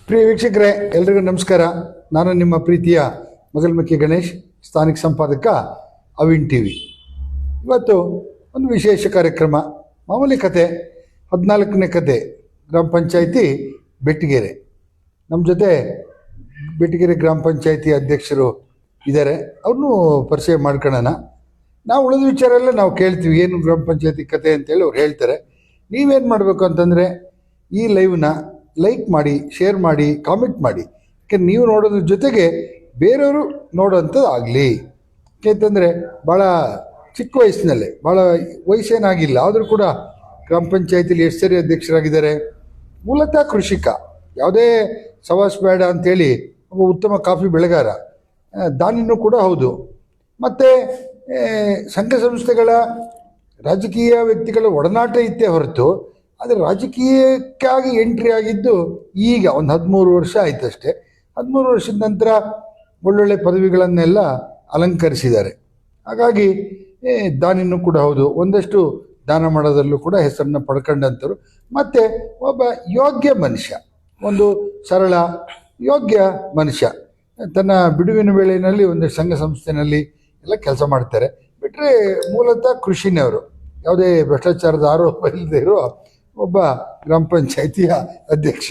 ಪ್ರಿಯ ವೀಕ್ಷಕರೇ, ಎಲ್ರಿಗೂ ನಮಸ್ಕಾರ. ನಾನು ನಿಮ್ಮ ಪ್ರೀತಿಯ ಮಗಲ್ಮಕ್ಕಿ ಗಣೇಶ್, ಸ್ಥಾನಿಕ ಸಂಪಾದಕ ಅವಿನ್ ಟಿವಿ. ಇವತ್ತು ಒಂದು ವಿಶೇಷ ಕಾರ್ಯಕ್ರಮ, ಮಾಮೂಲಿ ಕತೆ, 14ನೇ ಕತೆ, ಗ್ರಾಮ ಪಂಚಾಯಿತಿ ಬೆಟ್ಟಗೆರೆ. ನಮ್ಮ ಜೊತೆ ಬೆಟ್ಟಗೆರೆ ಗ್ರಾಮ ಪಂಚಾಯಿತಿ ಅಧ್ಯಕ್ಷರು ಇದ್ದಾರೆ, ಅವ್ರನ್ನೂ ಪರಿಚಯ ಮಾಡ್ಕೊಳ್ಳೋಣ. ನಾವು ಉಳಿದ ವಿಚಾರ ಎಲ್ಲ ನಾವು ಕೇಳ್ತೀವಿ, ಏನು ಗ್ರಾಮ ಪಂಚಾಯಿತಿ ಕತೆ ಅಂತೇಳಿ ಅವ್ರು ಹೇಳ್ತಾರೆ. ನೀವೇನು ಮಾಡಬೇಕು ಅಂತಂದರೆ ಈ ಲೈವ್ನ ಲೈಕ್ ಮಾಡಿ, ಶೇರ್ ಮಾಡಿ, ಕಾಮೆಂಟ್ ಮಾಡಿ. ಯಾಕೆಂದ್ರೆ ನೀವು ನೋಡೋದ್ರ ಜೊತೆಗೆ ಬೇರೆಯವರು ನೋಡೋಂಥದ್ದು ಆಗಲಿ. ಯಾಕೆಂತಂದರೆ ಭಾಳ ಚಿಕ್ಕ ವಯಸ್ಸಿನಲ್ಲೇ, ಭಾಳ ವಯಸ್ಸೇನಾಗಿಲ್ಲ, ಆದರೂ ಕೂಡ ಗ್ರಾಮ ಪಂಚಾಯತಿಲಿ ಎಷ್ಟು ಸರಿ ಅಧ್ಯಕ್ಷರಾಗಿದ್ದಾರೆ. ಮೂಲತಃ ಕೃಷಿಕ, ಯಾವುದೇ ಸವಾಸ್ ಬೇಡ ಅಂಥೇಳಿ ಒಬ್ಬ ಉತ್ತಮ ಕಾಫಿ ಬೆಳೆಗಾರ, ದಾನಿನೂ ಕೂಡ ಹೌದು. ಮತ್ತು ಸಂಘ ಸಂಸ್ಥೆಗಳ ರಾಜಕೀಯ ವ್ಯಕ್ತಿಗಳ ಒಡನಾಟ ಇತ್ತೇ ಹೊರತು, ಆದರೆ ರಾಜಕೀಯಕ್ಕಾಗಿ ಎಂಟ್ರಿ ಆಗಿದ್ದು ಈಗ ಒಂದು 13 ವರ್ಷ ಆಯ್ತಷ್ಟೇ. 13 ವರ್ಷದ ನಂತರ ಒಳ್ಳೊಳ್ಳೆ ಪದವಿಗಳನ್ನೆಲ್ಲ ಅಲಂಕರಿಸಿದ್ದಾರೆ. ಹಾಗಾಗಿ ದಾನಿನೂ ಕೂಡ ಹೌದು, ಒಂದಷ್ಟು ದಾನ ಮಾಡೋದರಲ್ಲೂ ಕೂಡ ಹೆಸರನ್ನು ಪಡ್ಕೊಂಡಂಥವ್ರು. ಮತ್ತು ಒಬ್ಬ ಯೋಗ್ಯ ಮನುಷ್ಯ, ಒಂದು ಸರಳ ಯೋಗ್ಯ ಮನುಷ್ಯ. ತನ್ನ ಬಿಡುವಿನ ವೇಳೆಯಲ್ಲಿ ಒಂದಷ್ಟು ಸಂಘ ಸಂಸ್ಥೆಯಲ್ಲಿ ಎಲ್ಲ ಕೆಲಸ ಮಾಡ್ತಾರೆ. ಬಿಟ್ಟರೆ ಮೂಲತಃ ಕೃಷಿನವರು, ಯಾವುದೇ ಭ್ರಷ್ಟಾಚಾರದ ಆರೋಪ ಇಲ್ಲದೆ ಇರೋ ಒಬ್ಬ ಗ್ರಾಮ ಪಂಚಾಯಿತಿಯ ಅಧ್ಯಕ್ಷ.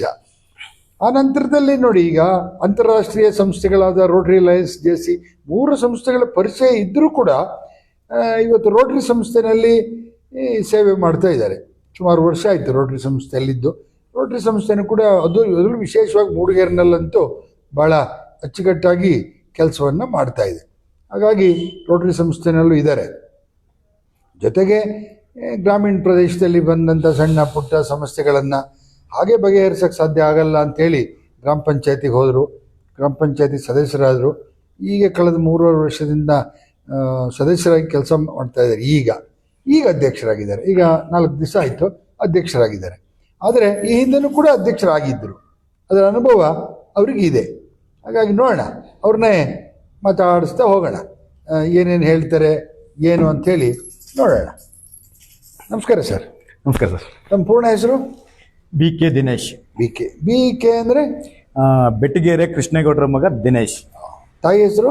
ಆ ನಂತರದಲ್ಲಿ ನೋಡಿ, ಈಗ ಅಂತಾರಾಷ್ಟ್ರೀಯ ಸಂಸ್ಥೆಗಳಾದ ರೋಟರಿ, ಲಯನ್ಸ್, ಜೆಸಿ 3 ಸಂಸ್ಥೆಗಳ ಪರಿಚಯ ಇದ್ದರೂ ಕೂಡ ಇವತ್ತು ರೋಟರಿ ಸಂಸ್ಥೆಯಲ್ಲಿ ಸೇವೆ ಮಾಡ್ತಾ ಇದ್ದಾರೆ. ಸುಮಾರು ವರ್ಷ ಆಯಿತು ರೋಟರಿ ಸಂಸ್ಥೆಯಲ್ಲಿದ್ದು. ರೋಟರಿ ಸಂಸ್ಥೆನೂ ಕೂಡ ಅದರಲ್ಲೂ ವಿಶೇಷವಾಗಿ ಮೂಡಿಗೆರೆನಲ್ಲಂತೂ ಭಾಳ ಅಚ್ಚುಕಟ್ಟಾಗಿ ಕೆಲಸವನ್ನು ಮಾಡ್ತಾ ಇದೆ. ಹಾಗಾಗಿ ರೋಟರಿ ಸಂಸ್ಥೆನಲ್ಲೂ ಇದ್ದಾರೆ. ಜೊತೆಗೆ ಗ್ರಾಮೀಣ ಪ್ರದೇಶದಲ್ಲಿ ಬಂದಂಥ ಸಣ್ಣ ಪುಟ್ಟ ಸಮಸ್ಯೆಗಳನ್ನು ಹಾಗೆ ಬಗೆಹರಿಸೋಕ್ಕೆ ಸಾಧ್ಯ ಆಗಲ್ಲ ಅಂಥೇಳಿ ಗ್ರಾಮ ಪಂಚಾಯತಿಗೆ ಹೋದರು, ಗ್ರಾಮ ಪಂಚಾಯತಿ ಸದಸ್ಯರಾದರು. ಈಗ ಕಳೆದ 3.5 ವರ್ಷದಿಂದ ಸದಸ್ಯರಾಗಿ ಕೆಲಸ ಮಾಡ್ತಾಯಿದ್ದಾರೆ. ಈಗ ಅಧ್ಯಕ್ಷರಾಗಿದ್ದಾರೆ. ಈಗ 4 ದಿವಸ ಆಯಿತು ಅಧ್ಯಕ್ಷರಾಗಿದ್ದಾರೆ. ಆದರೆ ಈ ಹಿಂದೆನೂ ಕೂಡ ಅಧ್ಯಕ್ಷರಾಗಿದ್ದರು, ಅದರ ಅನುಭವ ಅವರಿಗಿದೆ. ಹಾಗಾಗಿ ನೋಡೋಣ, ಅವ್ರನ್ನೇ ಮಾತಾಡಿಸ್ತಾ ಹೋಗೋಣ, ಏನೇನು ಹೇಳ್ತಾರೆ ಏನು ಅಂಥೇಳಿ ನೋಡೋಣ. ನಮಸ್ಕಾರ ಸರ್. ನಮಸ್ಕಾರ ಸರ್. ನಮ್ಮ ಪೂರ್ಣ ಹೆಸರು? BK ದಿನೇಶ್. BK ಅಂದರೆ ಬೆಟ್ಟಗೆರೆ ಕೃಷ್ಣೇಗೌಡರ ಮಗ ದಿನೇಶ್. ತಾಯಿ ಹೆಸರು?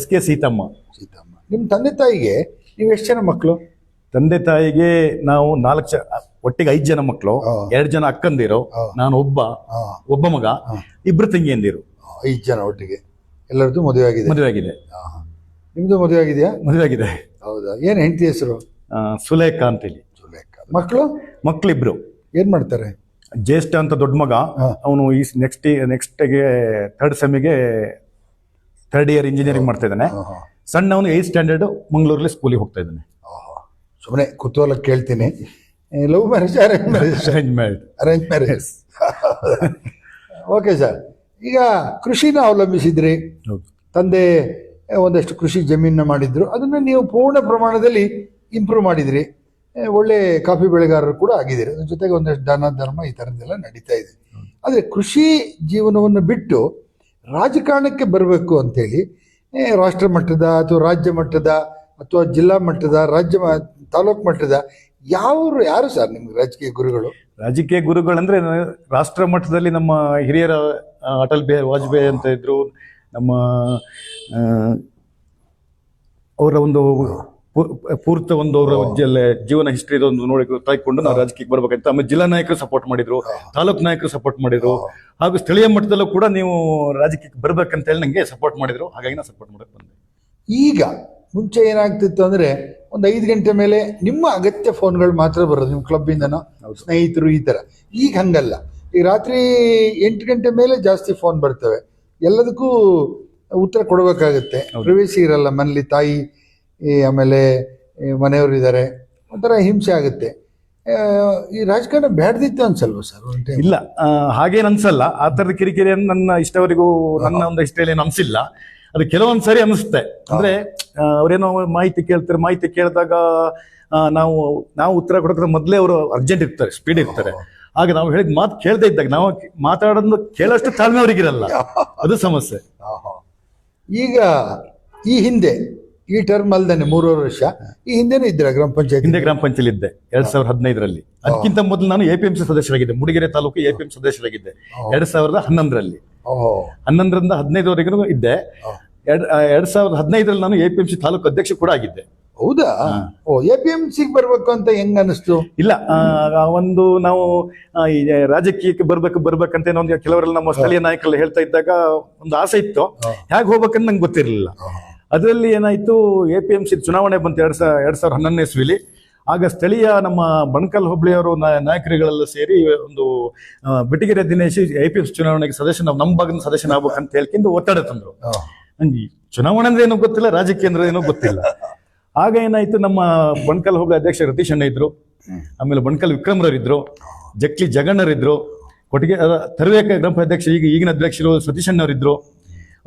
SK ಸೀತಮ್ಮ. ನಿಮ್ಮ ತಂದೆ ತಾಯಿಗೆ ನೀವು ಎಷ್ಟು ಜನ ಮಕ್ಕಳು? ತಂದೆ ತಾಯಿಗೆ ನಾವು 4 ಒಟ್ಟಿಗೆ 5 ಜನ ಮಕ್ಕಳು, 2 ಜನ ಅಕ್ಕಂದಿರು, ನಾನು ಒಬ್ಬ ಮಗ, 2 ತಂಗಿಯಂದಿರು. 5 ಜನ ಒಟ್ಟಿಗೆ. ಎಲ್ಲರದ್ದು ಮದುವೆ ಆಗಿದೆ? ಮದುವೆ ಆಗಿದೆ. ನಿಮ್ಮದು ಮದುವೆ ಆಗಿದೆಯಾ? ಮದುವೆ ಆಗಿದೆ. ಹೌದಾ? ಏನು ಹೆಂಡತಿ ಹೆಸರು? ಸುಲೇಖಾ ಅಂತೇಳಿ. ಮಕ್ಕಳು 2 ಏನು ಮಾಡ್ತಾರೆ? ಜ್ಯೇಷ್ಠ ಅಂತ ದೊಡ್ಡ ಮಗ, ಅವನು ಈ ನೆಕ್ಸ್ಟ್ಗೆ 3rd ಸೆಮಿಗೆ 3rd ಇಯರ್ ಇಂಜಿನಿಯರಿಂಗ್ ಮಾಡ್ತಾ ಇದ್ದಾನೆ. ಸಣ್ಣವನು 8th ಸ್ಟ್ಯಾಂಡರ್ಡ್ ಮಂಗಳೂರಲ್ಲಿ ಸ್ಕೂಲಿಗೆ ಹೋಗ್ತಾ ಇದ್ದಾನೆ. ಸುಮ್ಮನೆ ಕುತೂಹಲ ಕೇಳ್ತೀನಿ, love marriage arrange marriage? Okay sir. ಈಗ ಕೃಷಿನ ಅವಲಂಬಿಸಿದ್ರಿ, ತಂದೆ ಒಂದಷ್ಟು ಕೃಷಿ ಜಮೀನನ್ನ ಮಾಡಿದ್ರು, ಅದನ್ನು ನೀವು ಪೂರ್ಣ ಪ್ರಮಾಣದಲ್ಲಿ ಇಂಪ್ರೂವ್ ಮಾಡಿದ್ರಿ, ಒಳ್ಳೆ ಕಾಫಿ ಬೆಳೆಗಾರರು ಕೂಡ ಆಗಿದ್ದೀರಿ. ಅದ್ರ ಜೊತೆಗೆ ಒಂದಷ್ಟು ದಾನ ಧರ್ಮ ಈ ಥರದ್ದೆಲ್ಲ ನಡೀತಾ ಇದೆ. ಆದರೆ ಕೃಷಿ ಜೀವನವನ್ನು ಬಿಟ್ಟು ರಾಜಕಾರಣಕ್ಕೆ ಬರಬೇಕು ಅಂಥೇಳಿ ರಾಷ್ಟ್ರ ಮಟ್ಟದ ಅಥವಾ ರಾಜ್ಯ ಮಟ್ಟದ ಅಥವಾ ಜಿಲ್ಲಾ ಮಟ್ಟದ ತಾಲೂಕು ಮಟ್ಟದ ಯಾರು ಸರ್ ನಿಮ್ಗೆ ರಾಜಕೀಯ ಗುರುಗಳು? ರಾಜಕೀಯ ಗುರುಗಳಂದ್ರೆ ರಾಷ್ಟ್ರ ಮಟ್ಟದಲ್ಲಿ ನಮ್ಮ ಹಿರಿಯರ ಅಟಲ್ ಬಿಹಾರಿ ವಾಜಪೇಯಿ ಅಂತ ಇದ್ರು. ನಮ್ಮ ಅವರ ಒಂದು ಪೂರ್ತ ಒಂದು ಅವರ ಜೀವನ ಹಿಸ್ಟ್ರಿ ಒಂದು ನೋಡಿ ತಾಯ್ಕೊಂಡು ನಾವು ರಾಜಕೀಯಕ್ಕೆ ಬರ್ಬೇಕಂತ. ಆಮೇಲೆ ಜಿಲ್ಲಾ ನಾಯಕರು ಸಪೋರ್ಟ್ ಮಾಡಿದ್ರು, ತಾಲೂಕು ನಾಯಕರು ಸಪೋರ್ಟ್ ಮಾಡಿದ್ರು, ಹಾಗೂ ಸ್ಥಳೀಯ ಮಟ್ಟದಲ್ಲೂ ಕೂಡ ನೀವು ರಾಜಕೀಯಕ್ಕೆ ಬರ್ಬೇಕಂತ ಹೇಳಿ ನಂಗೆ ಸಪೋರ್ಟ್ ಮಾಡಿದ್ರು. ಹಾಗಾಗಿ ನಾನು ಸಪೋರ್ಟ್ ಮಾಡಕ್ಕೆ ಬಂದೆ. ಈಗ ಮುಂಚೆ ಏನಾಗ್ತಿತ್ತು ಅಂದರೆ ಒಂದು 5 ಗಂಟೆ ಮೇಲೆ ನಿಮ್ಮ ಅಗತ್ಯ ಫೋನ್ಗಳು ಮಾತ್ರ ಬರೋದು, ನಿಮ್ಮ ಕ್ಲಬ್ಬಿಂದನೋ ಸ್ನೇಹಿತರು ಈ ಥರ. ಈಗ ಹಂಗಲ್ಲ, ಈಗ ರಾತ್ರಿ 8 ಗಂಟೆ ಮೇಲೆ ಜಾಸ್ತಿ ಫೋನ್ ಬರ್ತವೆ. ಎಲ್ಲದಕ್ಕೂ ಉತ್ತರ ಕೊಡಬೇಕಾಗತ್ತೆ, ಪ್ರವೇಶ ಇರಲ್ಲ ಮನೇಲಿ. ತಾಯಿ ಆಮೇಲೆ ಮನೆಯವರು ಇದ್ದಾರೆ, ಒಂಥರ ಹಿಂಸೆ ಆಗುತ್ತೆ. ಈ ರಾಜಕಾರಣ ಬ್ಯಾಡ್ದಿತ್ತು ಅನ್ಸಲ್ವ ಸರ್? ಇಲ್ಲ, ಹಾಗೇನು ಅನ್ಸಲ್ಲ. ಆ ಥರದ ಕಿರಿಕಿರಿಯನ್ನು ನನ್ನ ಇಷ್ಟವರೆಗೂ ನನ್ನ ಒಂದು ಇಷ್ಟದಲ್ಲಿ ಏನು ಅನ್ಸಿಲ್ಲ. ಅದು ಕೆಲವೊಂದು ಸರಿ ಅನಿಸುತ್ತೆ. ಅಂದ್ರೆ ಅವ್ರೇನೋ ಮಾಹಿತಿ ಕೇಳ್ತಾರೆ, ಮಾಹಿತಿ ಕೇಳಿದಾಗ ನಾವು ಉತ್ತರ ಕೊಡೋದ್ರ ಮೊದಲೇ ಅವರು ಅರ್ಜೆಂಟ್ ಇರ್ತಾರೆ, ಸ್ಪೀಡ್ ಇರ್ತಾರೆ. ಆಗ ನಾವು ಹೇಳಿದ ಮಾತು ಕೇಳ್ತಾ ಇದ್ದಾಗ ನಾವು ಮಾತಾಡೋದು ಕೇಳೋಷ್ಟು ತಾಳ್ಮೆ ಅವ್ರಿಗಿರಲ್ಲ, ಅದು ಸಮಸ್ಯೆ. ಈಗ ಈ ಹಿಂದೆ ಈ ಟರ್ಮ್ ಅಲ್ದೇನೆ 3.5 ವರ್ಷ. ಈ ಹಿಂದೆನೂ ಇದ್ದೀರಾ ಗ್ರಾಮ ಪಂಚಾಯತ್? ಹಿಂದೆ ಗ್ರಾಮ ಪಂಚಾಯತ್ ಇದ್ದೆ 2015ರಲ್ಲಿ. ಅದಕ್ಕಿಂತ ಮೊದಲು ನಾನು APMC ಸದಸ್ಯರಾಗಿದ್ದೆ, ಮೂಡಿಗೆರೆ ತಾಲೂಕು APMC ಸದಸ್ಯರಾಗಿದ್ದೆ 2011ರಲ್ಲಿ. 11ರಿಂದ 15ವರೆಗೂ ಇದ್ದೆ. 2015ರಲ್ಲಿ ನಾನು APMC ತಾಲೂಕು ಅಧ್ಯಕ್ಷ ಕೂಡ ಆಗಿದ್ದೆ. ಹೌದಾ? APMC ಬರ್ಬೇಕು ಅಂತ ಹೆಂಗ್ ಅನಿಸ್ತು? ಇಲ್ಲ, ಒಂದು ನಾವು ಈ ರಾಜಕೀಯಕ್ಕೆ ಬರ್ಬೇಕಂತ ಏನೋ ಒಂದು ಕೆಲವರೆಲ್ಲ ನಮ್ಮ ಸ್ಥಳೀಯ ನಾಯಕರೆಲ್ಲ ಹೇಳ್ತಾ ಇದ್ದಾಗ ಒಂದು ಆಸೆ ಇತ್ತು. ಹೇಗೆ ಹೋಗ್ಬೇಕಂತ ನಂಗೆ ಗೊತ್ತಿರಲಿಲ್ಲ. ಅದರಲ್ಲಿ ಏನಾಯ್ತು, APMC ಚುನಾವಣೆ ಬಂತು 2011ನೇ ಇಸ್ವಿಲಿ. ಆಗ ಸ್ಥಳೀಯ ನಮ್ಮ ಬಣಕಲ್ ಹೋಬಳಿಯವರು ನಾಯಕರುಗಳೆಲ್ಲ ಸೇರಿ ಒಂದು ಬೆಟಗೆರೆ ದಿನೇಶ್ APMC ಚುನಾವಣೆಗೆ ನಮ್ಮ ಭಾಗದ ಸದಸ್ಯನಾಗಬೇಕಂತ ಹೇಳ್ಕೊಂಡು ಒತ್ತಡ ತಂದ್ರು. ನಂಗೆ ಚುನಾವಣೆ ಅಂದ್ರೆ ಏನೋ ಗೊತ್ತಿಲ್ಲ, ರಾಜಕೀಯ ಅಂದ್ರೆ ಏನೋ ಗೊತ್ತಿಲ್ಲ. ಆಗ ಏನಾಯ್ತು, ನಮ್ಮ ಬಣಕಲ್ ಹೋಬಳಿ ಅಧ್ಯಕ್ಷ ರತೀಶ್ ಅಣ್ಣ ಇದ್ರು, ಆಮೇಲೆ ಬಣಕಲ್ ವಿಕ್ರಮ್ರವರಿದ್ರು, ಜಕ್ಲಿ ಜಗಣ್ಣರಿದ್ರು, ಕೊಟ್ಟಿಗೆ ತರುವೇಕ ಗ್ರಾಮ ಅಧ್ಯಕ್ಷ ಈಗಿನ ಅಧ್ಯಕ್ಷರು ಸತೀಶ್ ಅಣ್ಣವರಿದ್ರು.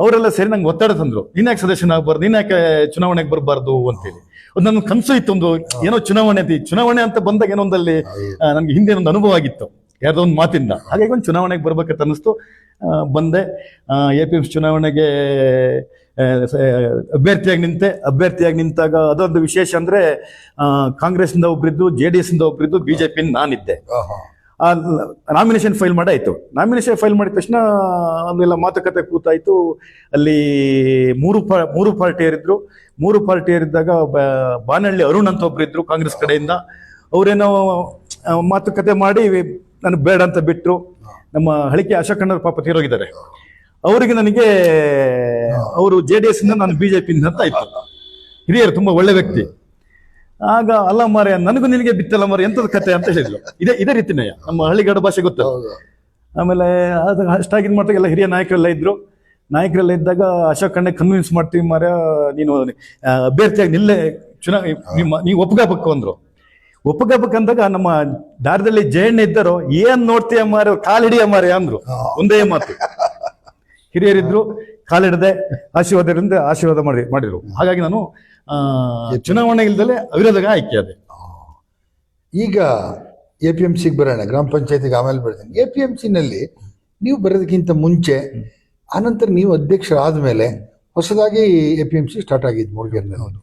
ಅವರೆಲ್ಲ ಸೇರಿ ನಂಗೆ ಒತ್ತಡ ತಂದ್ರು, ನೀನ್ಯಾಕೆ ಸದಸ್ಯನಾಗಬಾರ್ದು, ನೀನ್ಯಾಕೆ ಚುನಾವಣೆಗೆ ಬರಬಾರ್ದು ಅಂತೇಳಿ. ಒಂದು ನನ್ನ ಕನಸು ಇತ್ತು, ಒಂದು ಏನೋ ಚುನಾವಣೆ ಅಂತ ಬಂದಾಗ ಏನೋ ಒಂದಲ್ಲಿ ನನ್ಗೆ ಹಿಂದೆ ಒಂದು ಅನುಭವ ಆಗಿತ್ತು ಯಾರ್ದೋ ಒಂದು ಮಾತಿಂದ. ಹಾಗಾಗಿ ಒಂದು ಚುನಾವಣೆಗೆ ಬರ್ಬೇಕಂತ ಅನ್ನಿಸ್ತು. ಬಂದೆ. APMC ಚುನಾವಣೆಗೆ ಅಭ್ಯರ್ಥಿಯಾಗಿ ನಿಂತಾಗ ಅದೊಂದು ವಿಶೇಷ ಅಂದ್ರೆ, ಕಾಂಗ್ರೆಸ್ನಿಂದ ಒಬ್ರಿದ್ದು, JDS ಇಂದ ಒಬ್ರಿದ್ದು, BJP ನಾನಿದ್ದೆ. ನಾಮಿನೇಷನ್ ಫೈಲ್ ಮಾಡಾಯ್ತು. ನಾಮಿನೇಷನ್ ಫೈಲ್ ಮಾಡಿದ ತಕ್ಷಣ ಅಲ್ಲೆಲ್ಲ ಮಾತುಕತೆ ಕೂತಾಯ್ತು. ಅಲ್ಲಿ ಮೂರು ಪಾರ್ಟಿಯರಿದ್ರು. 3 ಪಾರ್ಟಿಯರಿದ್ದಾಗ ಬಾನಹಳ್ಳಿ ಅರುಣ್ ಅಂತ ಒಬ್ರಿದ್ರು ಕಾಂಗ್ರೆಸ್ ಕಡೆಯಿಂದ. ಅವರೇನೋ ಮಾತುಕತೆ ಮಾಡಿ ನನಗೆ ಬೇಡ ಅಂತ ಬಿಟ್ರು. ನಮ್ಮ ಹಳಿಕೆ ಅಶೋಕಣ್ಣವ್ರ ಪಾಪ ತೀರೋಗಿದ್ದಾರೆ. ಅವರಿಗೆ ನನಗೆ ಅವರು JDS ಇಂದ, ನಾನು BJP ಇಂದ ಅಂತ ಆಯ್ತು. ಹಿರಿಯರು, ತುಂಬಾ ಒಳ್ಳೆ ವ್ಯಕ್ತಿ. ಆಗ ಅಲ್ಲ ಮಾರೆ, ನನಗೂ ನಿನಗೆ ಬಿತ್ತಲ್ಲ ಮಾರೆ, ಎಂತದ ಕತೆ ಅಂತ ಹೇಳಿದ್ರು. ಇದೇ ರೀತಿನೇ ನಮ್ಮ ಹಳ್ಳಿಗಾಡು ಭಾಷೆ ಗೊತ್ತು. ಆಮೇಲೆ ಅದು ಅಷ್ಟಾಗಿ ಮಾಡ್ದಾಗ ಎಲ್ಲ ಹಿರಿಯ ನಾಯಕರೆಲ್ಲ ಇದ್ರು. ನಾಯಕರೆಲ್ಲ ಇದ್ದಾಗ ಅಶೋಕಣ್ಣ ಕನ್ವಿನ್ಸ್ ಮಾಡ್ತೀವಿ ಮಾರ, ನೀನು ಅಭ್ಯರ್ಥಿಯಾಗಿ ನೀವು ಒಪ್ಕೋಬೇಕು ಅಂದ್ರು. ಒಪ್ಕೋಬೇಕಂದಾಗ ನಮ್ಮ ದಾರದಲ್ಲಿ ಜಯಣ್ಣ ಇದ್ದರು. ಏನ್ ನೋಡ್ತೀಯ ಮಾರ, ಕಾಲಿಡಿಯ ಮಾರೆ ಅಂದ್ರು. ಒಂದೇ ಮಾತು. ಹಿರಿಯರಿದ್ರು, ಕಾಲಿಡದೆ ಆಶೀರ್ವಾದ ಮಾಡಿದ್ರು. ಹಾಗಾಗಿ ನಾನು ಚುನಾವಣೆ ಇಲ್ದಲೆ ಅವಿರೋಧ ಆಯ್ಕೆಯಾದೆ. ಈಗ APMCಗೆ ಬರೋಣ, ಗ್ರಾಮ ಪಂಚಾಯತಿಗೆ ಆಮೇಲೆ ಬರ್ತೀನಿ. APMCನಲ್ಲಿ ನೀವು ಬರೋದಕ್ಕಿಂತ ಮುಂಚೆ, ಆನಂತರ ನೀವು ಅಧ್ಯಕ್ಷರಾದ ಮೇಲೆ ಹೊಸದಾಗಿ APMC ಸ್ಟಾರ್ಟ್ ಆಗಿದ್ದು ಮೂಡಿಗೆರೆನಲ್ಲಿ.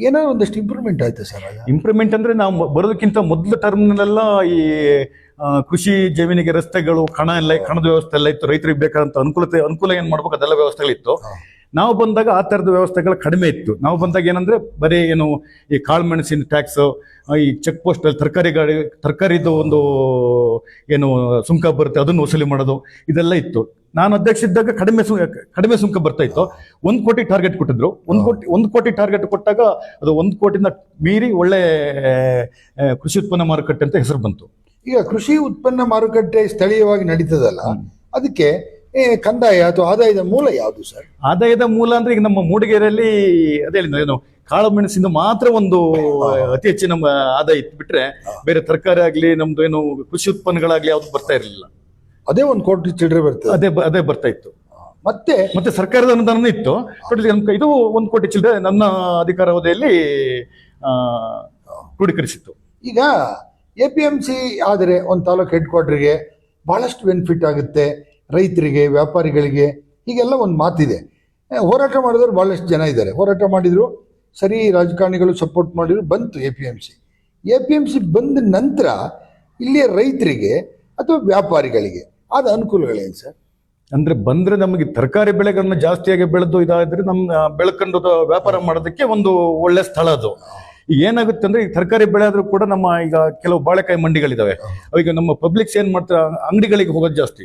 ಏನೋ ಒಂದಷ್ಟು ಇಂಪ್ರೂವ್ಮೆಂಟ್ ಆಯ್ತು ಸರ್? ಇಂಪ್ರೂವ್ಮೆಂಟ್ ಅಂದ್ರೆ ನಾವು ಬರೋದಕ್ಕಿಂತ ಮೊದಲ ಟರ್ಮ್ನೆಲ್ಲ ಈ ಕೃಷಿ ಜಮೀನಿಗೆ ರಸ್ತೆಗಳು, ಕಣದ ವ್ಯವಸ್ಥೆ ಎಲ್ಲ ಇತ್ತು. ರೈತರಿಗೆ ಬೇಕಾದಂತ ಅನುಕೂಲ ಏನ್ ಮಾಡ್ಬೇಕು ಅದೆಲ್ಲ ವ್ಯವಸ್ಥೆಗಳಿತ್ತು. ನಾವು ಬಂದಾಗ ಆ ತರದ ವ್ಯವಸ್ಥೆಗಳು ಕಡಿಮೆ ಇತ್ತು. ನಾವು ಬಂದಾಗ ಏನಂದ್ರೆ ಬರೀ ಏನು ಈ ಕಾಳುಮೆಣಸಿನ ಟ್ಯಾಕ್ಸ್, ಈ ಚೆಕ್ ಪೋಸ್ಟ್ ಅಲ್ಲಿ ತರಕಾರಿದು ಒಂದು ಏನು ಸುಂಕ ಬರುತ್ತೆ ಅದನ್ನು ವಸೂಲಿ ಮಾಡೋದು, ಇದೆಲ್ಲ ಇತ್ತು. ನಾನು ಅಧ್ಯಕ್ಷ ಇದ್ದಾಗ ಕಡಿಮೆ ಸುಂಕ ಬರ್ತಾ ಇತ್ತು. 1 ಕೋಟಿ ಟಾರ್ಗೆಟ್ ಕೊಟ್ಟಿದ್ರು. 1 ಕೋಟಿ ಟಾರ್ಗೆಟ್ ಕೊಟ್ಟಾಗ ಅದು 1 ಕೋಟಿನ ಮೀರಿ ಒಳ್ಳೆ ಕೃಷಿ ಉತ್ಪನ್ನ ಮಾರುಕಟ್ಟೆ ಅಂತ ಹೆಸರು ಬಂತು. ಈಗ ಕೃಷಿ ಉತ್ಪನ್ನ ಮಾರುಕಟ್ಟೆ ಸ್ಥಳೀಯವಾಗಿ ನಡೀತದಲ್ಲ, ಅದಕ್ಕೆ ಕಂದಾಯ ಅಥವಾ ಆದಾಯದ ಮೂಲ ಯಾವುದು ಸರ್? ಆದಾಯದ ಮೂಲ ಅಂದ್ರೆ ಈಗ ನಮ್ಮ ಮೂಡಿಗೆರೆಯಲ್ಲಿ ಅದೇ ಏನು ಕಾಳು ಮೆಣಸಿಂದ ಮಾತ್ರ ಒಂದು ಅತಿ ಹೆಚ್ಚಿನ ಆದಾಯ ಇತ್ತು. ಬಿಟ್ರೆ ಬೇರೆ ತರಕಾರಿ ಆಗ್ಲಿ, ನಮ್ದು ಏನು ಕೃಷಿ ಉತ್ಪನ್ನಗಳಾಗ್ಲಿ ಯಾವ್ದು ಬರ್ತಾ ಇರಲಿಲ್ಲ. ಅದೇ 1 ಕೋಟಿ ಚಿಲ್ಲರೆ ಬರ್ತದೆ. ಅದೇ ಬರ್ತಾ ಇತ್ತು. ಮತ್ತೆ ಸರ್ಕಾರದ ಅನುದಾನ ಇತ್ತು. ಇದು 1 ಕೋಟಿ ಚಿಲ್ಲರೆ ನನ್ನ ಅಧಿಕಾರಾವಧಿಯಲ್ಲಿ ಕ್ರೋಢೀಕರಿಸಿತ್ತು. ಈಗ APMC ಆದರೆ ಒಂದು ತಾಲೂಕು ಹೆಡ್ ಕ್ವಾರ್ಟರ್ಗೆ ಬಹಳಷ್ಟು ಬೆನಿಫಿಟ್ ಆಗುತ್ತೆ, ರೈತರಿಗೆ, ವ್ಯಾಪಾರಿಗಳಿಗೆ, ಹೀಗೆಲ್ಲ ಒಂದು ಮಾತಿದೆ. ಹೋರಾಟ ಮಾಡಿದವರು ಬಹಳಷ್ಟು ಜನ ಇದ್ದಾರೆ. ಹೋರಾಟ ಮಾಡಿದ್ರು, ಸರಿ, ರಾಜಕಾರಣಿಗಳು ಸಪೋರ್ಟ್ ಮಾಡಿದ್ರು, ಬಂತು APMC ಬಂದ ನಂತರ ಇಲ್ಲಿಯ ರೈತರಿಗೆ ಅಥವಾ ವ್ಯಾಪಾರಿಗಳಿಗೆ ಆದ ಅನುಕೂಲಗಳೇನು ಸರ್? ಅಂದ್ರೆ ಬಂದ್ರೆ ನಮಗೆ ತರಕಾರಿ ಬೆಳೆಗಳನ್ನ ಜಾಸ್ತಿಯಾಗಿ ಬೆಳೆದು ಇದಾದ್ರೆ ಬೆಳ್ಕೊಂಡು ವ್ಯಾಪಾರ ಮಾಡೋದಕ್ಕೆ ಒಂದು ಒಳ್ಳೆ ಸ್ಥಳ ಅದು. ಈಗ ಏನಾಗುತ್ತೆ ಅಂದ್ರೆ ಈಗ ತರಕಾರಿ ಬೆಳೆ ಆದ್ರೂ ಕೂಡ ನಮ್ಮ ಈಗ ಕೆಲವು ಬಾಳೆಕಾಯಿ ಮಂಡಿಗಳಿದಾವೆ. ಈಗ ನಮ್ಮ ಪಬ್ಲಿಕ್ಸ್ ಏನ್ ಮಾಡ್ತಾರೆ, ಅಂಗಡಿಗಳಿಗೆ ಹೋಗೋದು ಜಾಸ್ತಿ.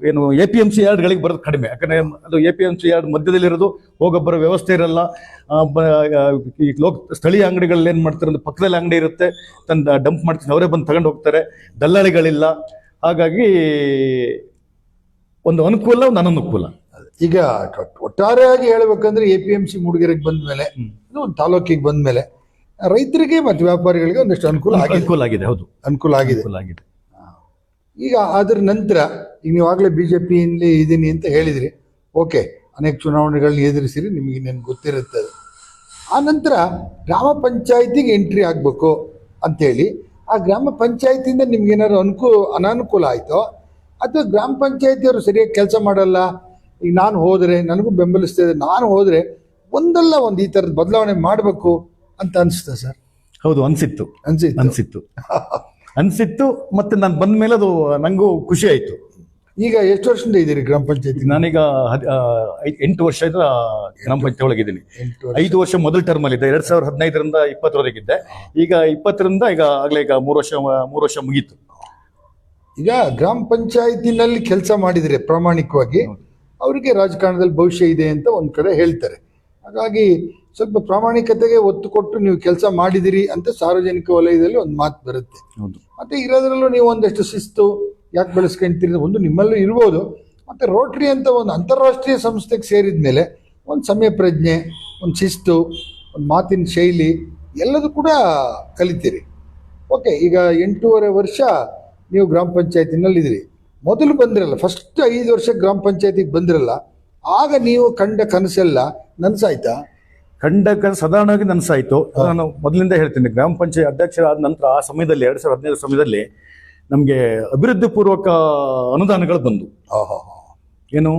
ಏನು APMC ಯಾರ್ಡ್ಗಳಿಗೆ ಬರೋದು ಕಡಿಮೆ. ಯಾಕಂದ್ರೆ ಅದು APMC ಯಾರ್ಡ್ ಮಧ್ಯದಲ್ಲಿರೋದು, ಹೋಗೊಬ್ಬರ ವ್ಯವಸ್ಥೆ ಇರಲ್ಲ. ಈ ಸ್ಥಳೀಯ ಅಂಗಡಿಗಳಲ್ಲಿ ಏನ್ ಮಾಡ್ತಾರೆ ಅಂದ್ರೆ ಪಕ್ಕದಲ್ಲಿ ಅಂಗಡಿ ಇರುತ್ತೆ, ಡಂಪ್ ಮಾಡ್ತಾರೆ, ಅವರೇ ಬಂದು ತಗೊಂಡು ಹೋಗ್ತಾರೆ, ದಲ್ಲಾಳಿಗಳಿಲ್ಲ. ಹಾಗಾಗಿ ಒಂದು ಅನುಕೂಲ, ಒಂದು ಅನನುಕೂಲ. ಈಗ ಒಟ್ಟಾರೆಯಾಗಿ ಹೇಳ್ಬೇಕಂದ್ರೆ APMC ಮೂಡಿಗೆರೆಗೆ ಬಂದ ಮೇಲೆ, ಒಂದು ತಾಲೂಕಿಗೆ ಬಂದ ಮೇಲೆ ರೈತರಿಗೆ ಮತ್ತು ವ್ಯಾಪಾರಿಗಳಿಗೆ ಒಂದಷ್ಟು ಅನುಕೂಲ ಆಗಿದೆ. ಹೌದು, ಅನುಕೂಲ ಆಗಿದೆ. ಈಗ ಅದರ ನಂತರ ಈಗ ನೀವಾಗಲೇ BJPಯಲ್ಲಿ ಇದ್ದೀನಿ ಅಂತ ಹೇಳಿದ್ರಿ. ಓಕೆ, ಅನೇಕ ಚುನಾವಣೆಗಳನ್ನ ಎದುರಿಸಿರಿ, ನಿಮಗೆ ಇನ್ನೇನು ಗೊತ್ತಿರುತ್ತೆ. ಆ ನಂತರ ಗ್ರಾಮ ಪಂಚಾಯತಿಗೆ ಎಂಟ್ರಿ ಆಗಬೇಕು ಅಂತೇಳಿ, ಆ ಗ್ರಾಮ ಪಂಚಾಯತಿಯಿಂದ ನಿಮ್ಗೇನಾದ್ರು ಅನಾನುಕೂಲ ಆಯಿತೋ, ಅಥವಾ ಗ್ರಾಮ ಪಂಚಾಯತಿಯವರು ಸರಿಯಾಗಿ ಕೆಲಸ ಮಾಡಲ್ಲ, ಈಗ ನಾನು ಹೋದರೆ ನನಗೂ ಬೆಂಬಲಿಸ್ತಾ ಇದೆ, ನಾನು ಹೋದರೆ ಒಂದಲ್ಲ ಒಂದು ಈ ಥರದ ಬದಲಾವಣೆ ಮಾಡಬೇಕು ಅಂತ ಅನಿಸ್ತಾ ಸರ್? ಹೌದು, ಅನ್ಸಿತ್ತು ಅನ್ಸಿತ್ತು. ಅನ್ಸಿತ್ತು ಅನ್ಸಿತ್ತು ಮತ್ತೆ ನಾನು ಬಂದ ಮೇಲೆ ಅದು ನಂಗೂ ಖುಷಿ ಆಯ್ತು. ಈಗ ಎಷ್ಟು ವರ್ಷದಿಂದ ಇದ್ದೀರಿ ಗ್ರಾಮ ಪಂಚಾಯತಿ? ನಾನೀಗ 8 ವರ್ಷದ ಗ್ರಾಮ ಪಂಚಾಯತ್ ಒಳಗಿದ್ದೀನಿ. 5 ವರ್ಷ ಮೊದಲ ಟರ್ಮ್ ಅಲ್ಲಿ ಇದ್ದೆ, 2015ರಿಂದ 20ವರೆಗಿದ್ದೆ. ಈಗ 20ರಿಂದ ಈಗ ಆಗ್ಲೇ ಈಗ 3 ವರ್ಷ ಮುಗೀತು. ಈಗ ಗ್ರಾಮ ಪಂಚಾಯತಿನಲ್ಲಿ ಕೆಲಸ ಮಾಡಿದರೆ ಪ್ರಾಮಾಣಿಕವಾಗಿ ಅವರಿಗೆ ರಾಜಕಾರಣದಲ್ಲಿ ಭವಿಷ್ಯ ಇದೆ ಅಂತ ಒಂದ್ ಕಡೆ ಹೇಳ್ತಾರೆ. ಹಾಗಾಗಿ ಸ್ವಲ್ಪ ಪ್ರಾಮಾಣಿಕತೆಗೆ ಒತ್ತು ಕೊಟ್ಟು ನೀವು ಕೆಲಸ ಮಾಡಿದಿರಿ ಅಂತ ಸಾರ್ವಜನಿಕ ವಲಯದಲ್ಲಿ ಒಂದು ಮಾತು ಬರುತ್ತೆ. ಮತ್ತೆ ಇರೋದ್ರಲ್ಲೂ ನೀವು ಒಂದಷ್ಟು ಶಿಸ್ತು ಯಾಕೆ ಬೆಳೆಸ್ಕೊಂತೀರಿ, ಒಂದು ನಿಮ್ಮಲ್ಲೂ ಇರ್ಬೋದು. ಮತ್ತೆ ರೋಟರಿ ಅಂತ ಒಂದು ಅಂತಾರಾಷ್ಟ್ರೀಯ ಸಂಸ್ಥೆಗೆ ಸೇರಿದ ಮೇಲೆ ಒಂದು ಸಮಯ ಪ್ರಜ್ಞೆ, ಒಂದು ಶಿಸ್ತು, ಒಂದು ಮಾತಿನ ಶೈಲಿ ಎಲ್ಲದೂ ಕೂಡ ಕಲಿತೀರಿ. ಓಕೆ, ಈಗ 8.5 ವರ್ಷ ನೀವು ಗ್ರಾಮ ಪಂಚಾಯತಿನಲ್ಲಿದ್ದೀರಿ. ಮೊದಲು ಬಂದಿರಲ್ಲ, ಫಸ್ಟ್ 5 ವರ್ಷ ಗ್ರಾಮ ಪಂಚಾಯತಿಗೆ ಬಂದಿರಲ್ಲ, ಆಗ ನೀವು ಕಂಡ ಕನಸೆಲ್ಲ ನನಸಾಯ್ತಾ? ಸಾಧಾರಣವಾಗಿ ನನಸಾಯ್ತು. ನಾನು ಮೊದಲಿಂದ ಹೇಳ್ತೀನಿ, ಗ್ರಾಮ ಪಂಚಾಯತ್ ಅಧ್ಯಕ್ಷರಾದ ನಂತರ ಆ ಸಮಯದಲ್ಲಿ 2015 ಸಮಯದಲ್ಲಿ ನಮಗೆ ಅಭಿವೃದ್ಧಿ ಪೂರ್ವಕ ಅನುದಾನಗಳು ಬಂದು, ಏನು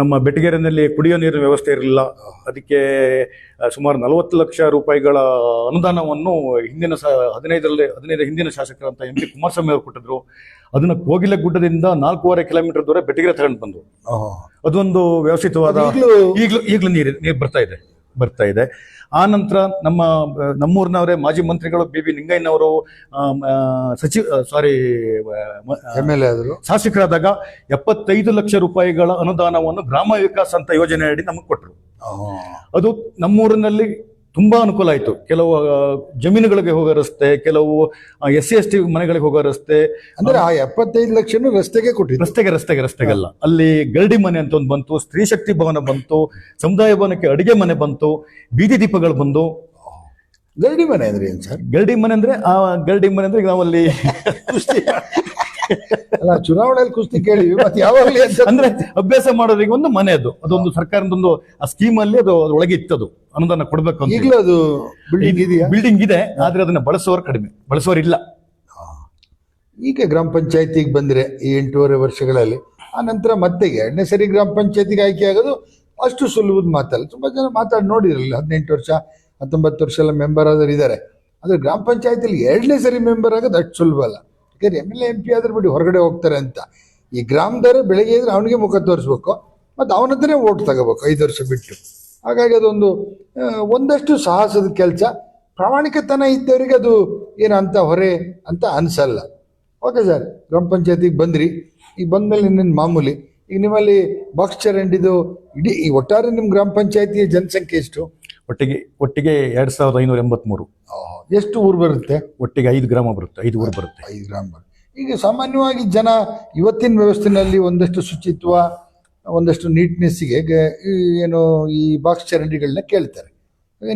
ನಮ್ಮ ಬೆಟಗೇರಿನಲ್ಲಿ ಕುಡಿಯೋ ನೀರಿನ ವ್ಯವಸ್ಥೆ ಇರಲಿಲ್ಲ. ಅದಕ್ಕೆ ಸುಮಾರು 40 ಲಕ್ಷ ರೂಪಾಯಿಗಳ ಅನುದಾನವನ್ನು ಹಿಂದಿನ 15 ಹಿಂದಿನ ಶಾಸಕರಂತ MP ಕುಮಾರಸ್ವಾಮಿ ಅವರು ಕೊಟ್ಟಿದ್ರು. ಅದನ್ನ ಕೋಗಿಲೆ ಗುಡ್ಡದಿಂದ 4.5 ಕಿಲೋಮೀಟರ್ ದೂರ ಬೆಟಗೇರಿ ತಗೊಂಡು ಬಂದು ಅದೊಂದು ವ್ಯವಸ್ಥಿತವಾದ ಈಗಲೂ ನೀರು ಬರ್ತಾ ಇದೆ. ಆ ನಂತರ ನಮ್ಮೂರಿನವರೇ ಮಾಜಿ ಮಂತ್ರಿಗಳು BB ನಿಂಗಯ್ಯನವರು MLA ಆದರು, ಶಾಸಕರಾದಾಗ 75 ಲಕ್ಷ ರೂಪಾಯಿಗಳ ಅನುದಾನವನ್ನು ಗ್ರಾಮ ವಿಕಾಸ ಅಂತ ಯೋಜನೆ ಅಡಿ ನಮಗೆ ಕೊಟ್ಟರು. ಅದು ನಮ್ಮೂರಿನಲ್ಲಿ ತುಂಬಾ ಅನುಕೂಲ ಆಯ್ತು. ಕೆಲವು ಜಮೀನುಗಳಿಗೆ ಹೋಗೋ ರಸ್ತೆ, ಕೆಲವು SC/ST ಮನೆಗಳಿಗೆ ಹೋಗೋ ರಸ್ತೆ, ಅಂದ್ರೆ ಆ 75 ಲಕ್ಷನು ರಸ್ತೆಗೆ ಕೊಟ್ಟಿದ್ರು. ರಸ್ತೆಗಲ್ಲ, ಅಲ್ಲಿ ಗರಡಿ ಮನೆ ಅಂತ ಒಂದು ಬಂತು, ಸ್ತ್ರೀ ಶಕ್ತಿ ಭವನ ಬಂತು, ಸಮುದಾಯ ಭವನಕ್ಕೆ ಅಡಿಗೆ ಮನೆ ಬಂತು, ಬೀದಿ ದೀಪಗಳು ಬಂದು. ಗರಡಿ ಮನೆ ಅಂದ್ರೆ ಏನ್ ಸರ್? ಗರಡಿ ಮನೆ ಅಂದ್ರೆ ಈಗ ನಾವಲ್ಲಿ ಅಲ್ಲ, ಚುನಾವಣೆಯಲ್ಲಿ ಕುಸ್ತಿ ಕೇಳಿವಿ, ಮತ್ತೆ ಯಾವಾಗಲೂ ಅಂದ್ರೆ ಅಭ್ಯಾಸ ಮಾಡೋರಿಗೆ ಒಂದು ಮನೆ, ಅದೊಂದು ಸರ್ಕಾರದೊಂದು ಆ ಸ್ಕೀಮ್ ಅಲ್ಲಿ ಅದು ಒಳಗೆ ಇತ್ತದು, ಅನುದಾನ ಕೊಡ್ಬೇಕು ಅಂತ. ಈಗಲೂ ಅದು ಬಿಲ್ಡಿಂಗ್ ಇದೆಯಾ? ಬಿಲ್ಡಿಂಗ್ ಇದೆ, ಆದ್ರೆ ಅದನ್ನ ಬಳಸೋರು ಕಡಿಮೆ, ಬಳಸೋರಿಲ್ಲ. ಈಗ ಗ್ರಾಮ ಪಂಚಾಯತಿಗೆ ಬಂದ್ರೆ ಈ 8.5 ವರ್ಷಗಳಲ್ಲಿ, ಆ ನಂತರ ಮತ್ತೆ 2ನೇ ಸರಿ ಗ್ರಾಮ ಪಂಚಾಯತಿಗೆ ಆಯ್ಕೆ ಆಗೋದು ಅಷ್ಟು ಸುಲಭದ ಮಾತಲ್ಲ. ತುಂಬಾ ಜನ ಮಾತಾಡಿ ನೋಡಿರಲಿಲ್ಲ, 18 ವರ್ಷ 19 ವರ್ಷ ಎಲ್ಲ ಮೆಂಬರ್ ಆದವ್ರು ಇದ್ದಾರೆ. ಆದ್ರೆ ಗ್ರಾಮ ಪಂಚಾಯತಿಲಿ 2ನೇ ಸರಿ ಮೆಂಬರ್ ಆಗೋದು ಅಷ್ಟು ಸುಲಭ ಅಲ್ಲ. ಯಾಕಂದ್ರೆ MLA MP ಆದ್ರೆ ಬಿಡಿ ಹೊರಗಡೆ ಹೋಗ್ತಾರೆ ಅಂತ, ಈ ಗ್ರಾಮದವರೇ ಬೆಳಗ್ಗೆ ಇದ್ರೆ ಅವನಿಗೆ ಮುಖ ತೋರಿಸ್ಬೇಕು, ಮತ್ತು ಅವನತ್ರನೇ ಓಟ್ ತಗೋಬೇಕು 5 ವರ್ಷ ಬಿಟ್ಟು. ಹಾಗಾಗಿ ಅದೊಂದು ಒಂದಷ್ಟು ಸಾಹಸದ ಕೆಲಸ. ಪ್ರಾಮಾಣಿಕತನ ಇದ್ದವರಿಗೆ ಅದು ಏನು ಅಂತ ಹೊರೆ ಅಂತ ಅನಿಸಲ್ಲ. ಓಕೆ ಸರ್, ಗ್ರಾಮ ಪಂಚಾಯತಿಗೆ ಬಂದ್ರಿ, ಈಗ ಬಂದಮೇಲೆ ಇನ್ನೇನು ಮಾಮೂಲಿ. ಈಗ ನಿಮ್ಮಲ್ಲಿ ಬಾಕ್ಸ್ ಚರಂಡಿದು ಇಡೀ ಈ ಒಟ್ಟಾರೆ ನಿಮ್ಮ ಗ್ರಾಮ ಪಂಚಾಯತಿಯ ಜನಸಂಖ್ಯೆ ಎಷ್ಟು? ಒಟ್ಟಿಗೆ 2583. ಎಷ್ಟು ಊರು ಬರುತ್ತೆ? ಒಟ್ಟಿಗೆ 5 ಗ್ರಾಮ ಬರುತ್ತೆ, 5 ಊರು ಬರುತ್ತೆ. 5 ಗ್ರಾಮ ಬರುತ್ತೆ. ಈಗ ಸಾಮಾನ್ಯವಾಗಿ ಜನ ಇವತ್ತಿನ ವ್ಯವಸ್ಥೆಯಲ್ಲಿ ಒಂದಷ್ಟು ಶುಚಿತ್ವ, ಒಂದಷ್ಟು ನೀಟ್ನೆಸ್ಸಿಗೆ ಏನು ಈ ಬಾಕ್ಸ್ ಚರಂಡಿಗಳನ್ನ ಕೇಳ್ತಾರೆ.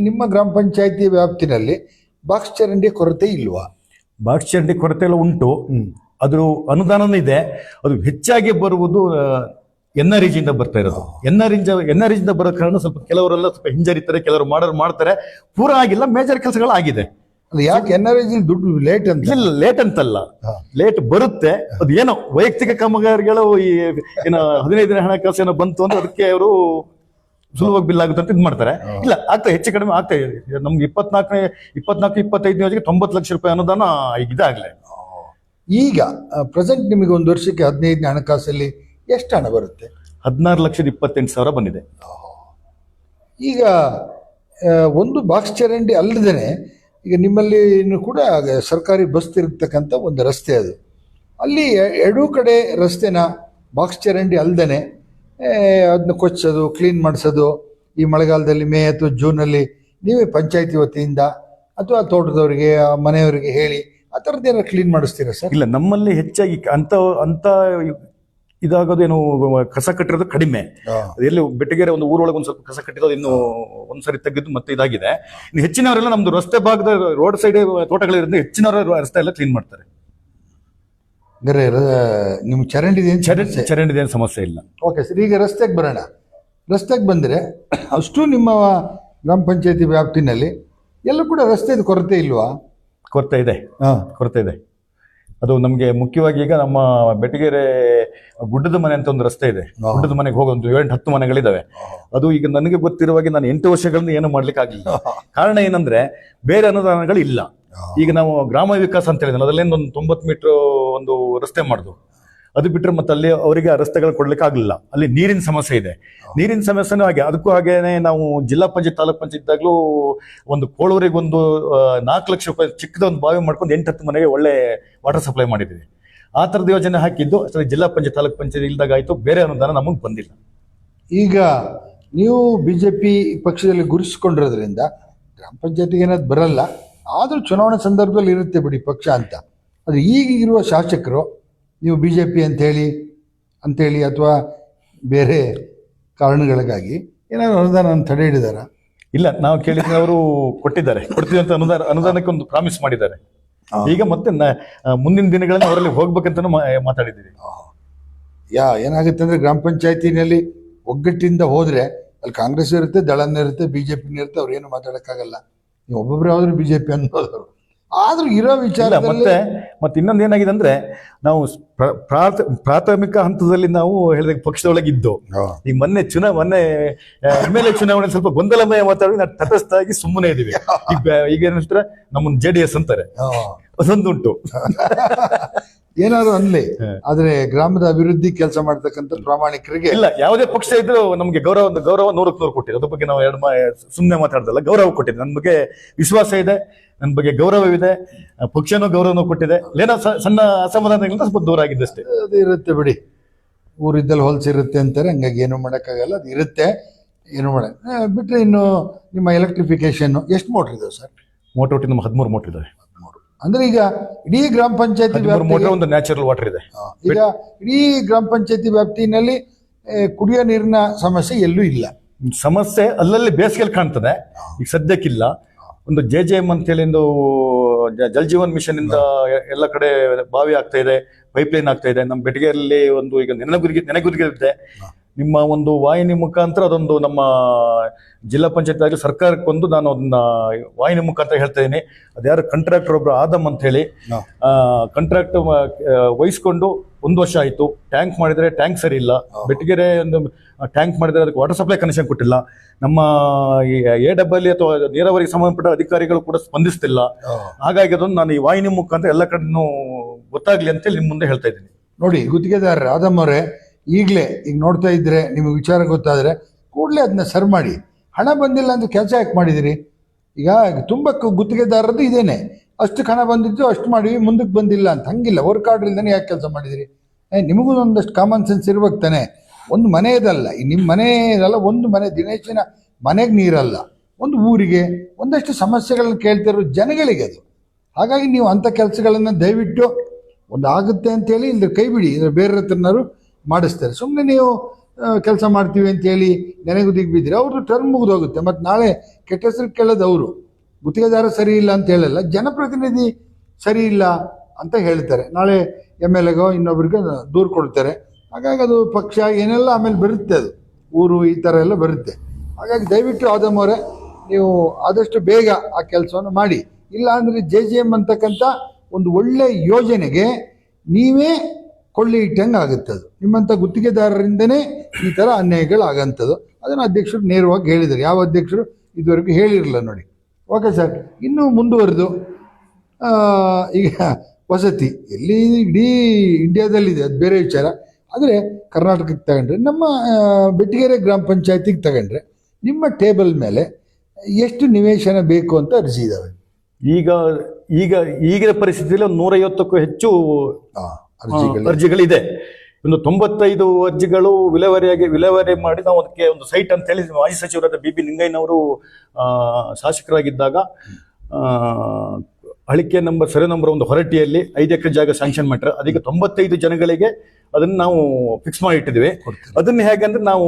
ನಿಮ್ಮ ಗ್ರಾಮ ಪಂಚಾಯತಿ ವ್ಯಾಪ್ತಿನಲ್ಲಿ ಬಾಕ್ಸ್ ಚರಂಡಿ ಕೊರತೆ ಇಲ್ವಾ? ಬಾಕ್ಸ್ ಚರಂಡಿ ಕೊರತೆ ಎಲ್ಲ ಉಂಟು. ಅದ್ರ ಅನುದಾನನೂ ಇದೆ. ಅದು ಹೆಚ್ಚಾಗಿ ಬರುವುದು NREG ಇಂದ ಬರ್ತಾ ಇರೋದು. NREG ಇಂದ ಬರೋ ಕಾರಣ ಸ್ವಲ್ಪ ಕೆಲವರೆಲ್ಲ ಸ್ವಲ್ಪ ಹಿಂಜರಿತಾರೆ, ಕೆಲವರು ಮಾಡ್ತಾರೆ. ಪೂರ ಆಗಿಲ್ಲ, ಮೇಜರ್ ಕೆಲಸಗಳು ಆಗಿದೆ. ಅದು ಯಾಕೆ NREG ದುಡ್ಡು ಲೇಟ್ ಅಂತ? ಇಲ್ಲ, ಲೇಟ್ ಅಂತಲ್ಲ, ಲೇಟ್ ಬರುತ್ತೆ. ಅದು ಏನೋ ವೈಯಕ್ತಿಕ ಕಾಮಗಾರಿಗಳು ಈ ಏನೋ 15 ಹಣಕಾಸು ಏನೋ ಬಂತು ಅಂತ ಅದಕ್ಕೆ ಅವರು ಸುಲಭವಾಗಿ ಬಿಲ್ ಆಗುತ್ತೆ ಅಂತ ಇದು ಮಾಡ್ತಾರೆ. ಇಲ್ಲ, ಆಗ್ತಾ ಹೆಚ್ಚು ಕಡಿಮೆ ಆಗ್ತಾ ಇದೆ. ನಮ್ಗೆ 24-25 ಯೋಜನೆಗೆ 90 ಲಕ್ಷ ರೂಪಾಯಿ ಅನುದಾನ ಈಗ ಇದಾಗಲೇ. ಈಗ ಪ್ರೆಸೆಂಟ್ ನಿಮಗೆ ಒಂದು ವರ್ಷಕ್ಕೆ 15ನೇ ಹಣಕಾಸಲ್ಲಿ ಎಷ್ಟು ಹಣ ಬರುತ್ತೆ? 16,28,000 ಬಂದಿದೆ. ಈಗ ಒಂದು ಬಾಕ್ಸ್ ಚರಂಡಿ ಅಲ್ಲದೇ ಈಗ ನಿಮ್ಮಲ್ಲಿ ಕೂಡ ಸರ್ಕಾರಿ ಬಸ್ ತಿರುಗ್ತಕ್ಕಂಥ ಒಂದು ರಸ್ತೆ, ಅದು ಅಲ್ಲಿ ಎರಡೂ ಕಡೆ ರಸ್ತೆನ ಬಾಕ್ಸ್ ಚರಂಡಿ ಅಲ್ಲದೇ ಅದನ್ನ ಕೊಚ್ಚೋದು, ಕ್ಲೀನ್ ಮಾಡಿಸೋದು, ಈ ಮಳೆಗಾಲದಲ್ಲಿ ಮೇ ಅಥವಾ ಜೂನಲ್ಲಿ ನೀವೇ ಪಂಚಾಯತಿ ವತಿಯಿಂದ ಅಥವಾ ತೋಟದವರಿಗೆ ಮನೆಯವರಿಗೆ ಹೇಳಿ ಆ ಥರದ್ದೇನೋ ಕ್ಲೀನ್ ಮಾಡಿಸ್ತೀರಾ ಸರ್? ಇಲ್ಲ, ನಮ್ಮಲ್ಲಿ ಹೆಚ್ಚಾಗಿ ಅಂತ ಇದಾಗೋದೇನು ಕಸ ಕಟ್ಟಿರೋದು ಕಡಿಮೆ. ಎಲ್ಲಿ ಬೆಟಗೇರಿ ಒಂದು ಊರೊಳಗೆ ಒಂದು ಸ್ವಲ್ಪ ಕಸ ಕಟ್ಟಿರೋದು ಇನ್ನು ಒಂದ್ಸರಿ ತೆಗೆದು ಮತ್ತೆ ಇದಾಗಿದೆ. ಇನ್ನು ಹೆಚ್ಚಿನವರೆಲ್ಲ ನಮ್ದು ರಸ್ತೆ ಭಾಗದ ರೋಡ್ ಸೈಡ್ ತೋಟಗಳಿರೋದ್ರಿಂದ ಹೆಚ್ಚಿನವರು ರಸ್ತೆ ಎಲ್ಲ ಕ್ಲೀನ್ ಮಾಡ್ತಾರೆ. ನಿಮ್ ಚರಂಡಿದೆ ಏನು ಸಮಸ್ಯೆ ಇಲ್ಲ. ಓಕೆ ಸರ್, ಈಗ ರಸ್ತೆಗೆ ಬರೋಣ. ರಸ್ತೆಗೆ ಬಂದರೆ ಅಷ್ಟು ನಿಮ್ಮ ಗ್ರಾಮ ಪಂಚಾಯತಿ ವ್ಯಾಪ್ತಿನಲ್ಲಿ ಎಲ್ಲ ಕೂಡ ರಸ್ತೆದು ಕೊರತೆ ಇಲ್ವಾ? ಕೊರತೆ ಇದೆ. ಅದು ನಮಗೆ ಮುಖ್ಯವಾಗಿ ಈಗ ನಮ್ಮ ಬೆಟಗೇರೆ ಗುಡ್ಡದ ಮನೆ ಅಂತ ಒಂದು ರಸ್ತೆ ಇದೆ. ಗುಡ್ಡದ ಮನೆಗೆ ಹೋಗೋ ಒಂದು 7-10 ಮನೆಗಳಿದಾವೆ. ಅದು ಈಗ ನನಗೆ ಗೊತ್ತಿರುವಾಗ ನಾನು 8 ವರ್ಷಗಳಿಂದ ಏನು ಮಾಡ್ಲಿಕ್ಕೆ ಆಗಿಲ್ಲ. ಕಾರಣ ಏನಂದ್ರೆ ಬೇರೆ ಅನುದಾನಗಳು ಇಲ್ಲ. ಈಗ ನಾವು ಗ್ರಾಮ ವಿಕಾಸ ಅಂತ ಹೇಳಿದ್ರೆ ಅದರಲ್ಲಿಂದ ಒಂದು 90 ಮೀಟರ್ ಒಂದು ರಸ್ತೆ ಮಾಡುದು. ಅದು ಬಿಟ್ಟರೆ ಮತ್ತೆ ಅಲ್ಲಿ ಅವರಿಗೆ ಆ ರಸ್ತೆಗಳು ಕೊಡ್ಲಿಕ್ಕೆ ಆಗಲಿಲ್ಲ. ಅಲ್ಲಿ ನೀರಿನ ಸಮಸ್ಯೆ ಇದೆ. ನೀರಿನ ಸಮಸ್ಯೆನೂ ಹಾಗೆ. ಅದಕ್ಕೂ ಹಾಗೇನೆ ನಾವು ಜಿಲ್ಲಾ ಪಂಚಾಯತ್ ತಾಲೂಕ್ ಪಂಚಾಯತ್ ಇದ್ದಾಗಲೂ ಒಂದು ಕೋಳೂರಿಗೆ ಒಂದು 4 ಲಕ್ಷ ರೂಪಾಯಿ ಚಿಕ್ಕದ ಒಂದು ಬಾವಿ ಮಾಡ್ಕೊಂಡು 8-10 ಮನೆಗೆ ಒಳ್ಳೆ ವಾಟರ್ ಸಪ್ಲೈ ಮಾಡಿದ್ದೀವಿ. ಆ ಥರದ ಯೋಜನೆ ಹಾಕಿದ್ದು ಅಷ್ಟೇ ಜಿಲ್ಲಾ ಪಂಚಾಯತ್ ತಾಲೂಕ್ ಪಂಚಾಯತ್ ಇಲ್ದಾಗ ಆಯ್ತು. ಬೇರೆ ಅನುದಾನ ನಮಗೆ ಬಂದಿಲ್ಲ. ಈಗ ನೀವು ಬಿಜೆಪಿ ಪಕ್ಷದಲ್ಲಿ ಗುರುತಿಸ್ಕೊಂಡಿರೋದ್ರಿಂದ ಗ್ರಾಮ ಪಂಚಾಯತಿಗೆ ಏನಾದ್ರು ಬರಲ್ಲ, ಆದರೂ ಚುನಾವಣೆ ಸಂದರ್ಭದಲ್ಲಿ ಇರುತ್ತೆ ಬಿಡಿ ಪಕ್ಷ ಅಂತ. ಅದು ಈಗಿರುವ ಶಾಸಕರು ನೀವು ಬಿ ಜೆ ಪಿ ಅಂತೇಳಿ ಅಥವಾ ಬೇರೆ ಕಾರಣಗಳಿಗಾಗಿ ಏನಾದ್ರು ಅನುದಾನ ತಡೆ ಹಿಡಿದಾರ? ಇಲ್ಲ, ನಾವು ಕೇಳಿದ್ರೆ ಅವರು ಕೊಡ್ತೀವಿ ಅಂತ ಅನುದಾನಕ್ಕೆ ಒಂದು ಪ್ರಾಮಿಸ್ ಮಾಡಿದ್ದಾರೆ. ಈಗ ಮತ್ತೆ ಮುಂದಿನ ದಿನಗಳಲ್ಲಿ ಅವರಲ್ಲಿ ಹೋಗ್ಬೇಕಂತ ಮಾತಾಡಿದ್ದೀವಿ. ಏನಾಗುತ್ತೆ ಅಂದ್ರೆ ಗ್ರಾಮ ಪಂಚಾಯತಿನಲ್ಲಿ ಒಗ್ಗಟ್ಟಿಂದ ಹೋದ್ರೆ ಅಲ್ಲಿ ಕಾಂಗ್ರೆಸ್ ಇರುತ್ತೆ, ದಳನ ಇರುತ್ತೆ, ಬಿಜೆಪಿನ ಇರುತ್ತೆ, ಅವ್ರು ಏನು ಮಾತಾಡಕ್ಕಾಗಲ್ಲ. ನೀವು ಒಬ್ಬೊಬ್ರು ಯಾವ್ದು ಬಿಜೆಪಿ ಅನ್ನೋದವರು. ಆದ್ರೂ ಇರೋ ವಿಚಾರ ಮತ್ತೆ ಇನ್ನೊಂದು ಏನಾಗಿದೆ ಅಂದ್ರೆ ನಾವು ಪ್ರಾಥಮಿಕ ಹಂತದಲ್ಲಿ ನಾವು ಹೇಳಿದಾಗ ಪಕ್ಷದೊಳಗೆ ಇದ್ದು ಈಗ ಮೊನ್ನೆ MLA ಚುನಾವಣೆ ಸ್ವಲ್ಪ ಗೊಂದಲಮಯ ಮಾತಾಡಿ ನಾವು ತಟಸ್ಥಾಗಿ ಸುಮ್ಮನೆ ಇದೀವಿ. ಈಗ ಏನಂತಾರೆ ನಮ್ಮನ್ನ JDS ಅಂತಾರೆ, ಅದೊಂದುಂಟು. ಏನಾದ್ರು ಅನ್ಲಿ, ಆದ್ರೆ ಗ್ರಾಮದ ಅಭಿವೃದ್ಧಿ ಕೆಲಸ ಮಾಡ್ತಕ್ಕಂಥ ಪ್ರಾಮಾಣಿಕರಿಗೆ ಇಲ್ಲ, ಯಾವುದೇ ಪಕ್ಷ ಇದ್ರೂ ನಮ್ಗೆ ಗೌರವ 100ಕ್ಕೆ 100 ಕೊಟ್ಟಿದೆ. ಅದ್ರ ಬಗ್ಗೆ ನಾವು ಸುಮ್ಮನೆ ಮಾತಾಡ್ದಲ್ಲ, ಗೌರವ ಕೊಟ್ಟಿದೆ. ನನ್ನ ಬಗ್ಗೆ ವಿಶ್ವಾಸ ಇದೆ, ನನ್ನ ಬಗ್ಗೆ ಗೌರವವಿದೆ, ಪಕ್ಷನೂ ಗೌರವನೂ ಕೊಟ್ಟಿದೆ. ಏನೋ ಸಣ್ಣ ಅಸಮಾಧಾನಗಳಿಂದ ಸ್ವಲ್ಪ ದೂರ ಆಗಿದ್ದಷ್ಟೇ. ಅದು ಇರುತ್ತೆ ಬಿಡಿ, ಊರಿದ್ದಲ್ಲಿ ಹೊಲಸಿರುತ್ತೆ ಅಂತಾರೆ, ಹಂಗಾಗಿ ಏನು ಮಾಡೋಕ್ಕಾಗಲ್ಲ. ಅದು ಇರುತ್ತೆ, ಏನು ಬಿಟ್ರೆ ಇನ್ನು ನಿಮ್ಮ ಎಲೆಕ್ಟ್ರಿಫಿಕೇಶನ್ ಎಷ್ಟು ಮೋಟ್ರ್ ಇದಾವೆ ಸರ್? ಮೋಟರ್ ಒಟ್ಟಿಗೆ ನಮ್ಮ 13 ಮೋಟರ್ ಇದಾವೆ. ಅಂದ್ರೆ ಈಗ ಇಡೀ ಗ್ರಾಮ ಪಂಚಾಯತಿ ಒಂದು ನ್ಯಾಚುರಲ್ ವಾಟರ್ ಇದೆ. ಈಗ ಇಡೀ ಗ್ರಾಮ ಪಂಚಾಯತಿ ವ್ಯಾಪ್ತಿನಲ್ಲಿ ಕುಡಿಯೋ ನೀರಿನ ಸಮಸ್ಯೆ ಎಲ್ಲೂ ಇಲ್ಲ. ಸಮಸ್ಯೆ ಅಲ್ಲಲ್ಲಿ ಬೇಸಿಗೆಯಲ್ಲಿ ಕಾಣ್ತದೆ, ಈಗ ಸದ್ಯಕ್ಕಿಲ್ಲ. ಒಂದು JJM ಅಂತೇಳಿ ಒಂದು ಜಲ್ ಜೀವನ್ ಮಿಷನ್ ಇಂದ ಎಲ್ಲ ಕಡೆ ಬಾವಿ ಆಗ್ತಾ ಇದೆ, ಪೈಪ್ಲೈನ್ ಆಗ್ತಾ ಇದೆ. ನಮ್ಮ ಬೆಟಗೇರಲ್ಲಿ ಒಂದು ಈಗ ನೆನೆಗುದಿಗೆ ಇದೆ. ನಿಮ್ಮ ಒಂದು ವಾಹಿನಿ ಮುಖಾಂತರ ಅದೊಂದು ನಮ್ಮ ಜಿಲ್ಲಾ ಪಂಚಾಯತ್ ಆಗಲಿ ಸರ್ಕಾರಕ್ಕೊಂದು ನಾನು ಅದನ್ನ ವಾಹಿನಿ ಮುಖಾಂತರ ಹೇಳ್ತಾ ಇದ್ದೀನಿ. ಅದ್ಯಾರು ಕಾಂಟ್ರಾಕ್ಟರ್ ಒಬ್ರು ಆದಮ್ ಅಂತ ಹೇಳಿ ಕಾಂಟ್ರಾಕ್ಟ್ ವಹಿಸ್ಕೊಂಡು 1 ವರ್ಷ ಆಯ್ತು. ಟ್ಯಾಂಕ್ ಮಾಡಿದ್ರೆ ಟ್ಯಾಂಕ್ ಸರಿ ಇಲ್ಲ. ಬೆಟಗೇರೆ ಒಂದು ಟ್ಯಾಂಕ್ ಮಾಡಿದ್ರೆ ಅದಕ್ಕೆ ವಾಟರ್ ಸಪ್ಲೈ ಕನೆಕ್ಷನ್ ಕೊಟ್ಟಿಲ್ಲ. ನಮ್ಮ AWL ಅಥವಾ ನೀರಾವರಿಗೆ ಸಂಬಂಧಪಟ್ಟ ಅಧಿಕಾರಿಗಳು ಕೂಡ ಸ್ಪಂದಿಸ್ತಿಲ್ಲ. ಹಾಗಾಗಿ ಅದೊಂದು ನಾನು ಈ ವಾಹಿನಿ ಮುಖಾಂತರ ಎಲ್ಲ ಕಡೆನೂ ಗೊತ್ತಾಗ್ಲಿ ಅಂತೇಳಿ ನಿಮ್ಮ ಮುಂದೆ ಹೇಳ್ತಾ ಇದ್ದೀನಿ. ನೋಡಿ ಗುತ್ತಿಗೆದಾರ ಆದಮ್ ಅವರೇ, ಈಗಲೇ ಈಗ ನೋಡ್ತಾ ಇದ್ರೆ ನಿಮಗೆ ವಿಚಾರ ಗೊತ್ತಾದ್ರೆ ಕೂಡಲೇ ಅದನ್ನ ಸರ್ ಮಾಡಿ. ಹಣ ಬಂದಿಲ್ಲ ಅಂತ ಕೆಲಸ ಯಾಕೆ ಮಾಡಿದಿರಿ? ಈಗ ತುಂಬ ಗುತ್ತಿಗೆದಾರದ್ದು ಇದೇನೆ, ಅಷ್ಟು ಹಣ ಬಂದಿದ್ದು ಅಷ್ಟು ಮಾಡಿವಿ, ಮುಂದಕ್ಕೆ ಬಂದಿಲ್ಲ ಅಂತ. ಹಂಗಿಲ್ಲ, ವರ್ಕ್ ಆರ್ಡರ್ ಇಲ್ದೇ ಯಾಕೆ ಕೆಲಸ ಮಾಡಿದಿರಿ? ನಿಮಗೂ ಒಂದಷ್ಟು ಕಾಮನ್ ಸೆನ್ಸ್ ಇರ್ಬೇಕು ತಾನೆ. ಒಂದು ಮನೆಯದಲ್ಲ, ನಿಮ್ಮ ಮನೆಯದಲ್ಲ, ಒಂದು ಮನೆ ದಿನೇಶನ ಮನೆಗೆ ನೀರಲ್ಲ, ಒಂದು ಊರಿಗೆ ಒಂದಷ್ಟು ಸಮಸ್ಯೆಗಳನ್ನ ಕೇಳ್ತಿರೋ ಜನಗಳಿಗೆ ಅದು. ಹಾಗಾಗಿ ನೀವು ಅಂಥ ಕೆಲಸಗಳನ್ನು ದಯವಿಟ್ಟು ಒಂದು ಆಗುತ್ತೆ ಅಂತೇಳಿ ಇಲ್ಲದ್ರೆ ಕೈ ಬಿಡಿ. ಇದ್ರೆ ಬೇರೆ ಹತ್ರನಾರು ಮಾಡಿಸ್ತಾರೆ. ಸುಮ್ಮನೆ ನೀವು ಕೆಲಸ ಮಾಡ್ತೀವಿ ಅಂತೇಳಿ ನೆನೆಗುದಿಗೆ ಬಿದ್ದರೆ ಅವ್ರದ್ದು ಟರ್ಮ್ ಮುಗಿದೋಗುತ್ತೆ. ಮತ್ತು ನಾಳೆ ಕೆಟ್ಟ ಹೆಸರು ಕೇಳೋದು ಅವರು. ಗುತ್ತಿಗೆದಾರ ಸರಿ ಇಲ್ಲ ಅಂತ ಹೇಳಲ್ಲ, ಜನಪ್ರತಿನಿಧಿ ಸರಿ ಇಲ್ಲ ಅಂತ ಹೇಳ್ತಾರೆ. ನಾಳೆ MLAಗೋ ಇನ್ನೊಬ್ರಿಗೆ ದೂರು ಕೊಡ್ತಾರೆ. ಹಾಗಾಗಿ ಅದು ಪಕ್ಷ ಏನೆಲ್ಲ ಆಮೇಲೆ ಬರುತ್ತೆ, ಅದು ಊರು ಈ ಥರ ಎಲ್ಲ ಬರುತ್ತೆ. ಹಾಗಾಗಿ ದಯವಿಟ್ಟು ಆದಮ್ ಅವರೇ, ನೀವು ಆದಷ್ಟು ಬೇಗ ಆ ಕೆಲಸವನ್ನು ಮಾಡಿ. ಇಲ್ಲ ಅಂದರೆ JJM ಅಂತಕ್ಕಂಥ ಒಂದು ಒಳ್ಳೆ ಯೋಜನೆಗೆ ನೀವೇ ಕೊಳ್ಳಿ ಇಟ್ಟಂಗೆ ಆಗುತ್ತೆ. ಅದು ನಿಮ್ಮಂಥ ಗುತ್ತಿಗೆದಾರರಿಂದನೇ ಈ ಥರ ಅನ್ಯಾಯಗಳಾಗಂಥದ್ದು. ಅದನ್ನು ಅಧ್ಯಕ್ಷರು ನೇರವಾಗಿ ಹೇಳಿದ್ದಾರೆ. ಯಾವ ಅಧ್ಯಕ್ಷರು ಇದುವರೆಗೂ ಹೇಳಿರಲಿಲ್ಲ ನೋಡಿ. ಓಕೆ ಸರ್, ಇನ್ನೂ ಮುಂದುವರೆದು ಈಗ ವಸತಿ ಎಲ್ಲಿ ಇಡೀ ಇಂಡಿಯಾದಲ್ಲಿದೆ, ಅದು ಬೇರೆ ವಿಚಾರ. ಆದರೆ ಕರ್ನಾಟಕಕ್ಕೆ ತಗೊಂಡ್ರೆ, ನಮ್ಮ ಬೆಟಗೇರೆ ಗ್ರಾಮ ಪಂಚಾಯತಿಗೆ ತಗೊಂಡ್ರೆ, ನಿಮ್ಮ ಟೇಬಲ್ ಮೇಲೆ ಎಷ್ಟು ನಿವೇಶನ ಬೇಕು ಅಂತ ಅರ್ಜಿ ಇದ್ದಾವೆ? ಈಗಿನ ಪರಿಸ್ಥಿತಿಯಲ್ಲಿ 150ಕ್ಕೂ ಹೆಚ್ಚು ಅರ್ಜಿಗಳಿದೆ. ಒಂದು 95 ಅರ್ಜಿಗಳು ವಿಲೇವಾರಿ ಮಾಡಿ ನಾವು ಅದಕ್ಕೆ ಒಂದು ಸೈಟ್ ಅಂತ ಹೇಳಿ ಮಾಜಿ ಸಚಿವರಾದ BB ನಿಂಗಯ್ಯನವರು ಶಾಸಕರಾಗಿದ್ದಾಗ ಅಳಿಕೆ ಸರ್ವೆ ನಂಬರ್ 1 ಹೊರಟ್ಟಿಯಲ್ಲಿ 5 ಎಕರೆ ಜಾಗ ಸ್ಯಾಂಕ್ಷನ್ ಮಾಡ್ರೆ. ಅದಕ್ಕೆ 95 ಜನಗಳಿಗೆ ಅದನ್ನ ನಾವು ಫಿಕ್ಸ್ ಮಾಡಿ ಇಟ್ಟಿದ್ವಿ. ಅದನ್ನ ಹೇಗೆ ಅಂದ್ರೆ ನಾವು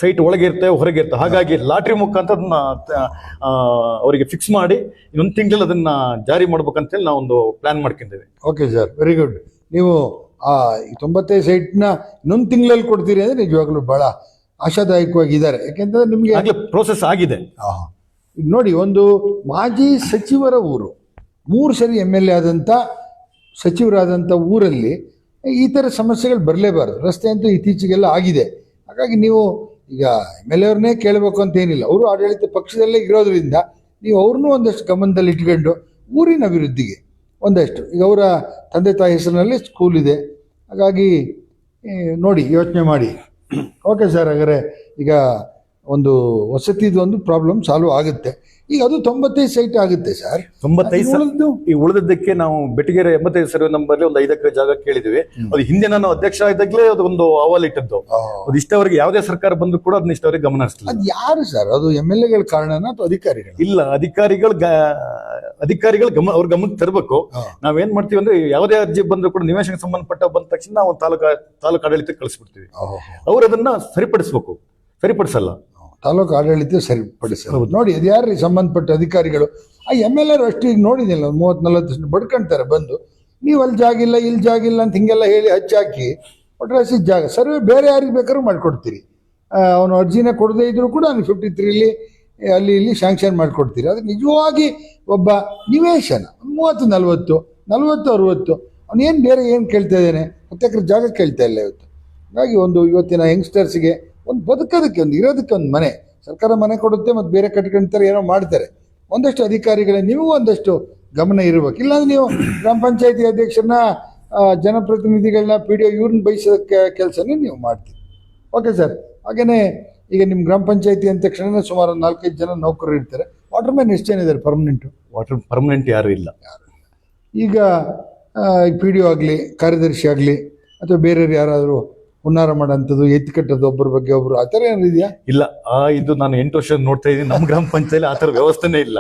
ಸೈಟ್ ಒಳಗೆ ಇರ್ತೇವೆ, ಹೊರಗೆ ಇರ್ತೇವೆ. ಹಾಗಾಗಿ ಲಾಟ್ರಿ ಮುಖಾಂತರ ಅದನ್ನ ಅವರಿಗೆ ಫಿಕ್ಸ್ ಮಾಡಿ ಇನ್ನೊಂದು ತಿಂಗಳಲ್ಲಿ ಅದನ್ನ ಜಾರಿ ಮಾಡ್ಬೇಕಂತೇಳಿ ನಾವು ಒಂದು ಪ್ಲಾನ್ ಮಾಡ್ಕೊಂಡಿದ್ದೇವೆ. Okay sir, very good. ನೀವು 95 ಸೈಟ್ನ ಇನ್ನೊಂದು ತಿಂಗಳಲ್ಲಿ ಕೊಡ್ತೀರಿ ಅಂದರೆ ನಿಜವಾಗ್ಲೂ ಬಹಳ ಆಶಾದಾಯಕವಾಗಿದ್ದಾರೆ. ಯಾಕೆಂತಂದ್ರೆ ನಿಮಗೆ ಪ್ರೋಸೆಸ್ ಆಗಿದೆ. ಈಗ ನೋಡಿ, ಒಂದು ಮಾಜಿ ಸಚಿವರ ಊರು, 3 ಸರಿ MLA ಆದಂಥ ಸಚಿವರಾದಂಥ ಊರಲ್ಲಿ ಈ ಥರ ಸಮಸ್ಯೆಗಳು ಬರಲೇಬಾರ್ದು. ರಸ್ತೆ ಅಂತೂ ಇತ್ತೀಚೆಗೆಲ್ಲ ಆಗಿದೆ. ಹಾಗಾಗಿ ನೀವು ಈಗ MLA ಅವ್ರನ್ನೇ ಕೇಳಬೇಕು ಅಂತ ಏನಿಲ್ಲ, ಅವರು ಆಡಳಿತ ಪಕ್ಷದಲ್ಲೇ ಇರೋದ್ರಿಂದ ನೀವು ಅವ್ರನ್ನೂ ಒಂದಷ್ಟು ಗಮನದಲ್ಲಿ ಇಟ್ಕೊಂಡು ಊರಿನ ಅಭಿವೃದ್ಧಿಗೆ ಒಂದಷ್ಟು, ಈಗ ಅವರ ತಂದೆ ತಾಯಿ ಹೆಸರಿನಲ್ಲಿ ಸ್ಕೂಲ್ ಇದೆ, ಹಾಗಾಗಿ ನೋಡಿ ಯೋಚನೆ ಮಾಡಿ. ಓಕೆ ಸರ್, ಹಾಗಾದರೆ ಈಗ ಒಂದು ವಸತಿದು ಒಂದು ಪ್ರಾಬ್ಲಮ್ ಸಾಲ್ವ್ ಆಗುತ್ತೆ. ಈಗ ಅದು 95 ಸೈಟ್ ಆಗುತ್ತೆ ಸರ್. 95 ಈ ಉಳಿದದ್ದಕ್ಕೆ ನಾವು ಬೆಟಗೇರಿ 85 ಸರ್ವೆ ನಂಬರ್ಲಿ ಒಂದು 5 ಎಕರೆ ಜಾಗ ಕೇಳಿದ್ವಿ. ಅದು ಹಿಂದೆ ನಾನು ಅಧ್ಯಕ್ಷ ಆಗಿದ್ದಾಗಲೇ ಅದು ಒಂದು ಅಹವಾಲು ಇಟ್ಟದ್ದು. ಅದು ಇಷ್ಟವರೆಗೆ ಯಾವುದೇ ಸರ್ಕಾರ ಬಂದ್ರು ಕೂಡ ಅದನ್ನ ಇಷ್ಟವರೆಗೆ ಗಮನ ಹರಿಸಲಿಲ್ಲ. ಅದು ಯಾರು ಸರ್, ಅದು MLA ಗಳ ಕಾರಣನ ಅಥವಾ ಅಧಿಕಾರಿಗಳು? ಇಲ್ಲ, ಅಧಿಕಾರಿಗಳು ಅವ್ರ ಗಮನಕ್ಕೆ ತರಬೇಕು. ನಾವೇನ್ ಮಾಡ್ತೀವಿ ಅಂದ್ರೆ ಯಾವುದೇ ಅರ್ಜಿ ಬಂದ್ರು ಕೂಡ ನಿವೇಶನಕ್ಕೆ ಸಂಬಂಧಪಟ್ಟ ಬಂದ ತಕ್ಷಣ ನಾವು ತಾಲೂಕು ಆಡಳಿತಕ್ಕೆ ಕಳಿಸ್ಬಿಡ್ತೀವಿ. ಅವ್ರು ಅದನ್ನ ಸರಿಪಡಿಸಲ್ಲ. ತಾಲೂಕು ಆಡಳಿತ ಸರಿಪಡಿಸಲ್ಲ. ನೋಡಿ, ಅದು ಯಾರು ಸಂಬಂಧಪಟ್ಟ ಅಧಿಕಾರಿಗಳು? ಆ MLA ಅಷ್ಟು ಈಗ ನೋಡಿದಿಲ್ಲ, 30-40 ಬಡ್ಕೊಂತಾರೆ ಬಂದು, ನೀವು ಅಲ್ಲಿ ಜಾಗಿಲ್ಲ ಇಲ್ಲಿ ಜಾಗಿಲ್ಲ ಅಂತ ಹಿಂಗೆಲ್ಲ ಹೇಳಿ ಹಚ್ಚಾಕಿ ಒಟ್ರಾಸಿ ಜಾಗ ಸರ್ವೆ ಬೇರೆ ಯಾರಿಗೆ ಬೇಕಾದ್ರೂ ಮಾಡಿಕೊಡ್ತೀರಿ. ಅವನು ಅರ್ಜಿನ ಕೊಡದೇ ಇದ್ರು ಕೂಡ ಅವ್ನು 53 ಅಲ್ಲಿ ಇಲ್ಲಿ ಶಾಂಕ್ಷನ್ ಮಾಡಿಕೊಡ್ತೀರಿ. ಅದು ನಿಜವಾಗಿ ಒಬ್ಬ ನಿವೇಶನ 30-40-60 ಅವನೇನು ಬೇರೆ ಏನು ಕೇಳ್ತಾ ಇದ್ದಾನೆ? 10 ಎಕರೆ ಜಾಗ ಕೇಳ್ತಾ ಇಲ್ಲ ಇವತ್ತು. ಹಾಗಾಗಿ ಇವತ್ತಿನ ಯಂಗ್ಸ್ಟರ್ಸ್ಗೆ ಒಂದು ಬದುಕೋದಕ್ಕೆ, ಒಂದು ಇರೋದಕ್ಕೆ ಒಂದು ಮನೆ, ಸರ್ಕಾರ ಮನೆ ಕೊಡುತ್ತೆ, ಮತ್ತು ಬೇರೆ ಕಟ್ಕೊಂತಾರೆ, ಏನೋ ಮಾಡ್ತಾರೆ. ಒಂದಷ್ಟು ಅಧಿಕಾರಿಗಳೇ ನೀವು ಒಂದಷ್ಟು ಗಮನ ಇರಬೇಕು. ಇಲ್ಲಾಂದ್ರೆ ನೀವು ಗ್ರಾಮ ಪಂಚಾಯತಿ ಅಧ್ಯಕ್ಷರನ್ನ, ಜನಪ್ರತಿನಿಧಿಗಳನ್ನ, PDO ಇವ್ರನ್ನ ಬಯಸೋದಕ್ಕೆ ಕೆಲಸನೇ ನೀವು ಮಾಡ್ತೀರಿ. Okay sir. ಹಾಗೆಯೇ ಈಗ ನಿಮ್ಮ ಗ್ರಾಮ ಪಂಚಾಯತಿ ಅಂದ ತಕ್ಷಣ ಸುಮಾರು 4-5 ಜನ ನೌಕರರು ಇರ್ತಾರೆ. ವಾಟರ್ ಮ್ಯಾನ್ ಎಷ್ಟು ಜನ ಇದ್ದಾರೆ ಪರ್ಮನೆಂಟು? ಪರ್ಮನೆಂಟ್ ಯಾರು ಇಲ್ಲ. ಈಗ PDO ಆಗಲಿ, ಕಾರ್ಯದರ್ಶಿ ಆಗಲಿ, ಅಥವಾ ಬೇರೆಯವ್ರು ಯಾರಾದರೂ ಹುನ್ನಾರ ಮಾಡೋಂಥದ್ದು, ಎತ್ತಿ ಕಟ್ಟೋದು, ಒಬ್ಬರ ಬಗ್ಗೆ ಒಬ್ರು, ಆ ಥರ ಏನಾದ್ರು ಇದೆಯಾ? ಇಲ್ಲ, ಇದು ನಾನು 8 ವರ್ಷ ನೋಡ್ತಾ ಇದ್ದೀನಿ. ನಮ್ಮ ಗ್ರಾಮ ಪಂಚಾಯತ್ ಆ ಥರ ವ್ಯವಸ್ಥೆನೇ ಇಲ್ಲ.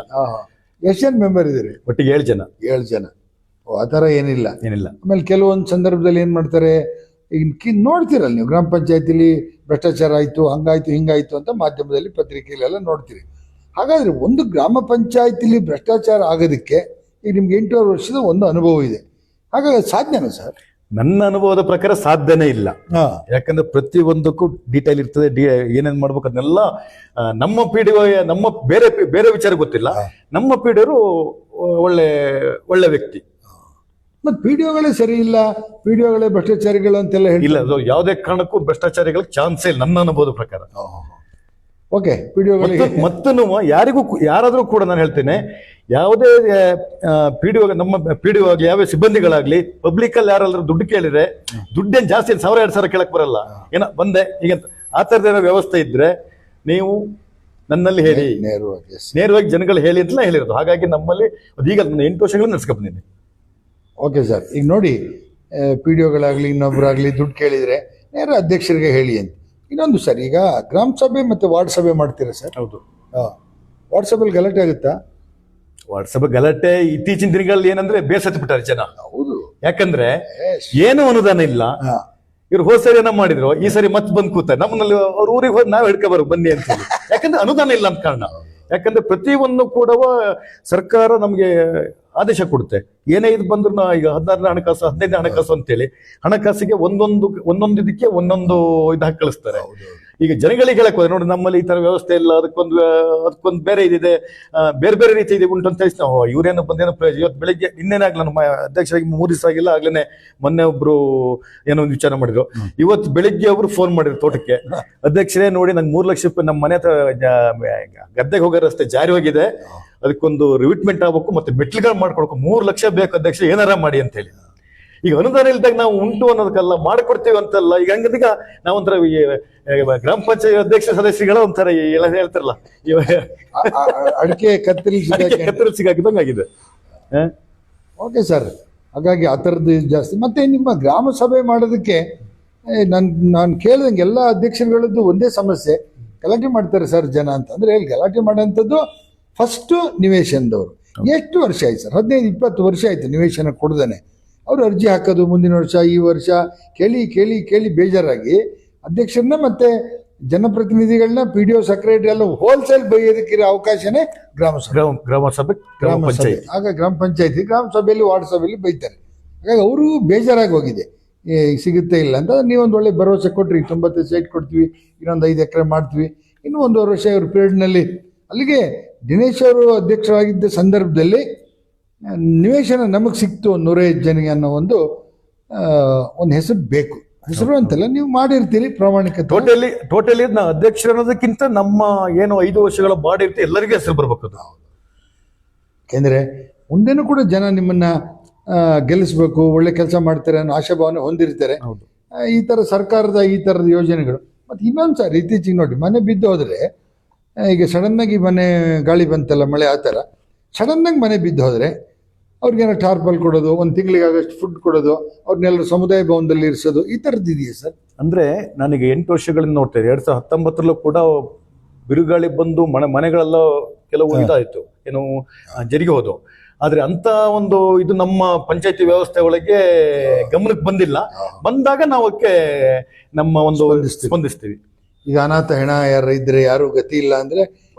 ಎಷ್ಟು ಜನ ಮೆಂಬರ್ ಇದ್ದೀರಿ? ಒಟ್ಟಿಗೆ 7 ಜನ. 7 ಜನ. ಆ ಥರ ಏನಿಲ್ಲ. ಏನಿಲ್ಲ. ಆಮೇಲೆ ಕೆಲವೊಂದು ಸಂದರ್ಭದಲ್ಲಿ ಏನು ಮಾಡ್ತಾರೆ, ಈಗ ನೋಡ್ತೀರಲ್ಲ ನೀವು, ಗ್ರಾಮ ಪಂಚಾಯತಿಲಿ ಭ್ರಷ್ಟಾಚಾರ ಆಯಿತು, ಹಂಗಾಯ್ತು ಹಿಂಗಾಯ್ತು ಅಂತ ಮಾಧ್ಯಮದಲ್ಲಿ ಪತ್ರಿಕೆಯಲ್ಲೆಲ್ಲ ನೋಡ್ತೀರಿ. ಹಾಗಾದರೆ ಒಂದು ಗ್ರಾಮ ಪಂಚಾಯತಿಲಿ ಭ್ರಷ್ಟಾಚಾರ ಆಗೋದಕ್ಕೆ ಈಗ ನಿಮ್ಗೆ 8 ವರ್ಷದ ಒಂದು ಅನುಭವ ಇದೆ. ಹಾಗಾಗಿ ಸಾಧ್ಯನಾ ಸರ್? ನನ್ನ ಅನುಭವದ ಪ್ರಕಾರ ಸಾಧ್ಯನೇ ಇಲ್ಲ. ಯಾಕಂದ್ರೆ ಪ್ರತಿಯೊಂದಕ್ಕೂ ಡೀಟೇಲ್ ಇರ್ತದೆ. ಏನೇನ್ ಮಾಡ್ಬೇಕು ಅದನ್ನೆಲ್ಲ ನಮ್ಮ PDO, ನಮ್ಮ ಬೇರೆ ವಿಚಾರ ಗೊತ್ತಿಲ್ಲ. ನಮ್ಮ PDO ಒಳ್ಳೆ ವ್ಯಕ್ತಿ. ಮತ್ತೆ PDOಗಳೇ ಸರಿ ಇಲ್ಲ, PDOಗಳೇ ಭ್ರಷ್ಟಾಚಾರಿಗಳು ಅಂತೆಲ್ಲ ಹೇಳಿ ಇಲ್ಲ. ಅದು ಯಾವುದೇ ಕಾರಣಕ್ಕೂ ಭ್ರಷ್ಟಾಚಾರಿಗಳಿಗೆ ಚಾನ್ಸೇ ಇಲ್ಲ ನನ್ನ ಅನುಭವದ ಪ್ರಕಾರ. ಓಕೆ. PDOಗಳಿಗೆ ಯಾರಾದ್ರೂ ಕೂಡ ನಾನು ಹೇಳ್ತೇನೆ, ಯಾವುದೇ PDO, ನಮ್ಮ PDO ಆಗಲಿ, ಯಾವ ಸಿಬ್ಬಂದಿಗಳಾಗ್ಲಿ, ಪಬ್ಲಿಕ್ ಅಲ್ಲಿ ಯಾರಾದ್ರೂ ದುಡ್ಡು ಕೇಳಿದ್ರೆ, ದುಡ್ಡೇನು ಜಾಸ್ತಿ 1000-2000 ಕೇಳಕ್ ಬರಲ್ಲ. ಏನೋ ಬಂದೆ ಈಗ ಆ ಥರದ್ದೇನೋ ವ್ಯವಸ್ಥೆ ಇದ್ರೆ ನೀವು ನನ್ನಲ್ಲಿ ಹೇಳಿ, ನೇರವಾಗಿ ಜನಗಳು ಹೇಳಿ ಅಂತಲೇ ಹೇಳಿರೋದು. ಹಾಗಾಗಿ ನಮ್ಮಲ್ಲಿ ಈಗ 8 ವರ್ಷಗಳು ನಡೆಸ್ಕೊ ಬಂದಿದ್ದೀನಿ. Okay sir. ಈಗ ನೋಡಿ, PDOಗಳಾಗಲಿ ಇನ್ನೊಬ್ಬರಾಗಲಿ ದುಡ್ಡು ಕೇಳಿದರೆ ನೇರ ಅಧ್ಯಕ್ಷರಿಗೆ ಹೇಳಿ ಅಂತ. ಇನ್ನೊಂದು ಸರ್, ಈಗ ಗ್ರಾಮ ಸಭೆ ಮತ್ತು ವಾರ್ಡ್ ಸಭೆ ಮಾಡ್ತೀರಾ ಸರ್? ಹೌದು. ವಾರ್ಡ್ ಸಭೆಯಲ್ಲಿ ಗಲಾಟೆ ಆಗುತ್ತಾ? ವಾಟ್ಸಪ್ ಗಲಾಟೆ ಇತ್ತೀಚಿನ ದಿನಗಳಲ್ಲಿ ಏನಂದ್ರೆ ಬೇಸತ್ತು ಬಿಟ್ಟಾರೆ ಜನ. ಹೌದು. ಯಾಕಂದ್ರೆ ಏನು ಅನುದಾನ ಇಲ್ಲ. ಇವ್ರು ಹೋದ ಸರಿ ಏನೋ ಮಾಡಿದ್ರು, ಈ ಸರಿ ಮತ್ತೆ ಬಂದು ಕೂತಾರೆ ನಮ್ಮಲ್ಲಿ. ಅವ್ರ ಊರಿಗೆ ಹೋಗಿ ನಾವು ಹಿಡ್ಕೊಬಾರ ಬನ್ನಿ ಅಂತ ಹೇಳಿ. ಯಾಕಂದ್ರೆ ಅನುದಾನ ಇಲ್ಲ ಅಂತ ಕಾರಣ. ಯಾಕಂದ್ರೆ ಪ್ರತಿಯೊಂದು ಕೂಡ ಸರ್ಕಾರ ನಮ್ಗೆ ಆದೇಶ ಕೊಡುತ್ತೆ. ಏನೇ ಇದು ಬಂದ್ರು ಈಗ 16ನೇ ಹಣಕಾಸು 15ನೇ ಹಣಕಾಸು ಅಂತೇಳಿ ಹಣಕಾಸಿಗೆ ಒಂದೊಂದು ಇದಕ್ಕೆ ಒಂದೊಂದು ಇದು ಹಾಕಿ ಕಳಿಸ್ತಾರೆ. ಈಗ ಜನಗಳಿಗೆ ಹೇಳಕ್ ಹೋದ್ರೆ ನೋಡಿ, ನಮ್ಮಲ್ಲಿ ಈ ತರ ವ್ಯವಸ್ಥೆ ಇಲ್ಲ, ಅದಕ್ಕೊಂದು ಬೇರೆ ಇದಿದೆ, ಬೇರೆ ರೀತಿ ಇದೆ ಉಂಟು ಅಂತ ಹೇಳಿ ನಾವು ಇವ್ರೇನೋ ಬಂದೇನೋ ಇವತ್ತು ಬೆಳಿಗ್ಗೆ ಇನ್ನೇನಾಗ್ಲ ನಮ್ಮ ಅಧ್ಯಕ್ಷರಾಗಿ 3 ದಿವಸ ಆಗಿಲ್ಲ, ಆಗ್ಲೇನೆ ಮೊನ್ನೆ ಒಬ್ರು ಏನೋ ಒಂದು ವಿಚಾರ ಮಾಡಿದ್ರು. ಇವತ್ತು ಬೆಳಿಗ್ಗೆ ಒಬ್ರು ಫೋನ್ ಮಾಡಿದ್ರು ತೋಟಕ್ಕೆ, ಅಧ್ಯಕ್ಷರೇ ನೋಡಿ ನಂಗೆ 3 ಲಕ್ಷ ರೂಪಾಯಿ ನಮ್ಮ ಮನೆ ಹತ್ರ ಗದ್ದೆಗೆ ಹೋಗೋ ರಸ್ತೆ ಜಾರಿ ಹೋಗಿದೆ, ಅದಕ್ಕೊಂದು ರಿವಿಟ್ಮೆಂಟ್ ಆಗ್ಬೇಕು, ಮತ್ತೆ ಮೆಟ್ಲುಗಳು ಮಾಡ್ಕೊಡ್ಬೇಕು, 3 ಲಕ್ಷ ಬೇಕು ಅಧ್ಯಕ್ಷ, ಏನಾರ ಮಾಡಿ ಅಂತ ಹೇಳಿ. ಈಗ ಅನುದಾನ ಇಲ್ದಾಗ ನಾವು ಉಂಟು ಅನ್ನೋದಕ್ಕಲ್ಲ, ಮಾಡ್ಕೊಡ್ತೀವಿ ಅಂತಲ್ಲ. ಈಗ ಹಂಗದೀಗ ನಾವೊಂಥರ ಗ್ರಾಮ ಪಂಚಾಯತ್ ಅಧ್ಯಕ್ಷ ಸದಸ್ಯಗಳ ಒಂಥರ ಎಲ್ಲ ಹೇಳ್ತಾರಲ್ಲ, ಅಡಿಕೆ ಕತ್ತರಿಸಿ ಸಿಗಾಕಿದಂಗೆ ಆಗಿದೆ. Okay sir. ಹಾಗಾಗಿ ಆ ಥರದ್ದು ಜಾಸ್ತಿ. ಮತ್ತೆ ನಿಮ್ಮ ಗ್ರಾಮ ಸಭೆ ಮಾಡೋದಕ್ಕೆ ನಾನು ಕೇಳಿದಂಗೆ ಎಲ್ಲ ಅಧ್ಯಕ್ಷರುಗಳದ್ದು ಒಂದೇ ಸಮಸ್ಯೆ, ಗಲಾಟೆ ಮಾಡ್ತಾರೆ ಸರ್ ಜನ ಅಂತ. ಅಂದರೆ ಹೇಳಿ ಗಲಾಟೆ ಮಾಡೋಂಥದ್ದು ಫಸ್ಟು ನಿವೇಶನದವರು. ಎಷ್ಟು ವರ್ಷ ಆಯ್ತು ಸರ್? 15-20 ವರ್ಷ ಆಯಿತು ನಿವೇಶನ ಕೊಡ್ದೇನೆ. ಅವರು ಅರ್ಜಿ ಹಾಕೋದು ಮುಂದಿನ ವರ್ಷ, ಈ ವರ್ಷ ಕೇಳಿ ಕೇಳಿ ಕೇಳಿ ಬೇಜಾರಾಗಿ ಅಧ್ಯಕ್ಷರನ್ನ ಮತ್ತು ಜನಪ್ರತಿನಿಧಿಗಳನ್ನ PDO ಸೆಕ್ರೆಟರಿ ಎಲ್ಲ ಹೋಲ್ಸೇಲ್ ಬೈಯೋದಕ್ಕಿರೋ ಅವಕಾಶನೇ ಗ್ರಾಮ ಸಭೆ. ಆಗ ಗ್ರಾಮ ಪಂಚಾಯತಿ ಗ್ರಾಮ ಸಭೆಯಲ್ಲಿ ವಾರ್ಡ್ ಸಭೆಯಲ್ಲಿ ಬೈತಾರೆ. ಹಾಗಾಗಿ ಅವರು ಬೇಜಾರಾಗಿ ಹೋಗಿದೆ, ಸಿಗುತ್ತೆ ಇಲ್ಲ ಅಂತ. ನೀವೊಂದು ಒಳ್ಳೆ ಭರವಸೆ ಕೊಟ್ರಿ, 95 ಸೈಟ್ ಕೊಡ್ತೀವಿ, ಇನ್ನೊಂದು 5 ಎಕರೆ ಮಾಡ್ತೀವಿ, ಇನ್ನೂ 1.5 ವರ್ಷ ಇವ್ರ ಪೀರಿಯಡ್ನಲ್ಲಿ. ಅಲ್ಲಿಗೆ ದಿನೇಶ್ ಅವರು ಅಧ್ಯಕ್ಷರಾಗಿದ್ದ ಸಂದರ್ಭದಲ್ಲಿ ನಿವೇಶನ ನಮಗೆ ಸಿಕ್ತು 105 ಜನಿಗೆ ಅನ್ನೋ ಒಂದು ಹೆಸರು ಬೇಕು. ಹೆಸರು ಅಂತಲ್ಲ, ನೀವು ಮಾಡಿರ್ತೀರಿ ಪ್ರಾಮಾಣಿಕತೆ. ಟೋಟಲಿ ಅಧ್ಯಕ್ಷರು ಅನ್ನೋದಕ್ಕಿಂತ ನಮ್ಮ ಏನು 5 ವರ್ಷಗಳ ಬಾಡಿ ಇರುತ್ತೆ ಎಲ್ಲರಿಗೂ ಹೆಸರು ಬರ್ಬೇಕು. ಯಾಕೆಂದ್ರೆ ಮುಂದೆನೂ ಕೂಡ ಜನ ನಿಮ್ಮನ್ನ ಗೆಲ್ಲಿಸ್ಬೇಕು, ಒಳ್ಳೆ ಕೆಲಸ ಮಾಡ್ತಾರೆ ಅನ್ನೋ ಆಶಾಭಾವನೆ ಹೊಂದಿರ್ತಾರೆ. ಈ ಥರ ಸರ್ಕಾರದ ಈ ಥರದ ಯೋಜನೆಗಳು. ಮತ್ತು ಇನ್ನೊಂದು ಸಾರಿ ಇತ್ತೀಚೆಗೆ ನೋಡಿ, ಮನೆ ಬಿದ್ದು ಹೋದರೆ, ಈಗ ಸಡನ್ನಾಗಿ ಮನೆ ಗಾಳಿ ಬಂತಲ್ಲ, ಮಳೆ ಆ ಥರ ಸಡನ್ನಾಗಿ ಮನೆ ಬಿದ್ದು ಹೋದರೆ ಅವ್ರಿಗೇನೋ ಟಾರ್ಪಲ್ ಕೊಡೋದು, ಒಂದು ತಿಂಗಳಿಗೆ ಆಗಷ್ಟು ಫುಡ್ ಕೊಡೋದು, ಅವ್ರನ್ನೆಲ್ಲರೂ ಸಮುದಾಯ ಭವನದಲ್ಲಿ ಇರಿಸೋದು, ಈ ಥರದ್ದು ಇದೆಯಾ ಸರ್? ಅಂದರೆ ನನಗೆ 8 ವರ್ಷಗಳಿಂದ ನೋಡ್ತೇವೆ. 2019 ಕೂಡ ಬಿರುಗಾಳಿ ಬಂದು ಮನೆಗಳೆಲ್ಲ ಕೆಲವು ಇದಾಯಿತು, ಏನು ಜರಿಗೆ ಹೋದು. ಆದರೆ ಅಂತ ಒಂದು ಇದು ನಮ್ಮ ಪಂಚಾಯತಿ ವ್ಯವಸ್ಥೆ ಒಳಗೆ ಗಮನಕ್ಕೆ ಬಂದಿಲ್ಲ. ಬಂದಾಗ ನಾವು ಅದಕ್ಕೆ ನಮ್ಮ ಒಂದು ಸ್ಪಂದಿಸ್ತೀವಿ. ಈಗ ಅನಾಥ ಹೆಣ ಯಾರು ಇದ್ರೆ, ಯಾರು ಗತಿ ಇಲ್ಲ ಅಂದ್ರೆ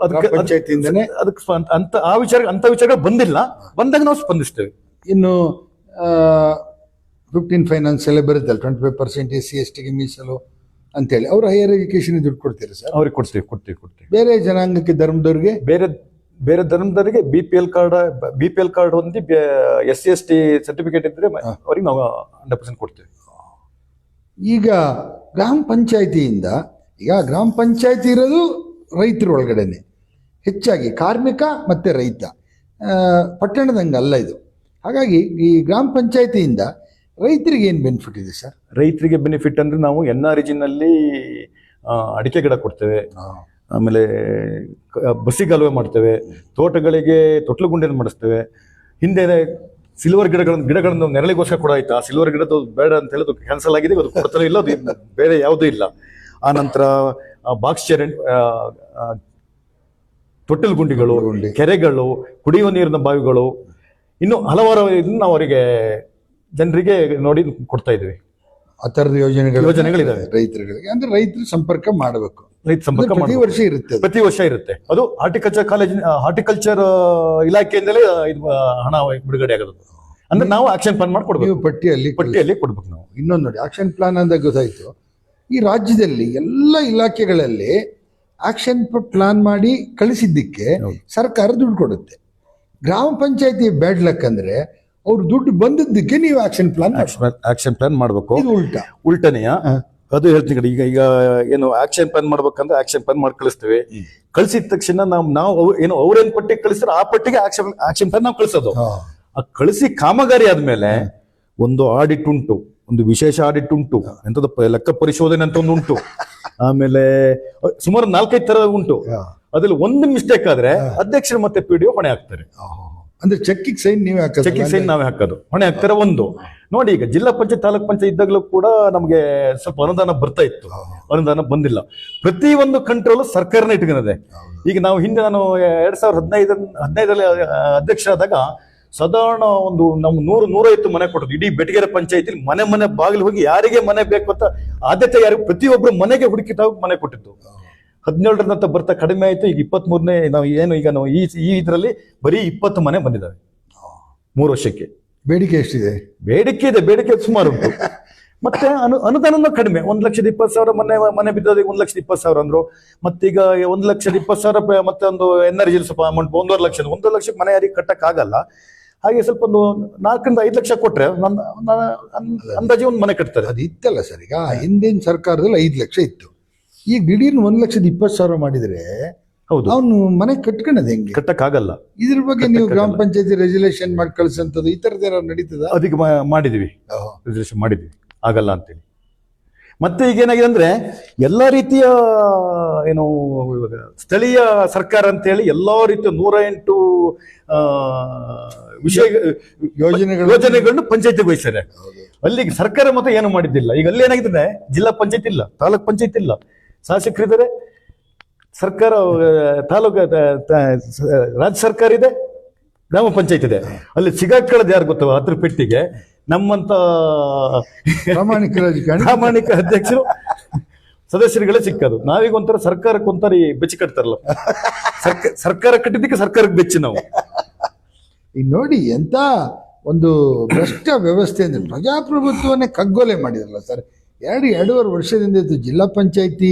ಪಂಚಾಯತಿಯಿಂದನೇ ಅದಕ್ಕೆ ಅಂತ ವಿಚಾರ ಬಂದಿಲ್ಲ. ಬಂದಾಗ ನಾವು ಸ್ಪಂದಿಸ್ತೇವೆ. ಇನ್ನು 15 ಫೈನಾನ್ಸ್ ಎಲ್ಲ ಬರುತ್ತಲ್ಲ, 25% SC/ST ಗೆ ಮೀಸಲು ಅಂತೇಳಿ, ಅವ್ರು ಹೈಯರ್ ಎಜುಕೇಶನ್ ದುಡ್ಡು ಕೊಡ್ತೀರಾ ಸರ್? ಅವ್ರಿಗೆ ಕೊಡ್ತೀವಿ. ಬೇರೆ ಜನಾಂಗಕ್ಕೆ, ಧರ್ಮದವ್ರಿಗೆ, ಬೇರೆ ಧರ್ಮದವರಿಗೆ BPL ಕಾರ್ಡ್ ಹೊಂದಿ SC/ST ಸರ್ಟಿಫಿಕೇಟ್ ಇದ್ರೆ ಅವ್ರಿಗೆ ನಾವು 100% ಕೊಡ್ತೀವಿ. ಈಗ ಗ್ರಾಮ ಪಂಚಾಯತಿಯಿಂದ, ಈಗ ಗ್ರಾಮ ಪಂಚಾಯತಿ ಇರೋದು ರೈತರ ಒಳಗಡೆನೆ, ಹೆಚ್ಚಾಗಿ ಕಾರ್ಮಿಕ ಮತ್ತು ರೈತ. ಪಟ್ಟಣದಂಗೆ ಅಲ್ಲ ಇದು. ಹಾಗಾಗಿ ಈ ಗ್ರಾಮ ಪಂಚಾಯತಿಯಿಂದ ರೈತರಿಗೆ ಏನು ಬೆನಿಫಿಟ್ ಇದೆ ಸರ್? ರೈತರಿಗೆ ಬೆನಿಫಿಟ್ ಅಂದರೆ ನಾವು NRG-ನಲ್ಲಿ ಅಡಿಕೆ ಗಿಡ ಕೊಡ್ತೇವೆ, ಆಮೇಲೆ ಬಸಿಗಾಲುವೆ ಮಾಡ್ತೇವೆ, ತೋಟಗಳಿಗೆ ತೊಟ್ಲು ಗುಂಡಿಯನ್ನು ಮಾಡಿಸ್ತೇವೆ. ಹಿಂದೆ ಸಿಲ್ವರ್ ಗಿಡಗಳನ್ನು ನೆರಳಿಗೋಸ್ಕರ ಕೂಡ ಆಯ್ತು. ಆ ಸಿಲ್ವರ್ ಗಿಡದ ಬೇಡ ಅಂತ ಹೇಳೋದು ಕ್ಯಾನ್ಸಲ್ ಆಗಿದೆ, ಅದು ಕೊಡ್ತಲೇ ಇಲ್ಲ, ಅದು ಬೇರೆ ಯಾವುದೂ ಇಲ್ಲ. ಆ ನಂತರ ಬಾಕ್ಸ್ ಚರಂಡಿ, ತೊಟ್ಟಿಲು ಗುಂಡಿಗಳು, ಕೆರೆಗಳು, ಕುಡಿಯುವ ನೀರಿನ ಬಾವಿಗಳು, ಇನ್ನು ಹಲವಾರು ಇದನ್ನು ನಾವು ಅವರಿಗೆ ಜನರಿಗೆ ನೋಡಿ ಕೊಡ್ತಾ ಇದ್ದೀವಿ. ಆ ಥರದ ಯೋಜನೆಗಳಿದ್ದಾವೆ ರೈತರುಗಳಿಗೆ. ಅಂದ್ರೆ ರೈತರು ಸಂಪರ್ಕ ಮಾಡಬೇಕು. ರೈತ ಸಂಪರ್ಕ ಪ್ರತಿ ವರ್ಷ ಇರುತ್ತೆ. ಅದು ಹಾರ್ಟಿಕಲ್ಚರ್ ಇಲಾಖೆಯಿಂದಲೇ ಹಣ ಬಿಡುಗಡೆ ಆಗೋದು. ಅಂದ್ರೆ ನಾವು ಆಕ್ಷನ್ ಪ್ಲಾನ್ ಮಾಡ್ಕೊಡ್ಬೇಕು. ನೀವು ಪಟ್ಟಿಯಲ್ಲಿ ಕೊಡ್ಬೇಕು ನಾವು. ಇನ್ನೊಂದು ನೋಡಿ, ಆಕ್ಷನ್ ಪ್ಲಾನ್ ಅಂದಾಗ ಗೊತ್ತಾಯ್ತು, ಈ ರಾಜ್ಯದಲ್ಲಿ ಎಲ್ಲ ಇಲಾಖೆಗಳಲ್ಲಿ ಆಕ್ಷನ್ ಪ್ಲಾನ್ ಮಾಡಿ ಕಳಿಸಿದ್ದಕ್ಕೆ ಸರ್ಕಾರ ದುಡ್ಡು ಕೊಡುತ್ತೆ. ಗ್ರಾಮ ಪಂಚಾಯತಿ ಬ್ಯಾಡ್ ಲಕ್ ಅಂದ್ರೆ ಅವ್ರು ದುಡ್ಡು ಬಂದಿದ್ದಕ್ಕೆ ನೀವು ಆಕ್ಷನ್ ಪ್ಲಾನ್ ಮಾಡ್ಬೇಕು. ಇದು ಉಲ್ಟನೆಯ ಅದು ಹೇಳ್ತೀನಿ. ಈಗ ಏನು ಆಕ್ಷನ್ ಪ್ಲಾನ್ ಮಾಡ್ಬೇಕಂದ್ರೆ ಆಕ್ಷನ್ ಪ್ಲಾನ್ ಮಾಡಿ ಕಳಿಸ್ತೇವೆ. ಕಳಿಸಿದ ತಕ್ಷಣ ನಾವು ಏನು ಅವ್ರೇನ್ ಪಟ್ಟಿಗೆ ಕಳಿಸ್ತಾರೆ ಆ ಪಟ್ಟಿಗೆ ಆಕ್ಷನ್ ಪ್ಲಾನ್ ನಾವು ಕಳಿಸೋದು. ಆ ಕಳಿಸಿ ಕಾಮಗಾರಿ ಆದ್ಮೇಲೆ ಒಂದು ಆಡಿಟ್ ಉಂಟು, ಒಂದು ವಿಶೇಷ ಆಡಿಟ್ ಉಂಟು, ಎಂತದ ಲೆಕ್ಕ ಪರಿಶೋಧನೆ ಅಂತ ಒಂದು ಉಂಟು, ಆಮೇಲೆ ಸುಮಾರು 4-5 ತರ ಉಂಟು. ಅದ್ರಲ್ಲಿ ಒಂದು ಮಿಸ್ಟೇಕ್ ಆದ್ರೆ ಅಧ್ಯಕ್ಷರು ಮತ್ತೆ PDO ಹೊಣೆ ಹಾಕ್ತಾರೆ. ಅಂದ್ರೆ ಚೆಕ್ಕಿಗೆ ಸೈನ್ ನಾವೇ ಹಾಕೋದು, ಹೊಣೆ ಹಾಕ್ತಾರೆ. ಒಂದು ನೋಡಿ, ಈಗ ಜಿಲ್ಲಾ ಪಂಚಾಯತ್, ತಾಲೂಕ್ ಪಂಚಾಯತ್ ಇದ್ದಾಗಲೂ ಕೂಡ ನಮಗೆ ಸ್ವಲ್ಪ ಅನುದಾನ ಬರ್ತಾ ಇತ್ತು, ಅನುದಾನ ಬಂದಿಲ್ಲ. ಪ್ರತಿ ಒಂದು ಕಂಟ್ರೋಲ್ ಸರ್ಕಾರನೇ ಇಟ್ಕೊಂಡಿದೆ. ಈಗ ನಾವು ಹಿಂದೆ ನಾನು 2015 ಅಧ್ಯಕ್ಷರಾದಾಗ ಸಾಧಾರಣ ಒಂದು ನಮ್ಮ 100-150 ಮನೆ ಕೊಟ್ಟದ್ದು ಇಡೀ ಬೆಟಗೆರೆ ಪಂಚಾಯತಿಲಿ. ಮನೆ ಬಾಗಿಲು ಹೋಗಿ ಯಾರಿಗೆ ಮನೆ ಬೇಕು ಅಂತ ಆದ್ಯತೆ ಯಾರು, ಪ್ರತಿಯೊಬ್ಬರು ಮನೆಗೆ ಹುಡುಕಿದಾಗ ಮನೆ ಕೊಟ್ಟಿದ್ದು. 17 ಬರ್ತಾ ಕಡಿಮೆ ಆಯ್ತು. ಈಗ 23ನೇ ನಾವು ಏನು ಈಗ ನಾವು ಈ ಇದರಲ್ಲಿ ಬರೀ 20 ಮನೆ ಬಂದಿದ್ದಾವೆ 3 ವರ್ಷಕ್ಕೆ. ಬೇಡಿಕೆ ಎಷ್ಟಿದೆ? ಬೇಡಿಕೆ ಸುಮಾರು ಉಂಟು. ಮತ್ತೆ ಅನುದಾನ ಕಡಿಮೆ. 1,20,000 ಮನೆ ಬಿದ್ದೋದಿಗೆ 1,20,000 ಅಂದ್ರು. ಮತ್ತೀಗ 1,20,000 ಮತ್ತೆ ಒಂದು NRG ಸ್ವಲ್ಪ ಅಮೌಂಟ್ 1,50,000 1,00,000 ಮನೆ ಯಾರಿಗೆ ಕಟ್ಟಕ್ ಆಗಲ್ಲ. ಹಾಗೆ ಸ್ವಲ್ಪ ಒಂದು 4-5 ಲಕ್ಷ ಕೊಟ್ರೆ ಅಂದಾಜು ಒಂದು ಮನೆ ಕಟ್ತಾರೆ. ಅದು ಇತ್ತಲ್ಲ ಸರ್, ಈಗ ಹಿಂದಿನ ಸರ್ಕಾರದಲ್ಲಿ 5 ಲಕ್ಷ ಇತ್ತು. ಈಗ ದಿಢೀರ್ನ 1,20,000 ಮಾಡಿದ್ರೆ ಹೌದು, ಅವನು ಮನೆ ಕಟ್ಕೊಳ್ಳೋದು ಹೆಂಗೆ? ಕಟ್ಟಕ್ಕಾಗಲ್ಲ. ಇದ್ರ ಬಗ್ಗೆ ನೀವು ಗ್ರಾಮ ಪಂಚಾಯತಿ ರೆಜುಲೇಷನ್ ಮಾಡಿ ಕಳ್ಸಂತದ್ದು ಈ ತರದ್ ಏನಾದ್ರು ನಡೀತದ? ಅದಕ್ಕೆ ಮಾಡಿದೀವಿ, ರೆಜುಲೇಷನ್ ಮಾಡಿದ್ವಿ, ಆಗಲ್ಲ ಅಂತೇಳಿ. ಮತ್ತೆ ಈಗ ಏನಾಗಿದೆ ಅಂದ್ರೆ ಎಲ್ಲಾ ರೀತಿಯ ಏನು ಸ್ಥಳೀಯ ಸರ್ಕಾರ ಅಂತೇಳಿ ಎಲ್ಲಾ ರೀತಿಯ 108 ಯೋಜನೆಗಳನ್ನು ಪಂಚಾಯತಿಗೆ ವಹಿಸ್ತಾರೆ. ಅಲ್ಲಿಗೆ ಸರ್ಕಾರ ಮತ್ತೆ ಏನು ಮಾಡಿದ್ದಿಲ್ಲ. ಈಗ ಅಲ್ಲಿ ಏನಾಗಿದೆ, ಜಿಲ್ಲಾ ಪಂಚಾಯತ್ ಇಲ್ಲ, ತಾಲೂಕ್ ಪಂಚಾಯತ್ ಇಲ್ಲ, ಶಾಸಕರಿದ್ದಾರೆ, ಸರ್ಕಾರ ತಾಲೂಕು ರಾಜ್ಯ ಸರ್ಕಾರ ಇದೆ, ಗ್ರಾಮ ಪಂಚಾಯತ್ ಇದೆ. ಅಲ್ಲಿ ಸಿಗಾಕೊಳ್ಳೋದು ಯಾರು ಗೊತ್ತವ? 10 ಪೆಟ್ಟಿಗೆ ನಮ್ಮಂತ ಪ್ರಾಮಾಣಿಕ ಅಧ್ಯಕ್ಷರು ಸದಸ್ಯರುಗಳೇ ಸಿಕ್ಕದು. ನಾವೀಗ ಒಂಥರ ಸರ್ಕಾರಕ್ಕೆ ಒಂಥರ ಬೆಚ್ಚಿ ಕಟ್ತಾರಲ್ಲ, ಸರ್ಕಾರ ಕಟ್ಟಿದ್ದಕ್ಕೆ ಸರ್ಕಾರಕ್ಕೆ ಬೆಚ್ಚಿ ನಾವು. ಈಗ ನೋಡಿ ಎಂತ ಒಂದು ಭ್ರಷ್ಟ ವ್ಯವಸ್ಥೆ ಅಂದ್ರೆ, ಪ್ರಜಾಪ್ರಭುತ್ವವನ್ನೇ ಕಗ್ಗೊಲೆ ಮಾಡಿದ್ರಲ್ಲ ಸರ್. 2-2.5 ವರ್ಷದಿಂದ ಇತ್ತು. ಜಿಲ್ಲಾ ಪಂಚಾಯತಿ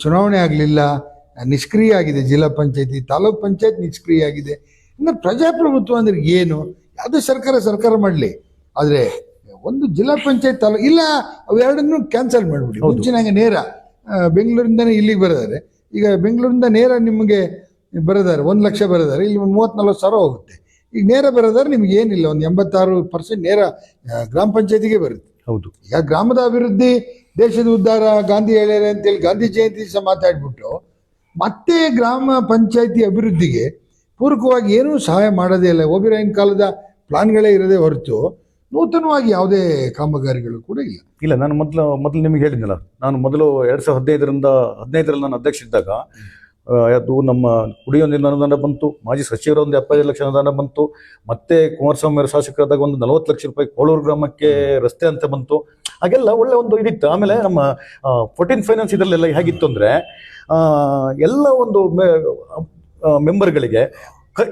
ಚುನಾವಣೆ ಆಗಲಿಲ್ಲ, ನಿಷ್ಕ್ರಿಯ ಆಗಿದೆ. ಜಿಲ್ಲಾ ಪಂಚಾಯತಿ, ತಾಲೂಕ್ ಪಂಚಾಯತ್ ನಿಷ್ಕ್ರಿಯ ಆಗಿದೆ. ಅಂದ್ರೆ ಪ್ರಜಾಪ್ರಭುತ್ವ ಅಂದ್ರೆ ಏನು? ಅದು ಸರ್ಕಾರ ಮಾಡಲಿ. ಆದರೆ ಒಂದು ಜಿಲ್ಲಾ ಪಂಚಾಯತ್ ಇಲ್ಲ, ಅವೆರಡನ್ನೂ ಕ್ಯಾನ್ಸಲ್ ಮಾಡಿಬಿಡಿ. ಮುಂಚಿನಾಗೆ ನೇರ ಬೆಂಗಳೂರಿಂದನೇ ಇಲ್ಲಿಗೆ ಬರೋದಾರೆ, ಈಗ ಬೆಂಗಳೂರಿಂದ ನೇರ ನಿಮಗೆ ಬರೋದಾರೆ 1 ಲಕ್ಷ ಬರೋದಾರೆ, ಇಲ್ಲಿ 30-40 ಸಾವಿರ ಹೋಗುತ್ತೆ. ಈಗ ನೇರ ಬರೋದಾದ್ರೆ ನಿಮ್ಗೆ ಏನಿಲ್ಲ, ಒಂದು 86% ನೇರ ಗ್ರಾಮ ಪಂಚಾಯತಿಗೆ ಬರುತ್ತೆ. ಹೌದು. ಈಗ ಗ್ರಾಮದ ಅಭಿವೃದ್ಧಿ ದೇಶದ ಉದ್ಧಾರ ಗಾಂಧಿ ಹೇಳ್ಯಾರೆ ಅಂತೇಳಿ ಗಾಂಧಿ ಜಯಂತಿ ಸಹ ಮಾತಾಡ್ಬಿಟ್ಟು ಮತ್ತೆ ಗ್ರಾಮ ಪಂಚಾಯತಿ ಅಭಿವೃದ್ಧಿಗೆ ಪೂರಕವಾಗಿ ಏನೂ ಸಹಾಯ ಮಾಡೋದೇ ಇಲ್ಲ. ಓಬಿರಾಯನ್ ಕಾಲದ ಪ್ಲಾನ್ಗಳೇ ಇರೋದೇ ಹೊರತು ನೂತನವಾಗಿ ಯಾವುದೇ ಕಾಮಗಾರಿಗಳು ಕೂಡ ಇಲ್ಲ. ನಾನು ಮೊದಲು ನಿಮಗೆ ಹೇಳಿದ್ನಲ್ಲ, ನಾನು ಮೊದಲು 2015ರಲ್ಲಿ ನಾನು ಅಧ್ಯಕ್ಷ ಇದ್ದಾಗ ಅದು ನಮ್ಮ ಕುಡಿಯೋ ನೀರಿನ ಅನುದಾನ ಬಂತು, ಮಾಜಿ ಸಚಿವರ ಒಂದು 75 ಲಕ್ಷ ಅನುದಾನ ಬಂತು, ಮತ್ತೆ ಕುಮಾರಸ್ವಾಮಿ ಅವರ ಶಾಸಕರಾದಾಗ ಒಂದು 40 ಲಕ್ಷ ರೂಪಾಯಿ ಕೋಳೂರು ಗ್ರಾಮಕ್ಕೆ ರಸ್ತೆ ಅಂತ ಬಂತು. ಹಾಗೆಲ್ಲ ಒಳ್ಳೆ ಒಂದು ಇದಿತ್ತು. ಆಮೇಲೆ ನಮ್ಮ 14 ಫೈನಾನ್ಸ್ ಇದರಲ್ಲೆಲ್ಲ ಹೇಗಿತ್ತು ಅಂದರೆ ಎಲ್ಲ ಒಂದು ಮೆಂಬರ್ಗಳಿಗೆ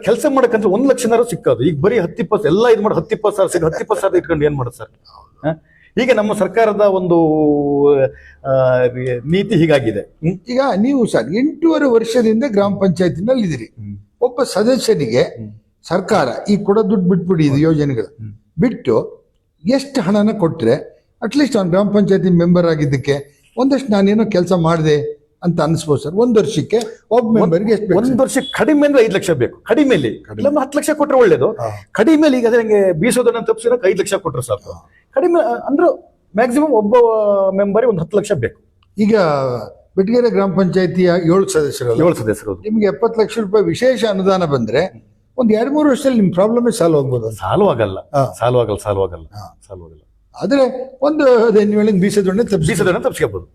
ಕೆಲಸ ಮಾಡಕ್ಕಂತ 1 ಲಕ್ಷನಾರು ಸಿಕ್ಕೋದು. ಈಗ ಬರೀ 10-20 ಎಲ್ಲ ಇದು ಮಾಡಿ 10-20 ಸಾವಿರ ಸಿಗ 10-20 ಸಾವಿರ ಇಟ್ಕೊಂಡು ಏನು ಮಾಡೋದು ಸರ್? ಹೀಗೆ ನಮ್ಮ ಸರ್ಕಾರದ ಒಂದು ನೀತಿ ಹೀಗಾಗಿದೆ. ಈಗ ನೀವು ಸರ್ 8.5 ವರ್ಷದಿಂದ ಗ್ರಾಮ ಪಂಚಾಯತಿನಲ್ಲಿ ಇದ್ದೀರಿ. ಒಬ್ಬ ಸದಸ್ಯನಿಗೆ ಸರ್ಕಾರ ಈ ಕೊಡೋ ದುಡ್ಡು ಬಿಟ್ಬಿಡಿ, ಇದು ಯೋಜನೆಗಳು ಬಿಟ್ಟು ಎಷ್ಟು ಹಣನ ಕೊಟ್ಟರೆ ಅಟ್ಲೀಸ್ಟ್ ಅವ್ನು ಗ್ರಾಮ ಪಂಚಾಯತಿ ಮೆಂಬರ್ ಆಗಿದ್ದಕ್ಕೆ ಒಂದಷ್ಟು ನಾನೇನೋ ಕೆಲಸ ಮಾಡಿದೆ ಅಂತ ಅನಿಸ್ಬೋದು ಸರ್. 1 ವರ್ಷಕ್ಕೆ ಒಬ್ಬ ಮೆಂಬರ್ಗೆ ಎಷ್ಟು? 1 ವರ್ಷಕ್ಕೆ ಕಡಿಮೆ ಅಂದ್ರೆ 5 ಲಕ್ಷ ಬೇಕು. ಕಡಿಮೆಲಿ 10 ಲಕ್ಷ ಕೊಟ್ಟರೆ ಒಳ್ಳೇದು. ಕಡಿಮೆಲಿ ಈಗ ಅದೇ ಬೀಸೋದನ್ನ ತಪ್ಪಿಸಿದಾಗ 5 ಲಕ್ಷ ಕೊಟ್ಟರೆ ಸಾಕು. ಕಡಿಮೆ ಅಂದ್ರೆ ಮ್ಯಾಕ್ಸಿಮಮ್ ಒಬ್ಬ ಮೆಂಬರಿಗೆ ಒಂದು 10 ಲಕ್ಷ ಬೇಕು. ಈಗ ಬೆಟಗೇರಿ ಗ್ರಾಮ ಪಂಚಾಯತಿಯ 7 ಸದಸ್ಯರು ನಿಮ್ಗೆ 70 ಲಕ್ಷ ರೂಪಾಯಿ ವಿಶೇಷ ಅನುದಾನ ಬಂದ್ರೆ ಒಂದು 2-3 ವರ್ಷದಲ್ಲಿ ನಿಮ್ ಪ್ರಾಬ್ಲಮ್ ಸಾಲ್ವ್ ಆಗ್ಬೋದು. ಸಾಲ್ವ್ ಆಗಲ್ಲ. ಆದ್ರೆ ಒಂದು ಬೀಸೋದನ್ನೇ ತಪ್ಪಿಸ್ಕೋಬಹುದು.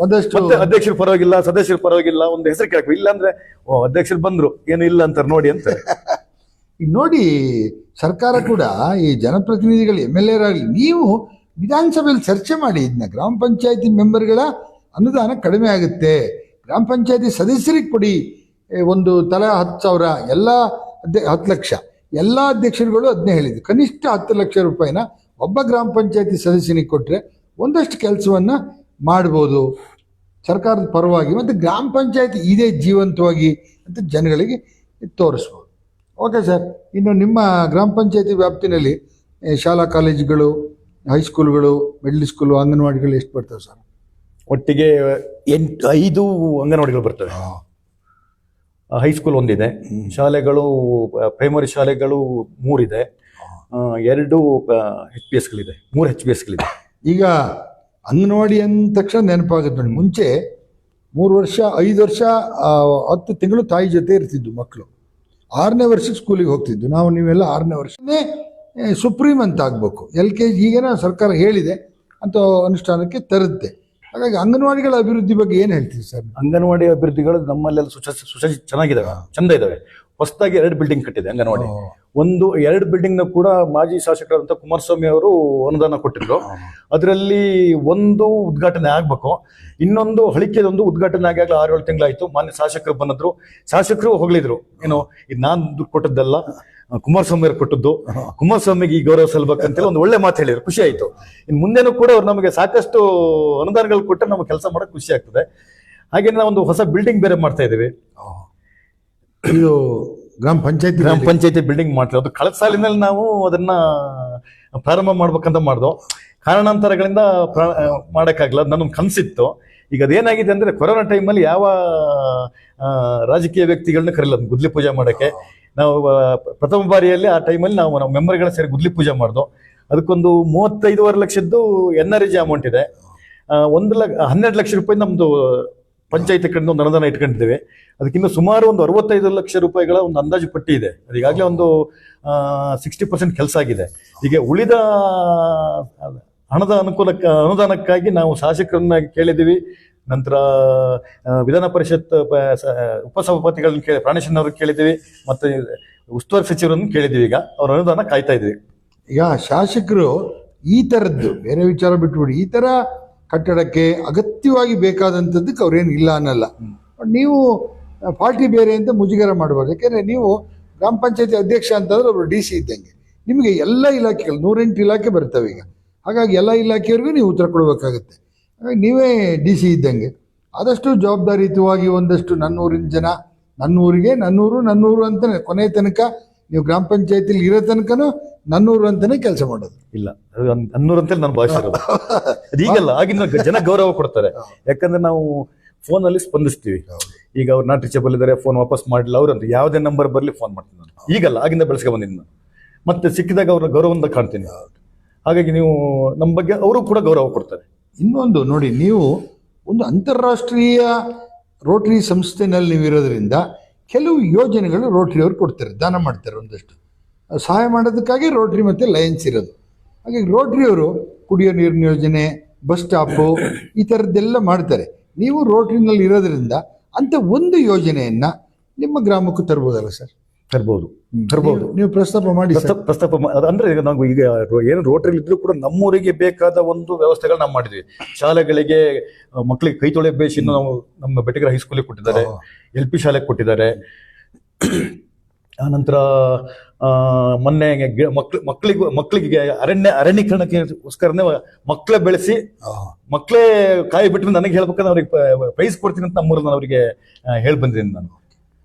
ಒಂದಷ್ಟು ಅಧ್ಯಕ್ಷರು ಪರವಾಗಿಲ್ಲ, ಸದಸ್ಯರು ಪರವಾಗಿಲ್ಲ, ಒಂದು ಹೆಸರು ಕೇಳಬೇಕು. ಇಲ್ಲ ಅಂದ್ರೆ ಅಧ್ಯಕ್ಷರು ಬಂದ್ರು ಏನು ಇಲ್ಲ ಅಂತಾರೆ ನೋಡಿ ಅಂತ. ಈಗ ನೋಡಿ, ಸರ್ಕಾರ ಕೂಡ ಈ ಜನಪ್ರತಿನಿಧಿಗಳು MLA ಆಗಲಿ, ನೀವು ವಿಧಾನಸಭೆಯಲ್ಲಿ ಚರ್ಚೆ ಮಾಡಿ ಇದನ್ನ ಗ್ರಾಮ ಪಂಚಾಯತಿ ಮೆಂಬರ್ಗಳ ಅನುದಾನ ಕಡಿಮೆ ಆಗುತ್ತೆ, ಗ್ರಾಮ ಪಂಚಾಯತಿ ಸದಸ್ಯರಿಗೆ ಕೊಡಿ, ಒಂದು ತಲಾ 10,000, ಎಲ್ಲ 10 ಲಕ್ಷ, ಎಲ್ಲ ಅಧ್ಯಕ್ಷರುಗಳು ಅದನ್ನೇ ಹೇಳಿದ್ರು. ಕನಿಷ್ಠ 10 ಲಕ್ಷ ರೂಪಾಯಿನ ಒಬ್ಬ ಗ್ರಾಮ ಪಂಚಾಯತಿ ಸದಸ್ಯನಿಗೆ ಕೊಟ್ಟರೆ ಒಂದಷ್ಟು ಕೆಲಸವನ್ನ ಮಾಡ್ಬೋದು ಸರ್ಕಾರದ ಪರವಾಗಿ, ಮತ್ತು ಗ್ರಾಮ ಪಂಚಾಯತಿ ಇದೇ ಜೀವಂತವಾಗಿ ಅಂತ ಜನಗಳಿಗೆ ತೋರಿಸ್ಬೋದು. ಓಕೆ ಸರ್, ಇನ್ನು ನಿಮ್ಮ ಗ್ರಾಮ ಪಂಚಾಯತಿ ವ್ಯಾಪ್ತಿನಲ್ಲಿ ಶಾಲಾ ಕಾಲೇಜುಗಳು, ಹೈಸ್ಕೂಲ್ಗಳು, ಮಿಡ್ಲ್ ಸ್ಕೂಲು, ಅಂಗನವಾಡಿಗಳು ಎಷ್ಟು ಬರ್ತವೆ ಸರ್? ಒಟ್ಟಿಗೆ 5 ಅಂಗನವಾಡಿಗಳು ಬರ್ತವೆ. ಹೈಸ್ಕೂಲ್ ಒಂದಿದೆ, ಶಾಲೆಗಳು ಪ್ರೈಮರಿ ಶಾಲೆಗಳು 3 ಇದೆ, 2 HPSಗಳಿದೆ, 3 HPSಗಳಿದೆ. ಈಗ ಅಂಗನವಾಡಿ ಅಂದ ತಕ್ಷಣ ನೆನಪಾಗುತ್ತೆ ನೋಡಿ, ಮುಂಚೆ 3 ವರ್ಷ 5 ವರ್ಷ 10 ತಿಂಗಳು ತಾಯಿ ಜೊತೆ ಇರ್ತಿದ್ದು ಮಕ್ಕಳು. 6ನೇ ವರ್ಷಕ್ಕೆ ಸ್ಕೂಲಿಗೆ ಹೋಗ್ತಿದ್ದು. ನೀವೆಲ್ಲ 6ನೇ ವರ್ಷನೇ ಸುಪ್ರೀಂ ಅಂತ ಆಗಬೇಕು. LKG ಈಗೇನೋ ಸರ್ಕಾರ ಹೇಳಿದೆ ಅಂತ ಅನುಷ್ಠಾನಕ್ಕೆ ತರುತ್ತೆ. ಹಾಗಾಗಿ ಅಂಗನವಾಡಿಗಳ ಅಭಿವೃದ್ಧಿ ಬಗ್ಗೆ ಏನು ಹೇಳ್ತೀವಿ ಸರ್? ಅಂಗನವಾಡಿ ಅಭಿವೃದ್ಧಿಗಳು ನಮ್ಮಲ್ಲೆಲ್ಲ ಚೆನ್ನಾಗಿದ್ದಾವೆ, ಚಂದ ಇದ್ದಾವೆ. ಹೊಸದಾಗಿ 2 ಬಿಲ್ಡಿಂಗ್ ಕಟ್ಟಿದೆ ಅಂಗನವಾಡಿ. 2 ಬಿಲ್ಡಿಂಗ್ನ ಕೂಡ ಮಾಜಿ ಶಾಸಕರಾದಂಥ ಕುಮಾರಸ್ವಾಮಿ ಅವರು ಅನುದಾನ ಕೊಟ್ಟಿದ್ರು. ಅದರಲ್ಲಿ ಒಂದು ಉದ್ಘಾಟನೆ ಆಗ್ಬೇಕು, ಇನ್ನೊಂದು ಹಳಿಕೆದೊಂದು ಉದ್ಘಾಟನೆ ಆಗಿ 6-7 ತಿಂಗಳಾಯ್ತು. ಮಾನ್ಯ ಶಾಸಕರು ಬಂದಿದ್ರು, ಶಾಸಕರು ಹೊಗಳಿದ್ರು, ಏನು ಇದು ನಾನು ದುಡ್ಡು ಕೊಟ್ಟದ್ದಲ್ಲ, ಕುಮಾರಸ್ವಾಮಿ ಅವರು ಕೊಟ್ಟದ್ದು, ಕುಮಾರಸ್ವಾಮಿಗೆ ಈ ಗೌರವ ಸಲ್ಬೇಕಂತೇಳಿ ಒಂದು ಒಳ್ಳೆ ಮಾತು ಹೇಳಿದ್ರು. ಖುಷಿ ಆಯ್ತು. ಇನ್ನು ಮುಂದೆನೂ ಕೂಡ ಅವ್ರು ನಮಗೆ ಸಾಕಷ್ಟು ಅನುದಾನಗಳು ಕೊಟ್ಟರೆ ನಮಗೆ ಕೆಲಸ ಮಾಡೋಕೆ ಖುಷಿ ಆಗ್ತದೆ. ಹಾಗೆ ನಾವು ಒಂದು ಹೊಸ ಬಿಲ್ಡಿಂಗ್ ಬೇರೆ ಮಾಡ್ತಾ ಇದ್ದೀವಿ. ಇದು ಗ್ರಾಮ ಪಂಚಾಯತಿ ಬಿಲ್ಡಿಂಗ್ ಮಾಡ್ತೀವಿ. ಅದು ಕಳೆದ ಸಾಲಿನಲ್ಲಿ ನಾವು ಅದನ್ನ ಪ್ರಾರಂಭ ಮಾಡ್ಬೇಕಂತ ಮಾಡ್ದೋ, ಕಾರಣಾಂತರಗಳಿಂದ ಮಾಡೋಕ್ಕಾಗಲ್ಲ. ನನ್ನೊಂದು ಕನಸಿತ್ತು. ಈಗ ಅದೇನಾಗಿದೆ ಅಂದ್ರೆ, ಕೊರೋನಾ ಟೈಮಲ್ಲಿ ಯಾವ ರಾಜಕೀಯ ವ್ಯಕ್ತಿಗಳನ್ನ ಕರೀಲ್ಲ ಗುದ್ಲಿ ಪೂಜೆ ಮಾಡೋಕ್ಕೆ. ನಾವು ಪ್ರಥಮ ಬಾರಿಯಲ್ಲಿ ಆ ಟೈಮಲ್ಲಿ ನಾವು ಮೆಂಬರ್ಗಳ ಸೇರಿ ಗುದ್ಲಿ ಪೂಜೆ ಮಾಡ್ದೋ. ಅದಕ್ಕೊಂದು 35.5 ಲಕ್ಷದ್ದು NRG ಅಮೌಂಟ್ ಇದೆ. 12 ಲಕ್ಷ ರೂಪಾಯಿ ನಮ್ದು ಪಂಚಾಯತ್ ಕಡೆಯಿಂದ ಒಂದು ಅನುದಾನ ಇಟ್ಕೊಂಡಿದ್ದೇವೆ. ಅದಕ್ಕಿಂತ ಸುಮಾರು ಒಂದು 65 ಲಕ್ಷ ರೂಪಾಯಿಗಳ ಒಂದು ಅಂದಾಜು ಪಟ್ಟಿ ಇದೆ. ಅದು ಈಗಾಗಲೇ ಒಂದು 60% ಕೆಲಸ ಆಗಿದೆ. ಹೀಗೆ ಉಳಿದ ಹಣದ ಅನುದಾನಕ್ಕಾಗಿ ನಾವು ಶಾಸಕರನ್ನ ಕೇಳಿದ್ದೀವಿ. ನಂತರ ವಿಧಾನ ಪರಿಷತ್ ಉಪಸಭಾಪತಿಗಳನ್ನ ಪ್ರಾಣೇಶನ್ ಅವ್ರಿಗೆ ಕೇಳಿದ್ದೀವಿ, ಮತ್ತೆ ಉಸ್ತುವಾರಿ ಸಚಿವರನ್ನು ಕೇಳಿದ್ದೀವಿ. ಈಗ ಅವ್ರ ಅನುದಾನ ಕಾಯ್ತಾ ಇದ್ದೀವಿ. ಈಗ ಶಾಸಕರು ಈ ಥರದ್ದು ಬೇರೆ ವಿಚಾರ ಬಿಟ್ಬಿಡಿ, ಈ ಥರ ಕಟ್ಟಡಕ್ಕೆ ಅಗತ್ಯವಾಗಿ ಬೇಕಾದಂಥದ್ದಕ್ಕೆ ಅವ್ರೇನು ಇಲ್ಲ ಅನ್ನಲ್ಲ. ನೀವು ಪಾರ್ಟಿ ಬೇರೆ ಅಂತ ಮುಜುಗರ ಮಾಡಬಾರ್ದು. ಯಾಕೆಂದರೆ ನೀವು ಗ್ರಾಮ ಪಂಚಾಯತಿ ಅಧ್ಯಕ್ಷ ಅಂತಂದ್ರೆ ಒಬ್ಬರು DC ಇದ್ದಂಗೆ. ನಿಮಗೆ ಎಲ್ಲ ಇಲಾಖೆಗಳು 108 ಇಲಾಖೆ ಬರ್ತವೆ ಈಗ. ಹಾಗಾಗಿ ಎಲ್ಲ ಇಲಾಖೆಯವ್ರಿಗೂ ನೀವು ಉತ್ತರ ಕೊಡಬೇಕಾಗುತ್ತೆ. ಹಾಗಾಗಿ ನೀವೇ DC ಇದ್ದಂಗೆ ಆದಷ್ಟು ಜವಾಬ್ದಾರಿಯುತವಾಗಿ ಒಂದಷ್ಟು ನನ್ನೂರಿನ ಜನ, ನನ್ನೂರಿಗೆ ನನ್ನೂರು ಅಂತ ಕೊನೆ ತನಕ ನೀವು ಗ್ರಾಮ ಪಂಚಾಯತಿಲಿ ಇರೋ ತನಕನೂ ನನ್ನೂರು ಅಂತಾನೆ ಕೆಲಸ ಮಾಡೋದು. ಇಲ್ಲ, ಅದು ಅನ್ನೂರು ಅಂತೇಳಿ ನಾನು ಭಾವಿಸಿರೋದು. ಅದೀಗಲ್ಲ, ಆಗಿನ ಜನ ಗೌರವ ಕೊಡ್ತಾರೆ. ಯಾಕಂದ್ರೆ ನಾವು ಫೋನಲ್ಲಿ ಸ್ಪಂದಿಸ್ತೀವಿ. ಈಗ ಅವ್ರು ನಾಟ್ ರೀಚಬಲ್ ಇದ್ದಾರೆ, ಫೋನ್ ವಾಪಸ್ ಮಾಡಲಿಲ್ಲ ಅವ್ರಂತ ಯಾವುದೇ ನಂಬರ್ ಬರಲಿ ಫೋನ್ ಮಾಡ್ತೀನಿ ನಾನು. ಈಗಲ್ಲ, ಆಗಿಂದ ಬೆಳೆಸ್ಕೊ ಬಂದಿದ್ದೀನಿ ನಾನು. ಮತ್ತೆ ಸಿಕ್ಕಿದಾಗ ಅವ್ರ ಗೌರವದಿಂದ ಕಾಣ್ತೀನಿ. ಹಾಗಾಗಿ ನೀವು ನಮ್ಮ ಬಗ್ಗೆ ಅವರು ಕೂಡ ಗೌರವ ಕೊಡ್ತಾರೆ. ಇನ್ನೊಂದು ನೋಡಿ, ನೀವು ಒಂದು ಅಂತಾರಾಷ್ಟ್ರೀಯ ರೋಟರಿ ಸಂಸ್ಥೆನಲ್ಲಿ ನೀವು ಇರೋದ್ರಿಂದ ಕೆಲವು ಯೋಜನೆಗಳು ರೋಟರಿ ಅವರು ಕೊಡ್ತಾರೆ, ದಾನ ಮಾಡ್ತಾರೆ. ಒಂದಷ್ಟು ಸಹಾಯ ಮಾಡೋದಕ್ಕಾಗಿ ರೋಟರಿ ಮತ್ತು ಲಯನ್ಸ್ ಇರೋದು. ಹಾಗಾಗಿ ರೋಟರಿಯವರು ಕುಡಿಯೋ ನೀರಿನ ಯೋಜನೆ, ಬಸ್ ಸ್ಟಾಪು, ಈ ಥರದ್ದೆಲ್ಲ ಮಾಡ್ತಾರೆ. ನೀವು ರೋಟರಿನಲ್ಲಿ ಇರೋದ್ರಿಂದ ಅಂತ ಒಂದು ಯೋಜನೆಯನ್ನು ನಿಮ್ಮ ಗ್ರಾಮಕ್ಕೂ ತರ್ಬೋದಲ್ಲ ಸರ್? ತರ್ಬೋದು. ನೀವು ಪ್ರಸ್ತಾಪ ಮಾಡಿ. ಅಂದ್ರೆ ಈಗ ನಾವು ಈಗ ಏನು ರೋಟರಿ ಇದ್ರೂ ಕೂಡ ನಮ್ಮೂರಿಗೆ ಬೇಕಾದ ಒಂದು ವ್ಯವಸ್ಥೆಗಳು ನಾವು ಮಾಡಿದ್ವಿ. ಶಾಲೆಗಳಿಗೆ ಮಕ್ಕಳಿಗೆ ಕೈ ತೊಳೆ ಬೇಸಿನ್ನು ನಾವು ನಮ್ಮ ಬೆಟಗೇರಿ ಹೈಸ್ಕೂಲಿಗೆ ಕೊಟ್ಟಿದ್ದಾರೆ, LP ಶಾಲೆಗೆ ಕೊಟ್ಟಿದ್ದಾರೆ. ಆನಂತರ ಮೊನ್ನೆ ಮಕ್ಕಳಿಗೆ ಅರಣ್ಯೀಕರಣಕ್ಕೋಸ್ಕರನೇ ಮಕ್ಕಳೇ ಬೆಳೆಸಿ ಮಕ್ಕಳೇ ಕಾಯಿ ಬಿಟ್ಟು ನನಗೆ ಹೇಳ್ಬೇಕಂದ್ರೆ ಅವ್ರಿಗೆ ಪ್ರೈಸ್ ಕೊಡ್ತೀನಿ ಅಂತ ನಮ್ಮೂರಲ್ಲಿ ನಾನು ಅವರಿಗೆ ಹೇಳಿ ಬಂದಿದ್ದೀನಿ ನಾನು.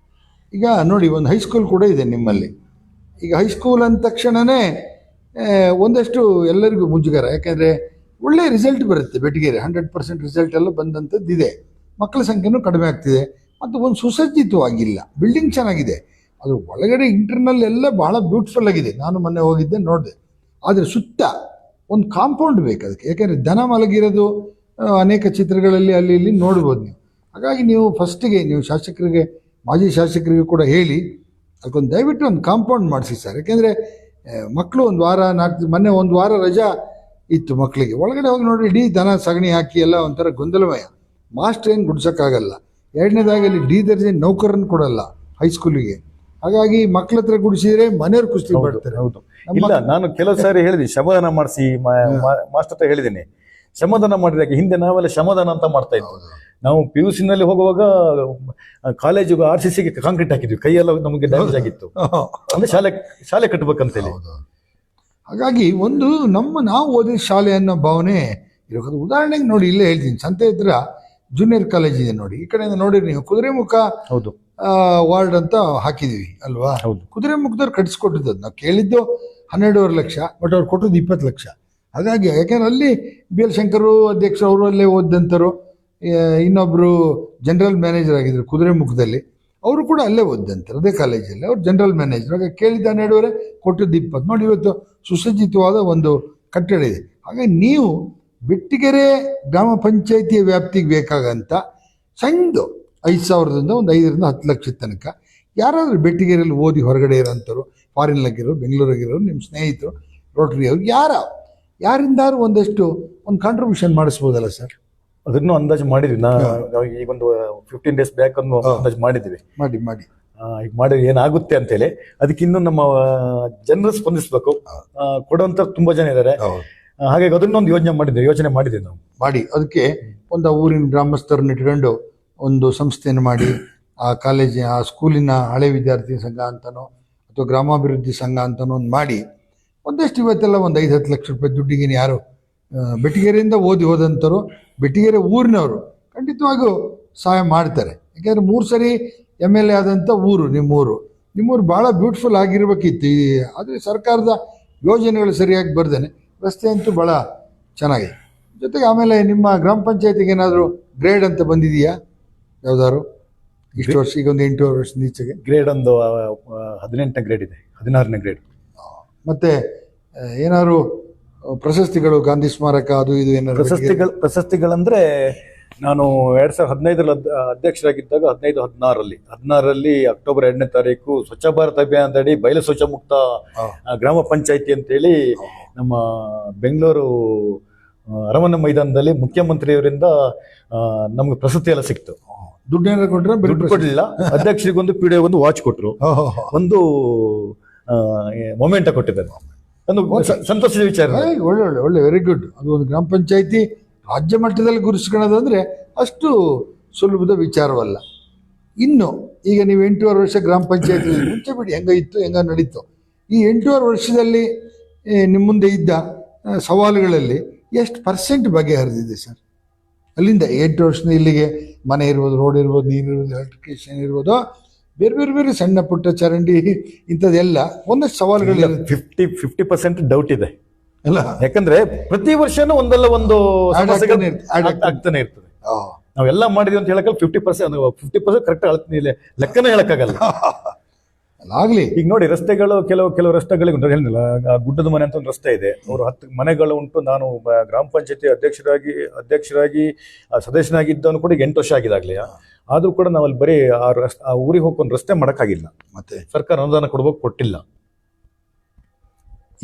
ಈಗ ನೋಡಿ, ಒಂದು ಹೈಸ್ಕೂಲ್ ಕೂಡ ಇದೆ ನಿಮ್ಮಲ್ಲಿ. ಈಗ ಹೈಸ್ಕೂಲ್ ಅಂದ ತಕ್ಷಣವೇ ಒಂದಷ್ಟು ಎಲ್ಲರಿಗೂ ಮುಜುಗರ. ಯಾಕೆಂದರೆ ಒಳ್ಳೆಯ ರಿಸಲ್ಟ್ ಬರುತ್ತೆ ಬೆಟಗೇರಿ, 100% ರಿಸಲ್ಟ್ ಎಲ್ಲ ಬಂದಂಥದ್ದು ಇದೆ. ಮಕ್ಕಳ ಸಂಖ್ಯೆನೂ ಕಡಿಮೆ ಆಗ್ತಿದೆ ಮತ್ತು ಒಂದು ಸುಸಜ್ಜಿತವಾಗಿಲ್ಲ. ಬಿಲ್ಡಿಂಗ್ ಚೆನ್ನಾಗಿದೆ, ಅದು ಒಳಗಡೆ ಇಂಟರ್ನಲ್ ಎಲ್ಲ ಭಾಳ ಬ್ಯೂಟಿಫುಲ್ ಆಗಿದೆ. ನಾನು ಮೊನ್ನೆ ಹೋಗಿದ್ದೆ, ನೋಡಿದೆ. ಆದರೆ ಸುತ್ತ ಒಂದು ಕಾಂಪೌಂಡ್ ಬೇಕು ಅದಕ್ಕೆ. ಯಾಕೆಂದರೆ ದನ ಮಲಗಿರೋದು ಅನೇಕ ಚಿತ್ರಗಳಲ್ಲಿ ಅಲ್ಲಿ ಇಲ್ಲಿ ನೋಡ್ಬೋದು ನೀವು. ಹಾಗಾಗಿ ನೀವು ಫಸ್ಟಿಗೆ ನೀವು ಶಾಸಕರಿಗೆ, ಮಾಜಿ ಶಾಸಕರಿಗೂ ಕೂಡ ಹೇಳಿ ಅದಕ್ಕೊಂದು ದಯವಿಟ್ಟು ಒಂದು ಕಾಂಪೌಂಡ್ ಮಾಡಿಸಿ ಸರ್. ಯಾಕೆಂದರೆ ಮಕ್ಕಳು ಒಂದು ವಾರ ಮೊನ್ನೆ ಒಂದು ವಾರ ರಜಾ ಇತ್ತು ಮಕ್ಕಳಿಗೆ. ಒಳಗಡೆ ಹೋಗಿ ನೋಡಿ, ಇಡೀ ದನ ಸಗಣಿ ಹಾಕಿ ಎಲ್ಲ ಒಂಥರ ಗೊಂದಲಮಯ. ಮಾಸ್ಟರ್ ಏನು ಗುಡ್ಸೋಕ್ಕಾಗಲ್ಲ. ಎರಡನೇದಾಗಿ ಅಲ್ಲಿ ಡಿ ದರ್ಜೆ ನೌಕರನ್ನು ಕೊಡಲ್ಲ ಹೈಸ್ಕೂಲಿಗೆ. ಹಾಗಾಗಿ ಮಕ್ಕಳ ಹತ್ರ ಗುಡಿಸಿದ್ರೆ ಮನೆಯವ್ರು ಕುಸ್ತಿ ಮಾಡ್ತಾರೆ. ಹೌದು. ಇಲ್ಲ, ನಾನು ಕೆಲವು ಸಾರಿ ಹೇಳಿದೆ ಶ್ರಮದಾನ ಮಾಡಿಸಿ ಮಾಸ್ಟರ್ ಹತ್ರ ಹೇಳಿದ್ದೀನಿ. ಶ್ರಮದಾನ ಮಾಡಿದಾಗ ಹಿಂದೆ ನಾವೆಲ್ಲ ಶ್ರಮದಾನ ಅಂತ ಮಾಡ್ತಾ ಇದ್ವಿ. ನಾವು PUC ನಲ್ಲಿ ಹೋಗುವಾಗ ಕಾಲೇಜಿಗೆ RCCಗೆ ಕಾಂಕ್ರೀಟ್ ಹಾಕಿದ್ವಿ, ಕೈಯೆಲ್ಲ ನಮಗೆ ಡ್ಯಾಮೇಜ್ ಆಗಿತ್ತು. ಅಂದ್ರೆ ಶಾಲೆ ಕಟ್ಟಬೇಕಂತೇಳಿ. ಹಾಗಾಗಿ ಒಂದು ನಾವು ಓದಿದ ಶಾಲೆ ಅನ್ನೋ ಭಾವನೆ ಇರೋದು. ಉದಾಹರಣೆಗೆ ನೋಡಿ, ಇಲ್ಲೇ ಹೇಳ್ತೀನಿ, ಸಂತೆ ಹತ್ರ ಜೂನಿಯರ್ ಕಾಲೇಜ್ ಇದೆ ನೋಡಿ. ಈ ಕಡೆಯಿಂದ ನೋಡಿರಿ ನೀವು, ಕುದುರೆಮುಖ ವಾರ್ಡ್ ಅಂತ ಹಾಕಿದೀವಿ ಅಲ್ವಾ? ಕುದುರೆಮುಖದವ್ರು ಕಟ್ಟಿಸ್ಕೊಟ್ಟಿದ್ದು. ನಾವು ಕೇಳಿದ್ದು 12.5 ಲಕ್ಷ, ಬಟ್ ಅವ್ರು ಕೊಟ್ಟದ್ದು 20 ಲಕ್ಷ. ಹಾಗಾಗಿ ಯಾಕೆಂದ್ರೆ ಅಲ್ಲಿ BL ಶಂಕರು ಅಧ್ಯಕ್ಷರು, ಅವರು ಅಲ್ಲೇ ಓದಂತರು. ಇನ್ನೊಬ್ರು ಜನರಲ್ ಮ್ಯಾನೇಜರ್ ಆಗಿದ್ರು ಕುದುರೆಮುಖದಲ್ಲಿ, ಅವರು ಕೂಡ ಅಲ್ಲೇ ಓದಂತಾರೆ, ಅದೇ ಕಾಲೇಜಲ್ಲಿ. ಅವ್ರು ಜನರಲ್ ಮ್ಯಾನೇಜರ್. ಹಾಗಾಗಿ ಕೇಳಿದ್ದ 12.5, ಕೊಟ್ಟದ್ದು 20. ನೋಡಿ, ಇವತ್ತು ಸುಸಜ್ಜಿತವಾದ ಒಂದು ಕಟ್ಟಡ ಇದೆ. ಹಾಗಾಗಿ ನೀವು ಬೆಟ್ಟಿಗೆರೆ ಗ್ರಾಮ ಪಂಚಾಯಿತಿಯ ವ್ಯಾಪ್ತಿಗೆ ಬೇಕಾಗಂತ ಸಣ್ಣದು 5,000ದಿಂದ ಒಂದು 5ರಿಂದ 10 ಲಕ್ಷದ ತನಕ ಯಾರಾದರೂ ಬೆಟ್ಟಿಗೆರೆಯಲ್ಲಿ ಓದಿ ಹೊರಗಡೆ ಇರೋಂಥವ್ರು, ಫಾರಿನ್ಲಾಗಿರೋರು, ಬೆಂಗಳೂರಾಗಿರೋರು, ನಿಮ್ಮ ಸ್ನೇಹಿತರು, ರೋಟರಿ ಅವ್ರು ಯಾರಿಂದಾರು ಒಂದು ಕಾಂಟ್ರಿಬ್ಯೂಷನ್ ಮಾಡಿಸ್ಬೋದಲ್ಲ ಸರ್? ಅದನ್ನು ಅಂದಾಜು ಮಾಡಿದ್ವಿ. ನಾವು ಈಗೊಂದು 15 ಡೇಸ್ ಬ್ಯಾಕ್ ಅನ್ನು ಅಂದಾಜು ಮಾಡಿದ್ವಿ. ಈಗ ಮಾಡಿ ಏನಾಗುತ್ತೆ ಅಂತೇಳಿ. ಅದಕ್ಕೆ ಇನ್ನು ನಮ್ಮ ಜನರು ಸ್ಪಂದಿಸ್ಬೇಕು. ಕೊಡುವಂತ ತುಂಬಾ ಜನ ಇದ್ದಾರೆ. ಹಾಗಾಗಿ ಅದನ್ನೊಂದು ಯೋಚನೆ ಮಾಡಿದ್ವಿ ನಾವು. ಅದಕ್ಕೆ ಒಂದು ಊರಿನ ಗ್ರಾಮಸ್ಥರನ್ನ ಇಟ್ಕೊಂಡು ಒಂದು ಸಂಸ್ಥೆಯನ್ನು ಮಾಡಿ, ಆ ಕಾಲೇಜಿನ, ಆ ಸ್ಕೂಲಿನ ಹಳೆ ವಿದ್ಯಾರ್ಥಿ ಸಂಘ ಅಂತನೋ ಅಥವಾ ಗ್ರಾಮಾಭಿವೃದ್ಧಿ ಸಂಘ ಅಂತನೋ ಒಂದು ಮಾಡಿ ಒಂದಷ್ಟು ಇವತ್ತೆಲ್ಲ ಒಂದು 5-10 ಲಕ್ಷ ರೂಪಾಯಿ ದುಡ್ಡಿಗೇನು ಯಾರು ಬೆಟ್ಟಿಗೆರೆಯಿಂದ ಹೋದಂಥವ್ರು, ಬೆಟ್ಟಿಗೆರೆ ಊರಿನವರು ಖಂಡಿತವಾಗೂ ಸಹಾಯ ಮಾಡ್ತಾರೆ. ಯಾಕೆಂದರೆ 3 ಸರಿ MLA ಆದಂಥ ಊರು ನಿಮ್ಮೂರು ಭಾಳ ಬ್ಯೂಟಿಫುಲ್ ಆಗಿರ್ಬೇಕಿತ್ತು. ಆದರೆ ಸರ್ಕಾರದ ಯೋಜನೆಗಳು ಸರಿಯಾಗಿ ಬರ್ದೇನೆ ರಸ್ತೆ ಅಂತೂ ಭಾಳ ಚೆನ್ನಾಗಿದೆ. ಜೊತೆಗೆ ಆಮೇಲೆ ನಿಮ್ಮ ಗ್ರಾಮ ಪಂಚಾಯತಿಗೆ ಏನಾದರೂ ಗ್ರೇಡ್ ಅಂತ ಬಂದಿದೆಯಾ ಯಾವ್ದಾದ್ರು ಇಷ್ಟು ವರ್ಷ? ಈಗ ಒಂದು 8 ವರ್ಷದ ಈಚೆಗೆ ಗ್ರೇಡ್ ಒಂದು 18ನೇ ಗ್ರೇಡ್ ಇದೆ, 16ನೇ ಗ್ರೇಡ್. ಮತ್ತೆ ಏನಾದ್ರು ಪ್ರಶಸ್ತಿಗಳು, ಗಾಂಧಿ ಸ್ಮಾರಕ, ಅದು ಇದು ಏನಾದ್ರು ಪ್ರಶಸ್ತಿಗಳಂದ್ರೆ ನಾನು 2015 ಅಧ್ಯಕ್ಷರಾಗಿದ್ದಾಗ 15-16ರಲ್ಲಿ ಅಕ್ಟೋಬರ್ 2ನೇ ತಾರೀಕು ಸ್ವಚ್ಛ ಭಾರತ ಅಭಿಯಾನದಡಿ ಬಯಲು ಶೌಚ ಮುಕ್ತ ಗ್ರಾಮ ಪಂಚಾಯಿತಿ ಅಂತೇಳಿ ನಮ್ಮ ಬೆಂಗಳೂರು ಅರಮನೆ ಮೈದಾನದಲ್ಲಿ ಮುಖ್ಯಮಂತ್ರಿಯವರಿಂದ ನಮ್ಗೆ ಪ್ರಶಸ್ತಿ ಎಲ್ಲ ಸಿಕ್ತು. ದುಡ್ಡು ಕೊಡಲಿಲ್ಲ. ಅಧ್ಯಕ್ಷರಿಗೊಂದು PDO ಒಂದು ವಾಚ್ ಕೊಟ್ಟರು, ಒಂದು ಮೊಮೆಂಟ ಕೊಟ್ಟಿದ್ದಾರೆ. ಒಂದು ಸಂತೋಷದ ವಿಚಾರ. ಒಳ್ಳೆ ವೆರಿ ಗುಡ್. ಅದು ಒಂದು ಗ್ರಾಮ ಪಂಚಾಯಿತಿ ರಾಜ್ಯ ಮಟ್ಟದಲ್ಲಿ ಗುರುತಿಸ್ಕೊಳ್ಳೋದಂದ್ರೆ ಅಷ್ಟು ಸುಲಭದ ವಿಚಾರವಲ್ಲ. ಇನ್ನು ಈಗ ನೀವು 8.5 ವರ್ಷ ಗ್ರಾಮ ಪಂಚಾಯತಿ ಮುಂಚೆ ಬಿಡಿ, ಹೆಂಗ ನಡೀತು. ಈ 8.5 ವರ್ಷದಲ್ಲಿ ನಿಮ್ಮ ಮುಂದೆ ಇದ್ದ ಸವಾಲುಗಳಲ್ಲಿ ಎಷ್ಟು % ಬಗೆಹರಿದಿದೆ ಸರ್? ಅಲ್ಲಿಂದ 8 ವರ್ಷದ ಇಲ್ಲಿಗೆ ಮನೆ ಇರ್ಬೋದು, ರೋಡ್ ಇರ್ಬೋದು, ನೀರು ಇರ್ಬೋದು, ಎಲೆಕ್ಟ್ರಿಕೇಶನ್ ಇರ್ಬೋದು, ಬೇರೆ ಬೇರೆ ಬೇರೆ ಸಣ್ಣ ಪುಟ್ಟ ಚರಂಡಿ ಇಂಥದ್ದೆಲ್ಲ ಒಂದಷ್ಟು ಸವಾಲುಗಳಿಲ್ಲ 50% ಡೌಟ್ ಇದೆ. ಅಲ್ಲ ಯಾಕಂದ್ರೆ ಪ್ರತಿ ವರ್ಷನೂ ಒಂದಲ್ಲ ಒಂದು ಸಮಸ್ಯೆಗಳು add ಆಗ್ತಾನೆ ಇರ್ತದೆ. ಆ, ನಾವೆಲ್ಲ ಮಾಡಿದ್ವಿ ಅಂತ ಹೇಳಕ್ಕೆ 50% ಕರೆಕ್ಟ್ ಲೆಕ್ಕನೇ ಹೇಳಕ್ಕಾಗಲ್ಲ. ಆಗ್ಲಿ ಈಗ ನೋಡಿ ರಸ್ತೆಗಳು ಕೆಲವು ರಸ್ತೆಗಳಿಗೆ ಉಂಟು ಹೇಳಿಲ್ಲ, ಗುಡ್ಡದ ಮನೆ ಅಂತ ಒಂದು ರಸ್ತೆ ಇದೆ, ಅವರು 10 ಮನೆಗಳು ಉಂಟು. ನಾನು ಗ್ರಾಮ ಪಂಚಾಯತಿ ಅಧ್ಯಕ್ಷರಾಗಿ ಸದಸ್ಯನಾಗಿದ್ದವನು ಕೂಡ ಈಗ 8 ವರ್ಷ ಆಗಿದಾಗ್ಲಿ. ಆದ್ರೂ ಕೂಡ ನಾವು ಅಲ್ಲಿ ಬರೀ ಆ ಊರಿಗೆ ಹೋಗ್ಕೊಂಡು ರಸ್ತೆ ಮಾಡಕ್ಕಾಗಿಲ್ಲ. ಮತ್ತೆ ಸರ್ಕಾರ ಅನುದಾನ ಕೊಟ್ಟಿಲ್ಲ.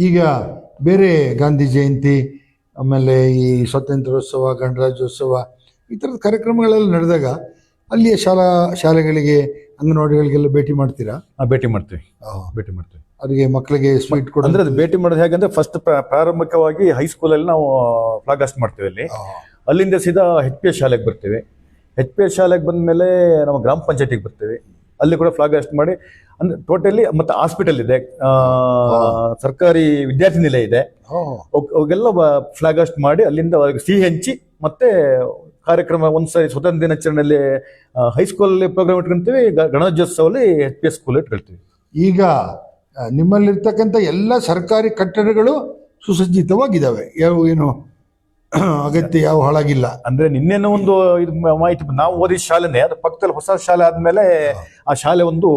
ಈಗ ಬೇರೆ ಗಾಂಧಿ ಜಯಂತಿ ಆಮೇಲೆ ಈ ಸ್ವಾತಂತ್ರ್ಯೋತ್ಸವ ಗಣರಾಜ್ಯೋತ್ಸವ ಈ ಥರದ ಕಾರ್ಯಕ್ರಮಗಳೆಲ್ಲ ನಡೆದಾಗ ಅಲ್ಲಿಯ ಶಾಲೆಗಳಿಗೆ ಅಂಗನವಾಡಿಗಳಿಗೆಲ್ಲ ಭೇಟಿ ಮಾಡ್ತೀರಾ? ಭೇಟಿ ಮಾಡ್ತೀವಿ. ಅವರಿಗೆ ಮಕ್ಕಳಿಗೆ ಸ್ವೀಟ್ ಕೊಡ ಅಂದ್ರೆ ಅದು ಭೇಟಿ ಮಾಡೋದು ಹೇಗಂದ್ರೆ ಫಸ್ಟ್ ಪ್ರಾರಂಭಿಕವಾಗಿ ಹೈಸ್ಕೂಲಲ್ಲಿ ನಾವು ಫ್ಲಾಗ್ ಹಾಸ್ಟ್ ಮಾಡ್ತೀವಿ. ಅಲ್ಲಿಂದ ಸೀದಾ HPS ಶಾಲೆಗೆ ಬರ್ತೀವಿ. HPS ಶಾಲೆಗೆ ಬಂದ್ಮೇಲೆ ನಾವು ಗ್ರಾಮ ಪಂಚಾಯತಿಗೆ ಬರ್ತೀವಿ. ಅಲ್ಲಿ ಕೂಡ ಫ್ಲಾಗ್ ಹಾಸ್ಟ್ ಮಾಡಿ ಅಂದ್ರೆ ಟೋಟಲಿ ಮತ್ತೆ ಹಾಸ್ಪಿಟಲ್ ಇದೆ, ಸರ್ಕಾರಿ ವಿದ್ಯಾರ್ಥಿ ನಿಲಯ ಇದೆ, ಅವಾಗೆಲ್ಲ ಫ್ಲಾಗ್ ಹಾಸ್ಟ್ ಮಾಡಿ ಅಲ್ಲಿಂದ ಅವ್ರಿಗೆ ಸಿಹಿ ಹಂಚಿ ಮತ್ತೆ ಕಾರ್ಯಕ್ರಮ ಒಂದ್ಸರಿ ಸ್ವತಂತ್ರ ದಿನಾಚರಣೆಯಲ್ಲಿ ಹೈಸ್ಕೂಲಲ್ಲಿ ಪ್ರೋಗ್ರಾಮ್ ಇಟ್ಕೊಂತೀವಿ, ಗಣರಾಜ್ಯೋತ್ಸವಲ್ಲಿ HPS ಸ್ಕೂಲ್ ಇಟ್ಕೊಳ್ತೀವಿ. ಈಗ ನಿಮ್ಮಲ್ಲಿರ್ತಕ್ಕಂಥ ಎಲ್ಲ ಸರ್ಕಾರಿ ಕಟ್ಟಡಗಳು ಸುಸಜ್ಜಿತವಾಗಿದ್ದಾವೆ, ಏನು ಅಗತ್ಯ ಯಾವ ಹಾಳಾಗಿಲ್ಲ. ಅಂದ್ರೆ ನಿನ್ನೆನೂ ಒಂದು ಇದು ಮಾಹಿತಿ, ನಾವು ಓದಿದ ಶಾಲೆನೇ ಅದು ಪಕ್ಕದಲ್ಲಿ ಹೊಸ ಶಾಲೆ ಆದ್ಮೇಲೆ ಆ ಶಾಲೆ ಒಂದು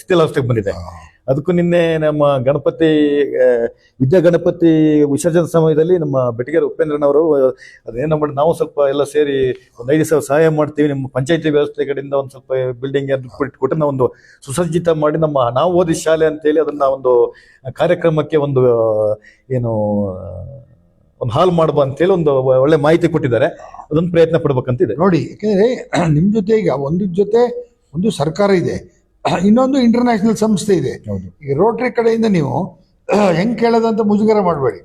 ಶಿಥಿಲಾವಸ್ಥೆಗೆ ಬಂದಿದೆ. ಅದಕ್ಕೂ ನಿನ್ನೆ ನಮ್ಮ ವಿದ್ಯಾಗಣಪತಿ ವಿಸರ್ಜನೆ ಸಮಯದಲ್ಲಿ ನಮ್ಮ ಬೆಟಗೇರಿ ಉಪೇಂದ್ರನವರು ಅದೇನೋ ಮಾಡಿ ನಾವು ಸ್ವಲ್ಪ ಎಲ್ಲ ಸೇರಿ ಒಂದು 5 ಸಾವಿರ ಸಹಾಯ ಮಾಡ್ತೀವಿ, ನಿಮ್ಮ ಪಂಚಾಯತಿ ವ್ಯವಸ್ಥೆ ಕಡೆಯಿಂದ ಒಂದು ಸ್ವಲ್ಪ ಬಿಲ್ಡಿಂಗ್ ಇಟ್ಕೊಟ್ಟು ನಾವು ಒಂದು ಸುಸಜ್ಜಿತ ಮಾಡಿ ನಾವು ಓದಿದ ಶಾಲೆ ಅಂತೇಳಿ ಅದನ್ನ ಒಂದು ಕಾರ್ಯಕ್ರಮಕ್ಕೆ ಒಂದು ಒಂದು ಹಾಲ್ ಮಾಡುವ ಅಂತೇಳಿ ಒಂದು ಒಳ್ಳೆ ಮಾಹಿತಿ ಕೊಟ್ಟಿದ್ದಾರೆ. ಅದೊಂದು ಪ್ರಯತ್ನ ಪಡ್ಬೇಕಂತಿದೆ ನೋಡಿ. ಯಾಕಂದ್ರೆ ನಿಮ್ ಜೊತೆ ಈಗ ಒಂದು ಸರ್ಕಾರ ಇದೆ, ಇನ್ನೊಂದು ಇಂಟರ್ನ್ಯಾಷನಲ್ ಸಂಸ್ಥೆ ಇದೆ. ಈಗ ರೋಟರಿ ಕಡೆಯಿಂದ ನೀವು ಹೆಂಗ್ ಕೇಳೋದಂತ ಮುಜುಗರ ಮಾಡಬೇಡಿ.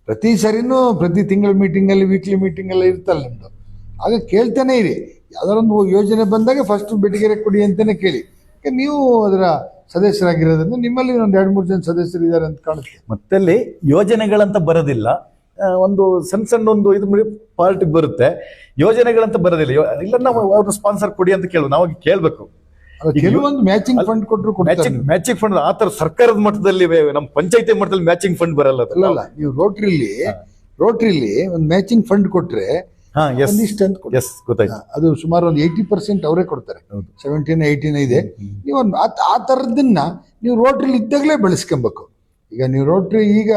ಪ್ರತಿ ಸರಿನೂ ಪ್ರತಿ ತಿಂಗಳ ಮೀಟಿಂಗಲ್ಲಿ ವೀಕ್ಲಿ ಮೀಟಿಂಗಲ್ಲಿ ಇರ್ತಲ್ಲ ನಿಮ್ದು, ಆಗ ಕೇಳ್ತಾನೆ ಇರಿ. ಯಾವ್ದಾರೊಂದು ಯೋಜನೆ ಬಂದಾಗ ಫಸ್ಟ್ ಬೆಟಗೇರಿ ಕೊಡಿ ಅಂತಾನೆ ಕೇಳಿ. ಯಾಕೆ ನೀವು ಅದರ ಸದಸ್ಯರಾಗಿರೋದ್ರಿಂದ ನಿಮ್ಮಲ್ಲಿ ಒಂದು 2-3 ಜನ ಸದಸ್ಯರು ಇದ್ದಾರೆ ಅಂತ ಕಾಣುತ್ತೆ. ಮತ್ತಲ್ಲಿ ಯೋಜನೆಗಳಂತ ಬರೋದಿಲ್ಲ, ಒಂದು ಸಣ್ಣ ಒಂದು ಇದು ಪಾರ್ಟಿ ಬರುತ್ತೆ, ಯೋಜನೆಗಳಂತ ಬರೋದಿಲ್ಲ. ಇಲ್ಲ ನಾವು ಅವ್ರ ಸ್ಪಾನ್ಸರ್ ಕೊಡಿ ಅಂತ ಕೇಳುವ, ನಾವು ಕೇಳ್ಬೇಕು. ಕೆಲವೊಂದು ಮ್ಯಾಚಿಂಗ್ ಫಂಡ್ ಕೊಟ್ಟರು ಮ್ಯಾಚಿಂಗ್ ಫಂಡ್ ಆ ತರ ಸರ್ಕಾರದ ಮಟ್ಟದಲ್ಲಿ, ನಮ್ಮ ಪಂಚಾಯತಿ ಮಟ್ಟದಲ್ಲಿ ಮ್ಯಾಚಿಂಗ್ ಫಂಡ್ ಬರಲ್ಲ. ಅಲ್ಲ, ನೀವು ರೋಟ್ರಿಲಿ ಒಂದು ಮ್ಯಾಚಿಂಗ್ ಫಂಡ್ ಕೊಟ್ರೆ ಗೊತ್ತಾಯ್ತು, ಅದು ಸುಮಾರು ಒಂದು 80% ಅವರೇ ಕೊಡ್ತಾರೆ. 17-18 ಇದೆ. ನೀವು ಆ ಥರದನ್ನ ನೀವು ರೋಟ್ರಿಲಿ ಇದ್ದಾಗಲೇ ಬೆಳೆಸ್ಕೊಬೇಕು. ಈಗ ನೀವು ರೋಟ್ರಿ ಈಗ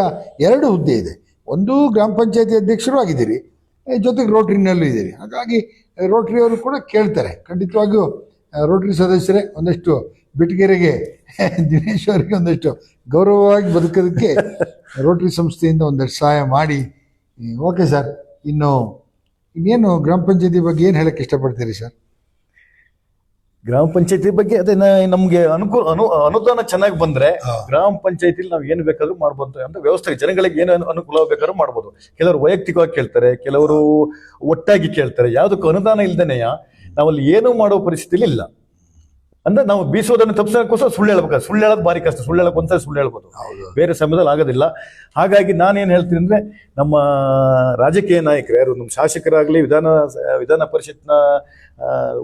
2 ಹುದ್ದೆ ಇದೆ, ಒಂದು ಗ್ರಾಮ ಪಂಚಾಯತಿ ಅಧ್ಯಕ್ಷರು ಆಗಿದ್ದೀರಿ, ಜೊತೆಗೆ ರೋಟ್ರಿನಲ್ಲೂ ಇದ್ದೀರಿ. ಹಾಗಾಗಿ ರೋಟ್ರಿ ಅವರು ಕೂಡ ಕೇಳ್ತಾರೆ. ಖಂಡಿತವಾಗಿಯೂ ರೋಟ್ರಿ ಸದಸ್ಯರೇ ಒಂದಷ್ಟು ಬೆಟಗೇರಿಗೆ ದಿನೇಶ್ ಅವರಿಗೆ ಒಂದಷ್ಟು ಗೌರವವಾಗಿ ಬದುಕೋದಕ್ಕೆ ರೋಟ್ರಿ ಸಂಸ್ಥೆಯಿಂದ ಒಂದಷ್ಟು ಸಹಾಯ ಮಾಡಿ. ಓಕೆ ಸರ್, ಇನ್ನೇನು ಗ್ರಾಮ ಪಂಚಾಯತಿ ಬಗ್ಗೆ ಏನು ಹೇಳಕ್ಕೆ ಇಷ್ಟಪಡ್ತೀರಿ ಸರ್? ಗ್ರಾಮ ಪಂಚಾಯತಿ ಬಗ್ಗೆ ಅದೇ ನಮ್ಗೆ ಅನುದಾನ ಚೆನ್ನಾಗಿ ಬಂದ್ರೆ ಗ್ರಾಮ ಪಂಚಾಯತಿಲಿ ನಾವು ಏನು ಬೇಕಾದ್ರೂ ಮಾಡ್ಬೋದು ಅಂತ ವ್ಯವಸ್ಥೆ, ಜನಗಳಿಗೆ ಏನು ಅನುಕೂಲ ಬೇಕಾದ್ರೂ ಮಾಡ್ಬೋದು. ಕೆಲವರು ವೈಯಕ್ತಿಕವಾಗಿ ಕೇಳ್ತಾರೆ, ಕೆಲವರು ಒಟ್ಟಾಗಿ ಕೇಳ್ತಾರೆ. ಯಾವುದಕ್ಕೂ ಅನುದಾನ ಇಲ್ದೇನೆಯ ನಾವಲ್ಲಿ ಏನೂ ಮಾಡೋ ಪರಿಸ್ಥಿತಿಲಿ ಇಲ್ಲ. ಅಂದ್ರೆ ನಾವು ಬೀಸೋದನ್ನು ತಪ್ಪಿಸೋಕ್ಕೋಸ್ಕರ ಸುಳ್ಳು ಹೇಳ್ಬೇಕು. ಸುಳ್ಳು ಹೇಳೋದು ಭಾರಿ ಕಷ್ಟ. ಸುಳ್ಳು ಹೇಳಕ್ ಒಂದ್ಸರಿ ಸುಳ್ಳು ಹೇಳ್ಬೋದು, ಬೇರೆ ಸಮಯದಲ್ಲಿ ಆಗೋದಿಲ್ಲ. ಹಾಗಾಗಿ ನಾನೇನು ಹೇಳ್ತೀನಿ ಅಂದ್ರೆ, ನಮ್ಮ ರಾಜಕೀಯ ನಾಯಕರು ಯಾರು, ನಮ್ಮ ಶಾಸಕರಾಗ್ಲಿ, ವಿಧಾನ ಪರಿಷತ್ನ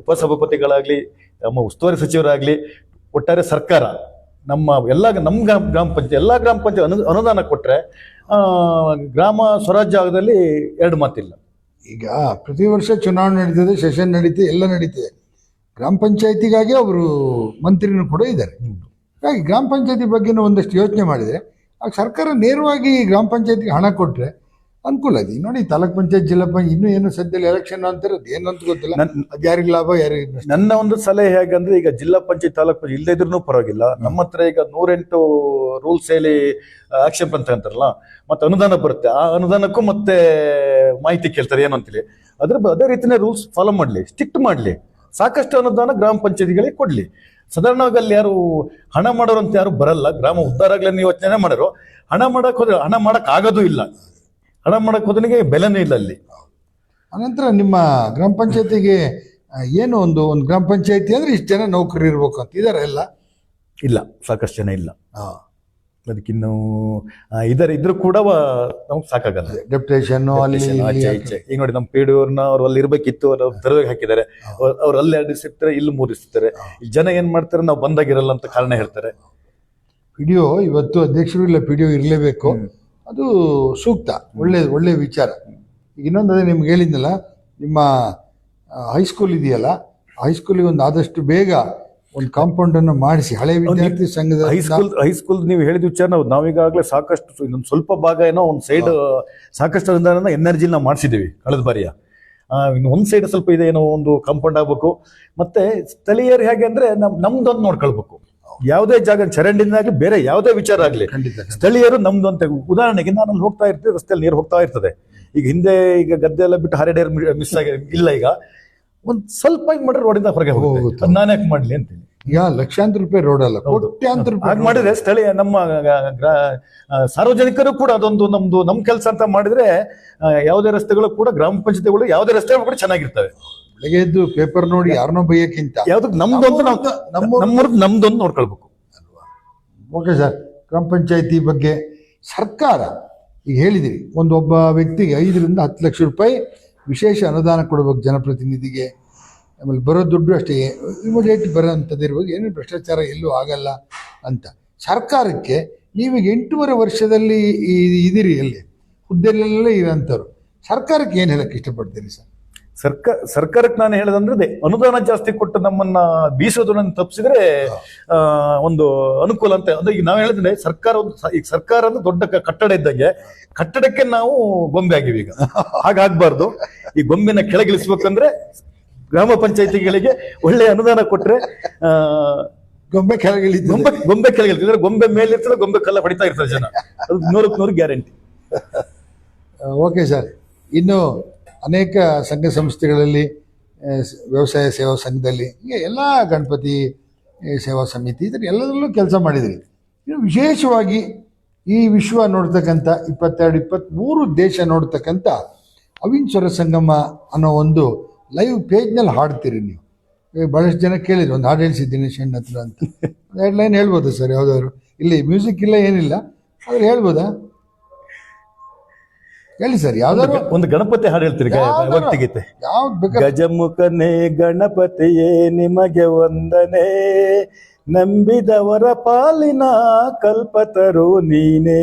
ಉಪಸಭಾಪತಿಗಳಾಗ್ಲಿ, ನಮ್ಮ ಉಸ್ತುವಾರಿ ಸಚಿವರಾಗ್ಲಿ, ಒಟ್ಟಾರೆ ಸರ್ಕಾರ ನಮ್ಮ ಗ್ರಾಮ ಪಂಚಾಯತ್ ಎಲ್ಲ ಗ್ರಾಮ ಪಂಚಾಯತ್ ಅನುದಾನ ಕೊಟ್ರೆ ಗ್ರಾಮ ಸ್ವರಾಜ್ಯ ಆಗದಲ್ಲಿ 2 ಮಾತಿಲ್ಲ. ಈಗ ಪ್ರತಿ ವರ್ಷ ಚುನಾವಣೆ ನಡೀತದೆ, ಸೆಷನ್ ನಡೀತದೆ, ಎಲ್ಲ ನಡೀತದೆ. ಗ್ರಾಮ ಪಂಚಾಯತಿಗಾಗಿ ಅವರು ಮಂತ್ರಿನೂ ಕೂಡ ಇದ್ದಾರೆ. ಹಾಗಾಗಿ ಗ್ರಾಮ ಪಂಚಾಯತಿ ಬಗ್ಗೆನೂ ಒಂದಷ್ಟು ಯೋಚನೆ ಮಾಡಿದರೆ ಆಗ ಸರ್ಕಾರ ನೇರವಾಗಿ ಗ್ರಾಮ ಪಂಚಾಯತಿಗೆ ಹಣ ಕೊಟ್ಟರೆ ಅನುಕೂಲ ಇದೆ. ನೋಡಿ, ತಾಲೂಕ್ ಪಂಚಾಯತ್, ಜಿಲ್ಲಾ ಪಂಚಾಯತ್ ಇನ್ನೂ ಏನು ಸದ್ಯದಲ್ಲಿ ಎಲೆಕ್ಷನ್ ಅಂತಾರೆ, ಅದು ಏನು ಅಂತ ಗೊತ್ತಿಲ್ಲ. ಅದು ಯಾರಿಗೆ ಲಾಭ, ಯಾರಿಗೆ. ನನ್ನ ಒಂದು ಸಲಹೆ ಹೇಗಂದ್ರೆ, ಈಗ ಜಿಲ್ಲಾ ಪಂಚಾಯತ್, ತಾಲೂಕ್ ಪಂಚಾಯತ್ ಇಲ್ಲದೇ ಇದ್ರೂ ಪರವಾಗಿಲ್ಲ. ನಮ್ಮ ಹತ್ರ ಈಗ 108 ರೂಲ್ಸ್ ಹೇಳಿ ಆಕ್ಷೇಪ ಅಂತ ಅಂತಾರಲ್ಲ, ಮತ್ತೆ ಅನುದಾನ ಬರುತ್ತೆ. ಆ ಅನುದಾನಕ್ಕೂ ಮತ್ತೆ ಮಾಹಿತಿ ಕೇಳ್ತಾರೆ ಏನು ಅಂತೇಳಿ. ಅದೇ ರೀತಿನೇ ರೂಲ್ಸ್ ಫಾಲೋ ಮಾಡಲಿ, ಸ್ಟ್ರಿಕ್ಟ್ ಮಾಡಲಿ. ಸಾಕಷ್ಟು ಅನುದಾನ ಗ್ರಾಮ ಪಂಚಾಯತಿಗಳಿಗೆ ಕೊಡ್ಲಿ. ಸಾಧಾರಣವಾಗಿ ಅಲ್ಲಿ ಯಾರು ಹಣ ಮಾಡೋರು ಅಂತ ಯಾರು ಬರಲ್ಲ. ಗ್ರಾಮ ಉದ್ಧಾರ ಆಗ್ಲನ್ನ ಯೋಚನೆ ಮಾಡೋರು. ಹಣ ಮಾಡಕ್ ಹೋದ್ರೆ ಹಣ ಮಾಡಕ್ ಆಗೋದು ಇಲ್ಲ. ಹಣ ಮಾಡಕ್ ಹೋದನಿಗೆ ಬೆಲೆನೇ ಇಲ್ಲ ಅಲ್ಲಿ. ಅನಂತರ ನಿಮ್ಮ ಗ್ರಾಮ ಪಂಚಾಯತಿಗೆ ಏನು ಒಂದು ಗ್ರಾಮ ಪಂಚಾಯತಿ ಅಂದ್ರೆ ಇಷ್ಟು ಜನ ನೌಕರರು ಇರ್ಬೇಕು ಅಂತ ಇದಾರೆ ಎಲ್ಲ? ಇಲ್ಲ, ಸಾಕಷ್ಟು ಜನ ಇಲ್ಲ. ಅದಕ್ಕಿನ್ನು ಇದ್ರೂ ಕೂಡ ನಮ್ಗೆ ಸಾಕಾಗಲ್ಲ. ಡೆಪ್ಟೇಷನ್ ಅಲ್ಲಿ ಆಚೆ ಈಚೆ ಈಗ ನೋಡಿ ನಮ್ಮ ಪಿಡಿಒರ್ನ ಅವ್ರು ಅಲ್ಲಿ ಇರ್ಬೇಕಿತ್ತು, ಅವ್ರು ತೆರವಾಗಿ ಹಾಕಿದ್ದಾರೆ. ಅವ್ರು ಅಲ್ಲಿ 2 ದಿವಸ ಇರ್ತಾರೆ, ಇಲ್ಲಿ 3 ದಿವಸ ಇರ್ತಾರೆ. ಈ ಜನ ಏನ್ ಮಾಡ್ತಾರೆ, ನಾವು ಬಂದಾಗಿರಲ್ಲ ಅಂತ ಕಾರಣ ಹೇಳ್ತಾರೆ. ಪಿಡಿಒ ಇವತ್ತು ಅಧ್ಯಕ್ಷರು ಇಲ್ಲ, ಪಿಡಿಒ ಇರಲೇಬೇಕು, ಅದು ಸೂಕ್ತ, ಒಳ್ಳೆ ವಿಚಾರ. ಈಗ ಇನ್ನೊಂದು ಅದೇ ನಿಮ್ಗೆ ಹೇಳಿದ್ನಲ್ಲ, ನಿಮ್ಮ ಹೈಸ್ಕೂಲ್ ಇದೆಯಲ್ಲ, ಹೈಸ್ಕೂಲಿಗೆ ಒಂದು ಆದಷ್ಟು ಬೇಗ ಒಂದು ಕಾಂಪೌಂಡ್ ಅನ್ನು ಮಾಡಿಸಿ, ಹಳೆ ವಿದ್ಯಾರ್ಥಿ ಸಂಘದ ಹೈಸ್ಕೂಲ್ ನೀವು ಹೇಳಿದ ವಿಚಾರ ನಾವೀಗಾಗಲೇ ಸಾಕಷ್ಟು ಇನ್ನೊಂದು ಸ್ವಲ್ಪ ಭಾಗ ಏನೋ ಒಂದು ಸೈಡ್ ಸಾಕಷ್ಟು ಅನುದಾನ ಎನರ್ಜಿ ನಾವು ಮಾಡಿಸಿದ್ದೀವಿ ಕಳೆದ ಬಾರಿಯ. ಇನ್ನು ಒಂದು ಸೈಡ್ ಸ್ವಲ್ಪ ಇದೆ, ಏನೋ ಒಂದು ಕಾಂಪೌಂಡ್ ಆಗ್ಬೇಕು. ಮತ್ತೆ ಸ್ಥಳೀಯರು ಹೇಗೆ ಅಂದ್ರೆ ನಮ್ದೊಂದು ನೋಡ್ಕೊಳ್ಬೇಕು. ಯಾವುದೇ ಜಾಗ ಚರಂಡಿಂದ ಆಗ್ಲಿ ಬೇರೆ ಯಾವುದೇ ವಿಚಾರ ಆಗ್ಲಿ, ಸ್ಥಳೀಯರು ನಮ್ದು ಅಂತ. ಉದಾಹರಣೆಗೆ ನಾನು ಅಲ್ಲಿ ಹೋಗ್ತಾ ಇರ್ತೀವಿ, ರಸ್ತೆಯಲ್ಲಿ ನೀರು ಹೋಗ್ತಾ ಇರ್ತದೆ. ಈಗ ಹಿಂದೆ ಗದ್ದೆ ಎಲ್ಲ ಬಿಟ್ಟು ಹಾರಿಡೇರ್ ಮಿಸ್ ಆಗಿ ಇಲ್ಲ, ಈಗ ಒಂದ್ ಸ್ವಲ್ಪ ಹಿಂಗ್ ಮಾಡ್ರೆ ರೋಡಿಂದ ಹೊರಗೆ ಹೋಗುತ್ತೆ. ನಾನು ಯಾಕೆ ಮಾಡ್ಲಿ ಅಂತೀನಿ. ಈಗ ಲಕ್ಷಾಂತರ ರೂಪಾಯಿ ರೋಡ್ ಅಲ್ಲ, ಕೋಟ್ಯಾಂತರ ರೂಪಾಯಿ ಹಾಗೆ ಮಾಡಿದ್ರೆ ಸ್ಥಳೀಯ ನಮ್ಮ ಸಾರ್ವಜನಿಕರು ಕೂಡ ಅದೊಂದು ನಮ್ ಕೆಲಸ ಅಂತ ಮಾಡಿದ್ರೆ ಯಾವುದೇ ರಸ್ತೆಗಳು ಕೂಡ ಗ್ರಾಮ ಪಂಚಾಯತಿಗಳು ಯಾವುದೇ ರಸ್ತೆಗಳು ಕೂಡ ಚೆನ್ನಾಗಿರ್ತವೆ. ಬೆಳಗ್ಗೆ ಎದ್ದು ಪೇಪರ್ ನೋಡಿ ಯಾರನ್ನೋ ಬೈಯಕ್ಕಿಂತ ಯಾವ್ದಕ್ ನಮ್ದೊಂದು ನೋಡ್ಕೊಳ್ಬೇಕು. ಓಕೆ ಸರ್, ಗ್ರಾಮ ಪಂಚಾಯತಿ ಬಗ್ಗೆ ಸರ್ಕಾರ ಈಗ ಹೇಳಿದಿರಿ, ಒಬ್ಬ ವ್ಯಕ್ತಿಗೆ 5 ರಿಂದ 10 ಲಕ್ಷ ರೂಪಾಯಿ ವಿಶೇಷ ಅನುದಾನ ಕೊಡಬೇಕು ಜನಪ್ರತಿನಿಧಿಗೆ. ಆಮೇಲೆ ಬರೋ ದುಡ್ಡು ಅಷ್ಟೇ ಇಮಿಡಿಯೇಟ್ ಬರೋಂಥದ್ದು ಇರ್ಬೋದು, ಏನು ಭ್ರಷ್ಟಾಚಾರ ಎಲ್ಲೂ ಆಗಲ್ಲ ಅಂತ. ಸರ್ಕಾರಕ್ಕೆ ನೀವೀಗ 8.5 ವರ್ಷದಲ್ಲಿ ಇದಿರಿ, ಎಲ್ಲಿ ಹುದ್ದೆಯಲ್ಲೆಲ್ಲ ಇರೋಂಥವ್ರು, ಸರ್ಕಾರಕ್ಕೆ ಏನು ಹೇಳಕ್ಕೆ ಇಷ್ಟಪಡ್ತೀರಿ ಸರ್? ಸರ್ಕಾರಕ್ಕೆ ನಾನು ಹೇಳೋದಂದ್ರೆ ಅನುದಾನ ಜಾಸ್ತಿ ಕೊಟ್ಟು ನಮ್ಮನ್ನ ಬೀಸೋದನ್ನ ತಪ್ಪಿಸಿದ್ರೆ ಒಂದು ಅನುಕೂಲ ಅಂತ. ಅಂದ್ರೆ ಈಗ ನಾವು ಹೇಳಿದ್ರೆ ಈಗ ಸರ್ಕಾರ ಅಂದ್ರೆ ದೊಡ್ಡ ಕಟ್ಟಡ ಇದ್ದಂಗೆ, ಕಟ್ಟಡಕ್ಕೆ ನಾವು ಗೊಂಬೆ ಆಗಿವಿ. ಈಗ ಹಾಗಾಗ್ಬಾರ್ದು. ಈ ಗೊಂಬೆನ ಕೆಳಗಿಳಿಸ್ಬೇಕಂದ್ರೆ ಗ್ರಾಮ ಪಂಚಾಯತಿಗಳಿಗೆ ಒಳ್ಳೆ ಅನುದಾನ ಕೊಟ್ರೆ ಗೊಂಬೆ ಕೆಳಗಿಳಿದ್ರೆ ಗೊಂಬೆ ಮೇಲೆ ಇರ್ತದೆ, ಗೊಂಬೆ ಕಲ್ಲ ಹೊಡಿತಾ ಇರ್ತಾರೆ ಜನ. ಅದು 100% ಗ್ಯಾರಂಟಿ. ಓಕೆ ಸರ್, ಇನ್ನು ಅನೇಕ ಸಂಘ ಸಂಸ್ಥೆಗಳಲ್ಲಿ, ವ್ಯವಸಾಯ ಸೇವಾ ಸಂಘದಲ್ಲಿ, ಹೀಗೆ ಎಲ್ಲ ಗಣಪತಿ ಸೇವಾ ಸಮಿತಿ ಇದ್ರೆ ಎಲ್ಲದರಲ್ಲೂ ಕೆಲಸ ಮಾಡಿದ್ರಿ. ಇನ್ನು ವಿಶೇಷವಾಗಿ ಈ ವಿಶ್ವ ನೋಡ್ತಕ್ಕಂಥ 22-23 ದೇಶ ನೋಡ್ತಕ್ಕಂಥ ಅವಿನ್ ಸ್ವರ ಸಂಗಮ ಅನ್ನೋ ಒಂದು ಲೈವ್ ಪೇಜ್ನಲ್ಲಿ ಹಾಡ್ತೀರಿ ನೀವು. ಭಾಳಷ್ಟು ಜನ ಕೇಳಿದ್ರು, ಒಂದು ಹಾಡು ಹೇಳಿಸಿ ದಿನೇಶ್ ಅಣ್ಣ ಹತ್ರ ಅಂತ. 2 ಲೈನ್ ಹೇಳ್ಬೋದಾ ಸರ್? ಯಾವುದಾದ್ರು ಇಲ್ಲಿ ಮ್ಯೂಸಿಕ್ ಇಲ್ಲ, ಏನಿಲ್ಲ, ಆದ್ರೆ ಹೇಳ್ಬೋದಾ? ಹೇಳಿ ಸರ್, ಯಾವ್ದಾದ್ರು ಒಂದು ಗಣಪತಿ ಹಾಡು ಹೇಳ್ತೀರಿ, ಭಕ್ತಿಗೀತೆ. ಯಾವ್ದು ಬೇಕಾದ್ರೆ. ಗಜಮುಖನೇ ಗಣಪತಿಯೇ ನಿಮಗೆ ವಂದನೆ, ನಂಬಿದವರ ಪಾಲಿನ ಕಲ್ಪತರು ನೀನೇ.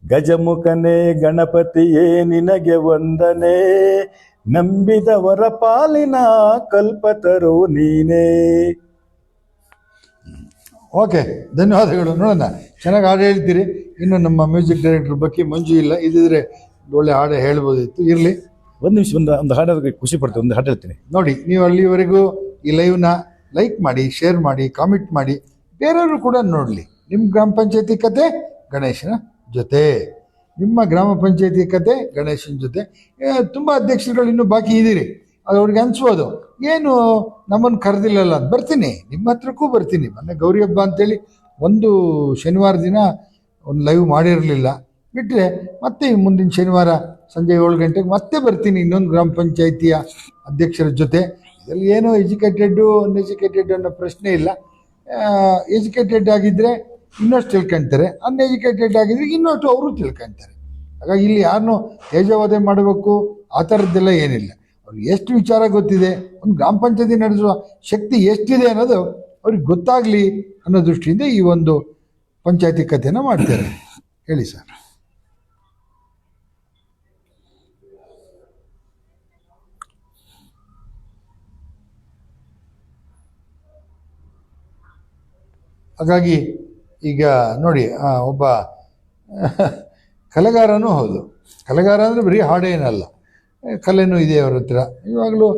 ಗಜಮುಖನೇ ಗಣಪತಿಯೇ ನಿನಗೆ ವಂದನೆ, ನಂಬಿದವರ ಪಾಲಿನ ಕಲ್ಪತರು ನೀನೇ. ಓಕೆ, ಧನ್ಯವಾದಗಳು. ನೋಡೋಣ, ಚೆನ್ನಾಗಿ ಹಾಡು ಹೇಳ್ತೀರಿ. ಇನ್ನು ನಮ್ಮ ಮ್ಯೂಸಿಕ್ ಡೈರೆಕ್ಟರ್ ಬಗ್ಗೆ ಮಂಜು ಇಲ್ಲ, ಇದ್ದಿದ್ರೆ ಒಳ್ಳೆ ಹಾಡು ಹೇಳ್ಬೋದಿತ್ತು. ಇರಲಿ, ಒಂದು ನಿಮಿಷ, ಒಂದು ಹಾಡು ಖುಷಿ ಪಡ್ತೀನಿ, ಒಂದು ಹಾಡು ಹೇಳ್ತೀನಿ ನೋಡಿ. ನೀವು ಅಲ್ಲಿವರೆಗೂ ಈ ಲೈವ್ನ ಲೈಕ್ ಮಾಡಿ, ಶೇರ್ ಮಾಡಿ, ಕಾಮೆಂಟ್ ಮಾಡಿ, ಬೇರೆಯವರು ಕೂಡ ನೋಡಲಿ. ನಿಮ್ಮ ಗ್ರಾಮ ಪಂಚಾಯತಿ ಕತೆ ಗಣೇಶನ ಜೊತೆ, ನಿಮ್ಮ ಗ್ರಾಮ ಪಂಚಾಯತಿ ಕತೆ ಗಣೇಶನ ಜೊತೆ. ತುಂಬ ಅಧ್ಯಕ್ಷರುಗಳು ಇನ್ನೂ ಬಾಕಿ ಇದ್ದೀರಿ. ಅದು ಅವ್ರಿಗೆ ಅನ್ಸ್ಬೋದು, ಏನು ನಮ್ಮನ್ನು ಕರೆದಿಲ್ಲಲ್ಲ ಅಂತ. ಬರ್ತೀನಿ, ನಿಮ್ಮ ಹತ್ರಕ್ಕೂ ಬರ್ತೀನಿ. ಮೊನ್ನೆ ಗೌರಿ ಹಬ್ಬ ಅಂತೇಳಿ ಒಂದು ಶನಿವಾರ ದಿನ ಒಂದು ಲೈವ್ ಮಾಡಿರಲಿಲ್ಲ, ಬಿಟ್ಟರೆ ಮತ್ತೆ ಮುಂದಿನ ಶನಿವಾರ ಸಂಜೆ 7 ಗಂಟೆಗೆ ಮತ್ತೆ ಬರ್ತೀನಿ ಇನ್ನೊಂದು ಗ್ರಾಮ ಪಂಚಾಯಿತಿಯ ಅಧ್ಯಕ್ಷರ ಜೊತೆ. ಇದರಲ್ಲಿ ಏನೋ ಎಜುಕೇಟೆಡ್ಡು ಅನ್ಎಜುಕೇಟೆಡ್ ಅನ್ನೋ ಪ್ರಶ್ನೆ ಇಲ್ಲ. ಎಜುಕೇಟೆಡ್ ಆಗಿದ್ದರೆ ಇನ್ನಷ್ಟು ತಿಳ್ಕೊಳ್ತಾರೆ, ಅನ್ಎಜುಕೇಟೆಡ್ ಆಗಿದ್ರೆ ಇನ್ನಷ್ಟು ಅವರು ತಿಳ್ಕೊಳ್ತಾರೆ. ಹಾಗಾಗಿ ಇಲ್ಲಿ ಯಾರನ್ನೂ ತೇಜವಾದ ಮಾಡಬೇಕು ಆ ಥರದ್ದೆಲ್ಲ ಏನಿಲ್ಲ. ಅವ್ರಿಗೆ ಎಷ್ಟು ವಿಚಾರ ಗೊತ್ತಿದೆ, ಒಂದು ಗ್ರಾಮ ಪಂಚಾಯತಿ ನಡೆಸುವ ಶಕ್ತಿ ಎಷ್ಟಿದೆ ಅನ್ನೋದು ಅವ್ರಿಗೆ ಗೊತ್ತಾಗಲಿ ಅನ್ನೋ ದೃಷ್ಟಿಯಿಂದ ಈ ಒಂದು ಪಂಚಾಯತಿ ಕಥೆನ ಮಾಡ್ತಾರೆ. ಹೇಳಿ ಸರ್. ಹಾಗಾಗಿ ಈಗ ನೋಡಿ, ಒಬ್ಬ ಕಲೆಗಾರನೂ ಹೌದು. ಕಲೆಗಾರ ಅಂದರೆ ಬರೀ ಹಾಡೇನಲ್ಲ, ಕಲೆನೂ ಇದೆ ಅವ್ರ ಹತ್ರ. ಇವಾಗಲೂ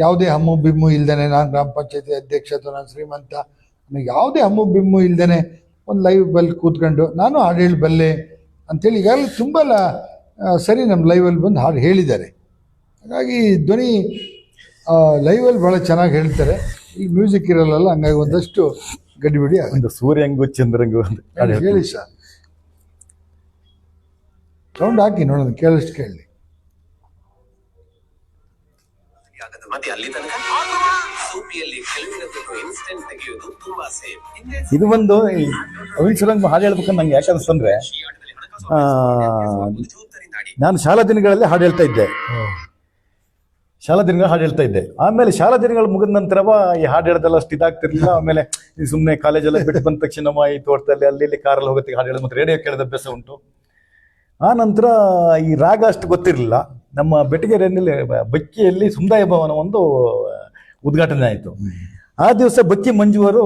ಯಾವುದೇ ಹಮ್ಮು ಬಿಮ್ಮು ಇಲ್ದೇ, ನಾನು ಗ್ರಾಮ ಪಂಚಾಯತಿ ಅಧ್ಯಕ್ಷ ಅಥವಾ ನಾನು ಶ್ರೀಮಂತ, ನನಗೆ ಯಾವುದೇ ಹಮ್ಮು ಬಿಮ್ಮು ಇಲ್ದೇ ಒಂದು ಲೈವ್ ಬಲ್ಲಿ ಕೂತ್ಕೊಂಡು ನಾನು ಹಾಡು ಹೇಳಬಲ್ಲೆ ಅಂಥೇಳಿ ಈಗಾಗಲೇ ತುಂಬ ಸರಿ ನಮ್ಮ ಲೈವಲ್ಲಿ ಬಂದು ಹಾಡು ಹೇಳಿದ್ದಾರೆ. ಹಾಗಾಗಿ ಧ್ವನಿ ಲೈವಲ್ಲಿ ಭಾಳ ಚೆನ್ನಾಗಿ ಹೇಳ್ತಾರೆ. ಈ ಮ್ಯೂಸಿಕ್ ಇರಲ್ಲ, ಹಂಗಾಗಿ ಒಂದಷ್ಟು ಗಡಿಬಿಡಿ. ಒಂದು ಸೂರ್ಯಂಗು ಚಂದ್ರಂಗು ಹೇಳಿ ಸರ್, ಸೌಂಡ್ ಹಾಕಿ ನೋಡೋಣ, ಕೇಳಷ್ಟು ಕೇಳಿ. ಮತ್ತೆ ಅಲ್ಲಿ ತನಕ ಸೂಪಿಯಲ್ಲಿ ಕೆಲವಿರಬೇಕು ಇನ್ಸ್ಟೆಂಟ್ ತೆಗೆಯೋದು ತುಂಬಾ ಸೇಫ್. ಇದು ಒಂದು ಅವಿನ್ ಸುರಂಗ್ ಹಾಡು ಹೇಳ್ಬೇಕಂತ ನಂಗೆ ಯಾಕೆ ಅನ್ಸ್ತಂದ್ರೆ, ನಾನು ಶಾಲಾ ದಿನಗಳಲ್ಲಿ ಹಾಡು ಹೇಳ್ತಾ ಇದ್ದೆ. ಶಾಲಾ ದಿನಗಳು ಹಾಡು ಹೇಳ್ತಾ ಇದ್ದೆ. ಆಮೇಲೆ ಶಾಲಾ ದಿನಗಳು ಮುಗಿದ ನಂತರವ ಈ ಹಾಡು ಹೇಳೋದೆಲ್ಲ ಅಷ್ಟು ಇದಾಗ್ತಿರ್ಲಿಲ್ಲ. ಆಮೇಲೆ ಸುಮ್ಮನೆ ಕಾಲೇಜೆಲ್ಲ ಬಿಟ್ಟು ಬಂದ ತಕ್ಷಣ ಈ ತೋಟದಲ್ಲಿ ಅಲ್ಲಿ ಇಲ್ಲಿ ಕಾರಲ್ಲಿ ಹೋಗುತ್ತೆ ಹಾಡು ಹೇಳೋದು, ಮತ್ತೆ ರೇಡಿಯೋ ಕೇಳೋದು ಅಭ್ಯಾಸ ಉಂಟು. ಆ ನಂತರ ಈ ರಾಗ ಅಷ್ಟು ಗೊತ್ತಿರಲಿಲ್ಲ. ನಮ್ಮ ಬೆಟಗೆರೆಯಲ್ಲಿ ಬಕ್ಕಿಯಲ್ಲಿ ಸಮುದಾಯ ಭವನ ಒಂದು ಉದ್ಘಾಟನೆ ಆಯಿತು. ಆ ದಿವಸ ಬಕ್ಕಿ ಮಂಜು ಹಾಡು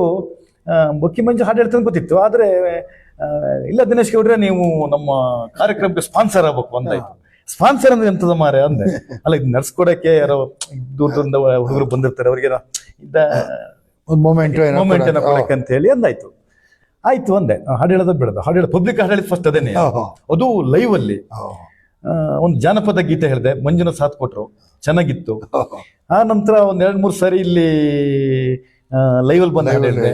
ಹೇಳ್ತಾನೆ ಗೊತ್ತಿತ್ತು. ಆದರೆ ಇಲ್ಲ ದಿನೇಶ್ ಗೌಡ್ರೆ, ನೀವು ನಮ್ಮ ಕಾರ್ಯಕ್ರಮಕ್ಕೆ ಸ್ಪಾನ್ಸರ್ ಆಗ್ಬೇಕು ಅಂದಾಯ್ತು. ಸ್ಪಾನ್ಸರ್ ಅಂದ್ರೆ ಎಂತದ ಮಾರೆ ಅಂದೆ. ಅಲ್ಲ, ಇದು ನಡ್ಸ್ಕೊಡಕ್ಕೆ ಯಾರೋ ದೂರದಿಂದ ಹುಡುಗರು ಬಂದಿರ್ತಾರೆ, ಅವ್ರಿಗೆ ಒಂದು ಮೊಮೆಂಟ್ ಕೊಡಕ್ಕೆ ಅಂತ ಹೇಳಿ ಅಂದಾಯ್ತು. ಆಯ್ತು ಅಂದೆ. ಹಾಡು ಹೇಳೋದು ಬಿಡೋದು, ಹಾಡು ಹೇಳೋದು ಪಬ್ಲಿಕ್ ಹಾಡು ಹೇಳಿದ್ ಫಸ್ಟ್ ಅದೇನೆ. ಅದು ಲೈವ್ ಅಲ್ಲಿ ಒಂದು ಜಾನಪದ ಗೀತೆ ಹೇಳಿದೆ, ಮಂಜುನ ಸಾಥ್ ಕೊಟ್ರು, ಚೆನ್ನಾಗಿತ್ತು. ಆ ನಂತರ ಒಂದ್ 2-3 ಸಾರಿ ಇಲ್ಲಿ ಲೈವ್ ಅಲ್ಲಿ ಬಂದ ಹಾಡು ಹೇಳಿದೆ.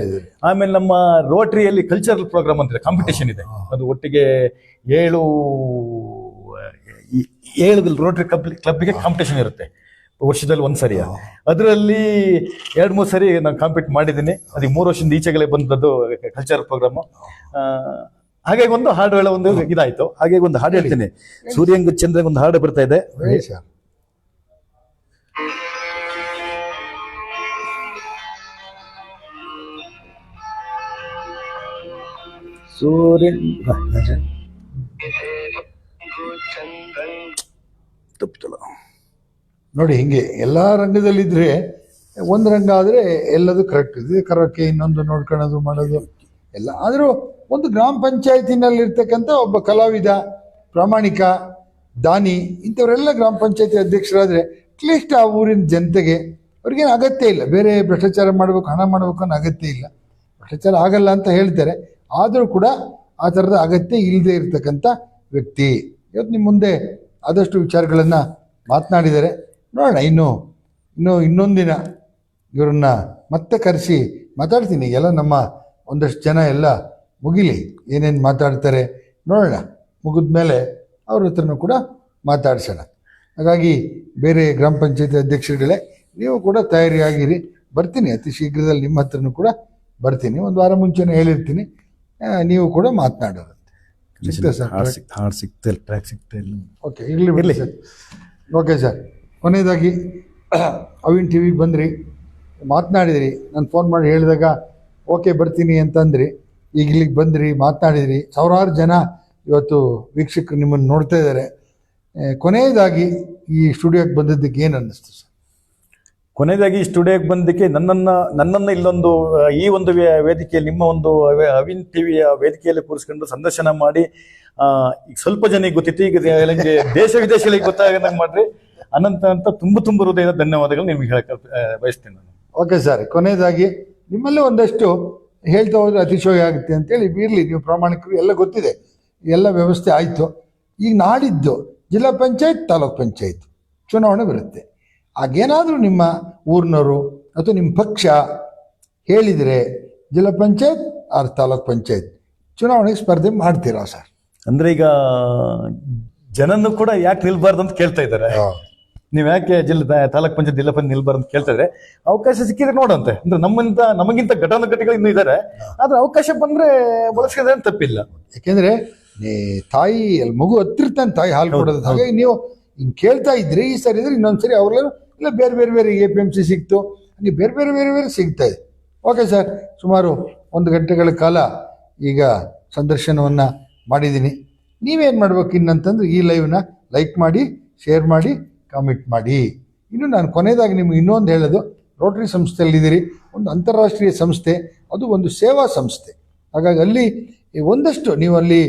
ಆಮೇಲೆ ನಮ್ಮ ರೋಟರಿಯಲ್ಲಿ ಕಲ್ಚರಲ್ ಪ್ರೋಗ್ರಾಮ್ ಅಂತ ಕಾಂಪಿಟೇಷನ್ ಇದೆ. ಅದು ಒಟ್ಟಿಗೆ 7 ರೋಟರಿ ಕ್ಲಬ್ಗೆ ಕಾಂಪಿಟೇಷನ್ ಇರುತ್ತೆ ವರ್ಷದಲ್ಲಿ ಒಂದ್ಸರಿ. ಅದರಲ್ಲಿ 2-3 ಸರಿ ನಾನು ಕಾಂಪೀಟ್ ಮಾಡಿದ್ದೀನಿ. ಅದಕ್ಕೆ 3 ವರ್ಷದಿಂದ ಈಚೆಗಳೇ ಬಂದದ್ದು ಕಲ್ಚರಲ್ ಪ್ರೋಗ್ರಾಮು. ಹಾಗೆ ಒಂದು ಹಾಡು ಹೇಳೋ ಒಂದು ಇದಾಯ್ತು. ಹಾಗೆ ಒಂದು ಹಾಡು ಹೇಳ್ತೀನಿ. ಸೂರ್ಯಂಗ ಚಂದ್ರಂಗ ಒಂದು ಹಾಡು ಬರ್ತಾ ಇದೆ. ಸೂರ್ಯ ತಪ್ಪಿತಲ್ಲ ನೋಡಿ, ಹಿಂಗೆ ಎಲ್ಲ ರಂಗದಲ್ಲಿದ್ದರೆ ಒಂದು ರಂಗ ಆದರೆ ಎಲ್ಲದೂ ಕರೆಕ್ಟ್ ಇದೆ. ಕರೋಕೆ ಇನ್ನೊಂದು ನೋಡ್ಕೊಳ್ಳೋದು ಮಾಡೋದು ಎಲ್ಲ. ಆದರೂ ಒಂದು ಗ್ರಾಮ ಪಂಚಾಯತಿನಲ್ಲಿರ್ತಕ್ಕಂಥ ಒಬ್ಬ ಕಲಾವಿದ, ಪ್ರಾಮಾಣಿಕ, ದಾನಿ, ಇಂಥವರೆಲ್ಲ ಗ್ರಾಮ ಪಂಚಾಯತಿ ಅಧ್ಯಕ್ಷರಾದರೆ ಅಟ್ಲೀಸ್ಟ್ ಆ ಊರಿನ ಜನತೆಗೆ ಅವ್ರಿಗೇನು ಅಗತ್ಯ ಇಲ್ಲ, ಬೇರೆ ಭ್ರಷ್ಟಾಚಾರ ಮಾಡಬೇಕು, ಹಣ ಮಾಡಬೇಕು ಅನ್ನೋ ಅಗತ್ಯ ಇಲ್ಲ. ಭ್ರಷ್ಟಾಚಾರ ಆಗಲ್ಲ ಅಂತ ಹೇಳ್ತಾರೆ, ಆದರೂ ಕೂಡ ಆ ಥರದ ಅಗತ್ಯ ಇಲ್ಲದೆ ಇರತಕ್ಕಂಥ ವ್ಯಕ್ತಿ. ಇವತ್ತು ನಿಮ್ಮ ಮುಂದೆ ಆದಷ್ಟು ವಿಚಾರಗಳನ್ನು ಮಾತನಾಡಿದ್ದಾರೆ. ನೋಡೋಣ, ಇನ್ನೊಂದಿನ ಇವರನ್ನ ಮತ್ತೆ ಕರೆಸಿ ಮಾತಾಡ್ತೀನಿ. ಎಲ್ಲ ನಮ್ಮ ಒಂದಷ್ಟು ಜನ ಎಲ್ಲ ಮುಗಿಲಿ, ಏನೇನು ಮಾತಾಡ್ತಾರೆ ನೋಡೋಣ. ಮುಗಿದ ಮೇಲೆ ಅವ್ರ ಹತ್ರನೂ ಕೂಡ ಮಾತಾಡ್ಸೋಣ. ಹಾಗಾಗಿ ಬೇರೆ ಗ್ರಾಮ ಪಂಚಾಯತಿ ಅಧ್ಯಕ್ಷರುಗಳೇ, ನೀವು ಕೂಡ ತಯಾರಿಯಾಗಿರಿ. ಬರ್ತೀನಿ, ಅತಿ ಶೀಘ್ರದಲ್ಲಿ ನಿಮ್ಮ ಹತ್ರನೂ ಕೂಡ ಬರ್ತೀನಿ. ಒಂದು ವಾರ ಮುಂಚೆನೇ ಹೇಳಿರ್ತೀನಿ, ನೀವು ಕೂಡ ಮಾತನಾಡೋರಂತೆ. ಹಾಡು ಸಿಗ್ತಾ ಟ್ರ್ಯಾಕ್ ಸಿಗ್ತಾ ಇಲ್ಲ. ಓಕೆ, ಇರಲಿ ಸರ್. ಓಕೆ ಸರ್, ಕೊನೆಯದಾಗಿ ಅವಿನ್ ಟಿ ವಿಗೆ ಬಂದ್ರಿ, ಮಾತನಾಡಿದ್ರಿ. ನಾನು ಫೋನ್ ಮಾಡಿ ಹೇಳಿದಾಗ ಓಕೆ ಬರ್ತೀನಿ ಅಂತಂದ್ರಿ. ಈಗ ಇಲ್ಲಿಗೆ ಬಂದ್ರಿ, ಮಾತನಾಡಿದ್ರಿ. ಸಾವಿರಾರು ಜನ ಇವತ್ತು ವೀಕ್ಷಕರು ನಿಮ್ಮನ್ನು ನೋಡ್ತಾ ಇದ್ದಾರೆ. ಕೊನೆಯದಾಗಿ ಈ ಸ್ಟುಡಿಯೋಕ್ಕೆ ಬಂದಿದ್ದಕ್ಕೆ ಏನು ಅನ್ನಿಸ್ತು ಸರ್? ಕೊನೆಯದಾಗಿ ಸ್ಟುಡಿಯೋಗೆ ಬಂದಕ್ಕೆ ನನ್ನನ್ನು ಇಲ್ಲೊಂದು ಈ ಒಂದು ವೇದಿಕೆಯಲ್ಲಿ, ನಿಮ್ಮ ಒಂದು ಅವಿನ್ ಟಿವಿಯ ವೇದಿಕೆಯಲ್ಲಿ ಕೂರಿಸ್ಕೊಂಡು ಸಂದರ್ಶನ ಮಾಡಿ ಈಗ ಸ್ವಲ್ಪ ಜನಿಗೆ ಗೊತ್ತಿತ್ತು, ಈಗ ದೇಶ ವಿದೇಶಗಳಿಗೆ ಗೊತ್ತಾಗದಂಗೆ ಮಾಡ್ರಿ. ಅನಂತ ತುಂಬ ಹೃದಯದ ಧನ್ಯವಾದಗಳು ನಿಮ್ಗೆ ಹೇಳಕ್ಕೆ ಬಯಸ್ತೇನೆ ನಾನು. ಓಕೆ ಸರ್, ಕೊನೆಯದಾಗಿ ನಿಮ್ಮಲ್ಲೇ ಒಂದಷ್ಟು ಹೇಳ್ತಾ ಹೋದ್ರೆ ಅತಿಶಯ ಆಗುತ್ತೆ ಅಂತೇಳಿ ಇರಲಿ. ನೀವು ಪ್ರಾಮಾಣಿಕರು, ಎಲ್ಲ ಗೊತ್ತಿದೆ, ಎಲ್ಲ ವ್ಯವಸ್ಥೆ ಆಯಿತು. ಈಗ ನಾಡಿದ್ದು ಜಿಲ್ಲಾ ಪಂಚಾಯತ್, ತಾಲೂಕ್ ಪಂಚಾಯತ್ ಚುನಾವಣೆ ಬರುತ್ತೆ. ಆಗೇನಾದರೂ ನಿಮ್ಮ ಊರಿನವರು ಅಥವಾ ನಿಮ್ಮ ಪಕ್ಷ ಹೇಳಿದರೆ ಜಿಲ್ಲಾ ಪಂಚಾಯತ್ ಆರ್ ತಾಲೂಕ್ ಪಂಚಾಯತ್ ಚುನಾವಣೆಗೆ ಸ್ಪರ್ಧೆ ಮಾಡ್ತೀರಾ ಸರ್? ಅಂದರೆ ಈಗ ಜನನ್ನು ಕೂಡ ಯಾಕೆ ನಿಲ್ಬಾರ್ದು ಅಂತ ಕೇಳ್ತಾ ಇದ್ದಾರೆ. ನೀವು ಯಾಕೆ ತಾಲೂಕ್ ಪಂಚಾಯತ್ ಜಿಲ್ಲಾ ಪಂಚಾಯತ್ ನಿಲ್ಬಾರ್ದು ಅಂತ ಕೇಳ್ತಾ ಇದ್ರೆ, ಅವಕಾಶ ಸಿಕ್ಕಿದ್ರೆ ನೋಡಂತೆ. ಅಂದ್ರೆ ನಮಗಿಂತ ಘಟಾನುಘಟಿಗಳು ಇನ್ನೂ ಇದ್ದಾರೆ. ಆದ್ರೆ ಅವಕಾಶ ಬಂದ್ರೆ ಬಳಸ್ಕೊಂಡ್ರೆ ತಪ್ಪಿಲ್ಲ. ಯಾಕೆಂದ್ರೆ ತಾಯಿ ಅಲ್ಲಿ ಮಗು ಹತ್ತಿರ್ತಾನೆ, ತಾಯಿ ಹಾಲು ಕೊಡೋದು. ಹಾಗಾಗಿ ನೀವು ಹಿಂಗೆ ಕೇಳ್ತಾ ಇದ್ರಿ, ಈ ಸರಿ ಇದ್ರೆ ಇನ್ನೊಂದ್ಸರಿ ಅವ್ರಲ್ಲ ಇಲ್ಲ ಬೇರೆ APMC ಸಿಕ್ತು, ನೀವು ಬೇರೆ ಸಿಗ್ತಾ ಇದೆ. ಓಕೆ ಸರ್, ಸುಮಾರು 1 ಗಂಟೆಗಳ ಕಾಲ ಈಗ ಸಂದರ್ಶನವನ್ನು ಮಾಡಿದ್ದೀನಿ. ನೀವೇನು ಮಾಡ್ಬೇಕು ಇನ್ನಂತಂದ್ರೆ ಈ ಲೈವ್ನ ಲೈಕ್ ಮಾಡಿ, ಶೇರ್ ಮಾಡಿ, ಕಾಮೆಂಟ್ ಮಾಡಿ. ಇನ್ನು ನಾನು ಕೊನೆಯದಾಗಿ ನಿಮ್ಗೆ ಇನ್ನೊಂದು ಹೇಳೋದು, ರೋಟರಿ ಸಂಸ್ಥೆಯಲ್ಲಿದ್ದೀರಿ, ಒಂದು ಅಂತಾರಾಷ್ಟ್ರೀಯ ಸಂಸ್ಥೆ, ಅದು ಒಂದು ಸೇವಾ ಸಂಸ್ಥೆ. ಹಾಗಾಗಿ ಅಲ್ಲಿ ಒಂದಷ್ಟು ನೀವು ಅಲ್ಲಿ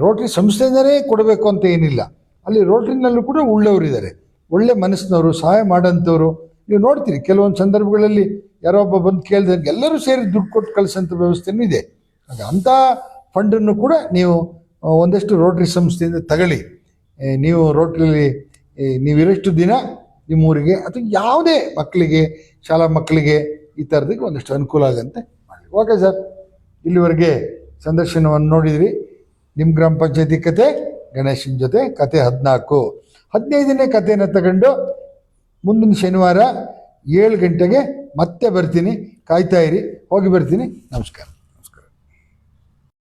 ರೋಟರಿ ಸಂಸ್ಥೆಯಿಂದಲೇ ಕೊಡಬೇಕು ಅಂತ ಏನಿಲ್ಲ. ಅಲ್ಲಿ ರೋಟರಿನಲ್ಲೂ ಕೂಡ ಒಳ್ಳೆಯವರಿದ್ದಾರೆ, ಒಳ್ಳೆ ಮನಸ್ಸಿನವರು, ಸಹಾಯ ಮಾಡೋಂಥವ್ರು. ನೀವು ನೋಡ್ತೀರಿ ಕೆಲವೊಂದು ಸಂದರ್ಭಗಳಲ್ಲಿ ಯಾರೋ ಒಬ್ಬ ಬಂದು ಕೇಳಿದಂಗೆ ಎಲ್ಲರೂ ಸೇರಿ ದುಡ್ಡು ಕೊಟ್ಟು ಕಳಿಸೋಂಥ ವ್ಯವಸ್ಥೆನೂ ಇದೆ. ಹಾಗೆ ಅಂಥ ಫಂಡನ್ನು ಕೂಡ ನೀವು ಒಂದಷ್ಟು ರೋಟರಿ ಸಂಸ್ಥೆಯಿಂದ ತಗೊಳ್ಳಿ. ನೀವು ರೋಟರಿಲಿ ನೀವಿರೋಷ್ಟು ದಿನ ನಿಮ್ಮೂರಿಗೆ ಅಥವಾ ಯಾವುದೇ ಮಕ್ಕಳಿಗೆ, ಶಾಲಾ ಮಕ್ಕಳಿಗೆ ಈ ಥರದಕ್ಕೆ ಒಂದಷ್ಟು ಅನುಕೂಲ ಆಗಂತೆ ಮಾಡಿ. ಓಕೆ ಸರ್, ಇಲ್ಲಿವರೆಗೆ ಸಂದರ್ಶನವನ್ನು ನೋಡಿದ್ರಿ. ನಿಮ್ಮ ಗ್ರಾಮ ಪಂಚಾಯತಿ ಕತೆ ಗಣೇಶನ ಜೊತೆ ಕತೆ 14. 15ನೇ ಕಥೆಯನ್ನು ತಗೊಂಡು ಮುಂದಿನ ಶನಿವಾರ 7 ಗಂಟೆಗೆ ಮತ್ತೆ ಬರ್ತೀನಿ. ಕಾಯ್ತಾ ಇರಿ. ಹೋಗಿ ಬರ್ತೀನಿ. ನಮಸ್ಕಾರ.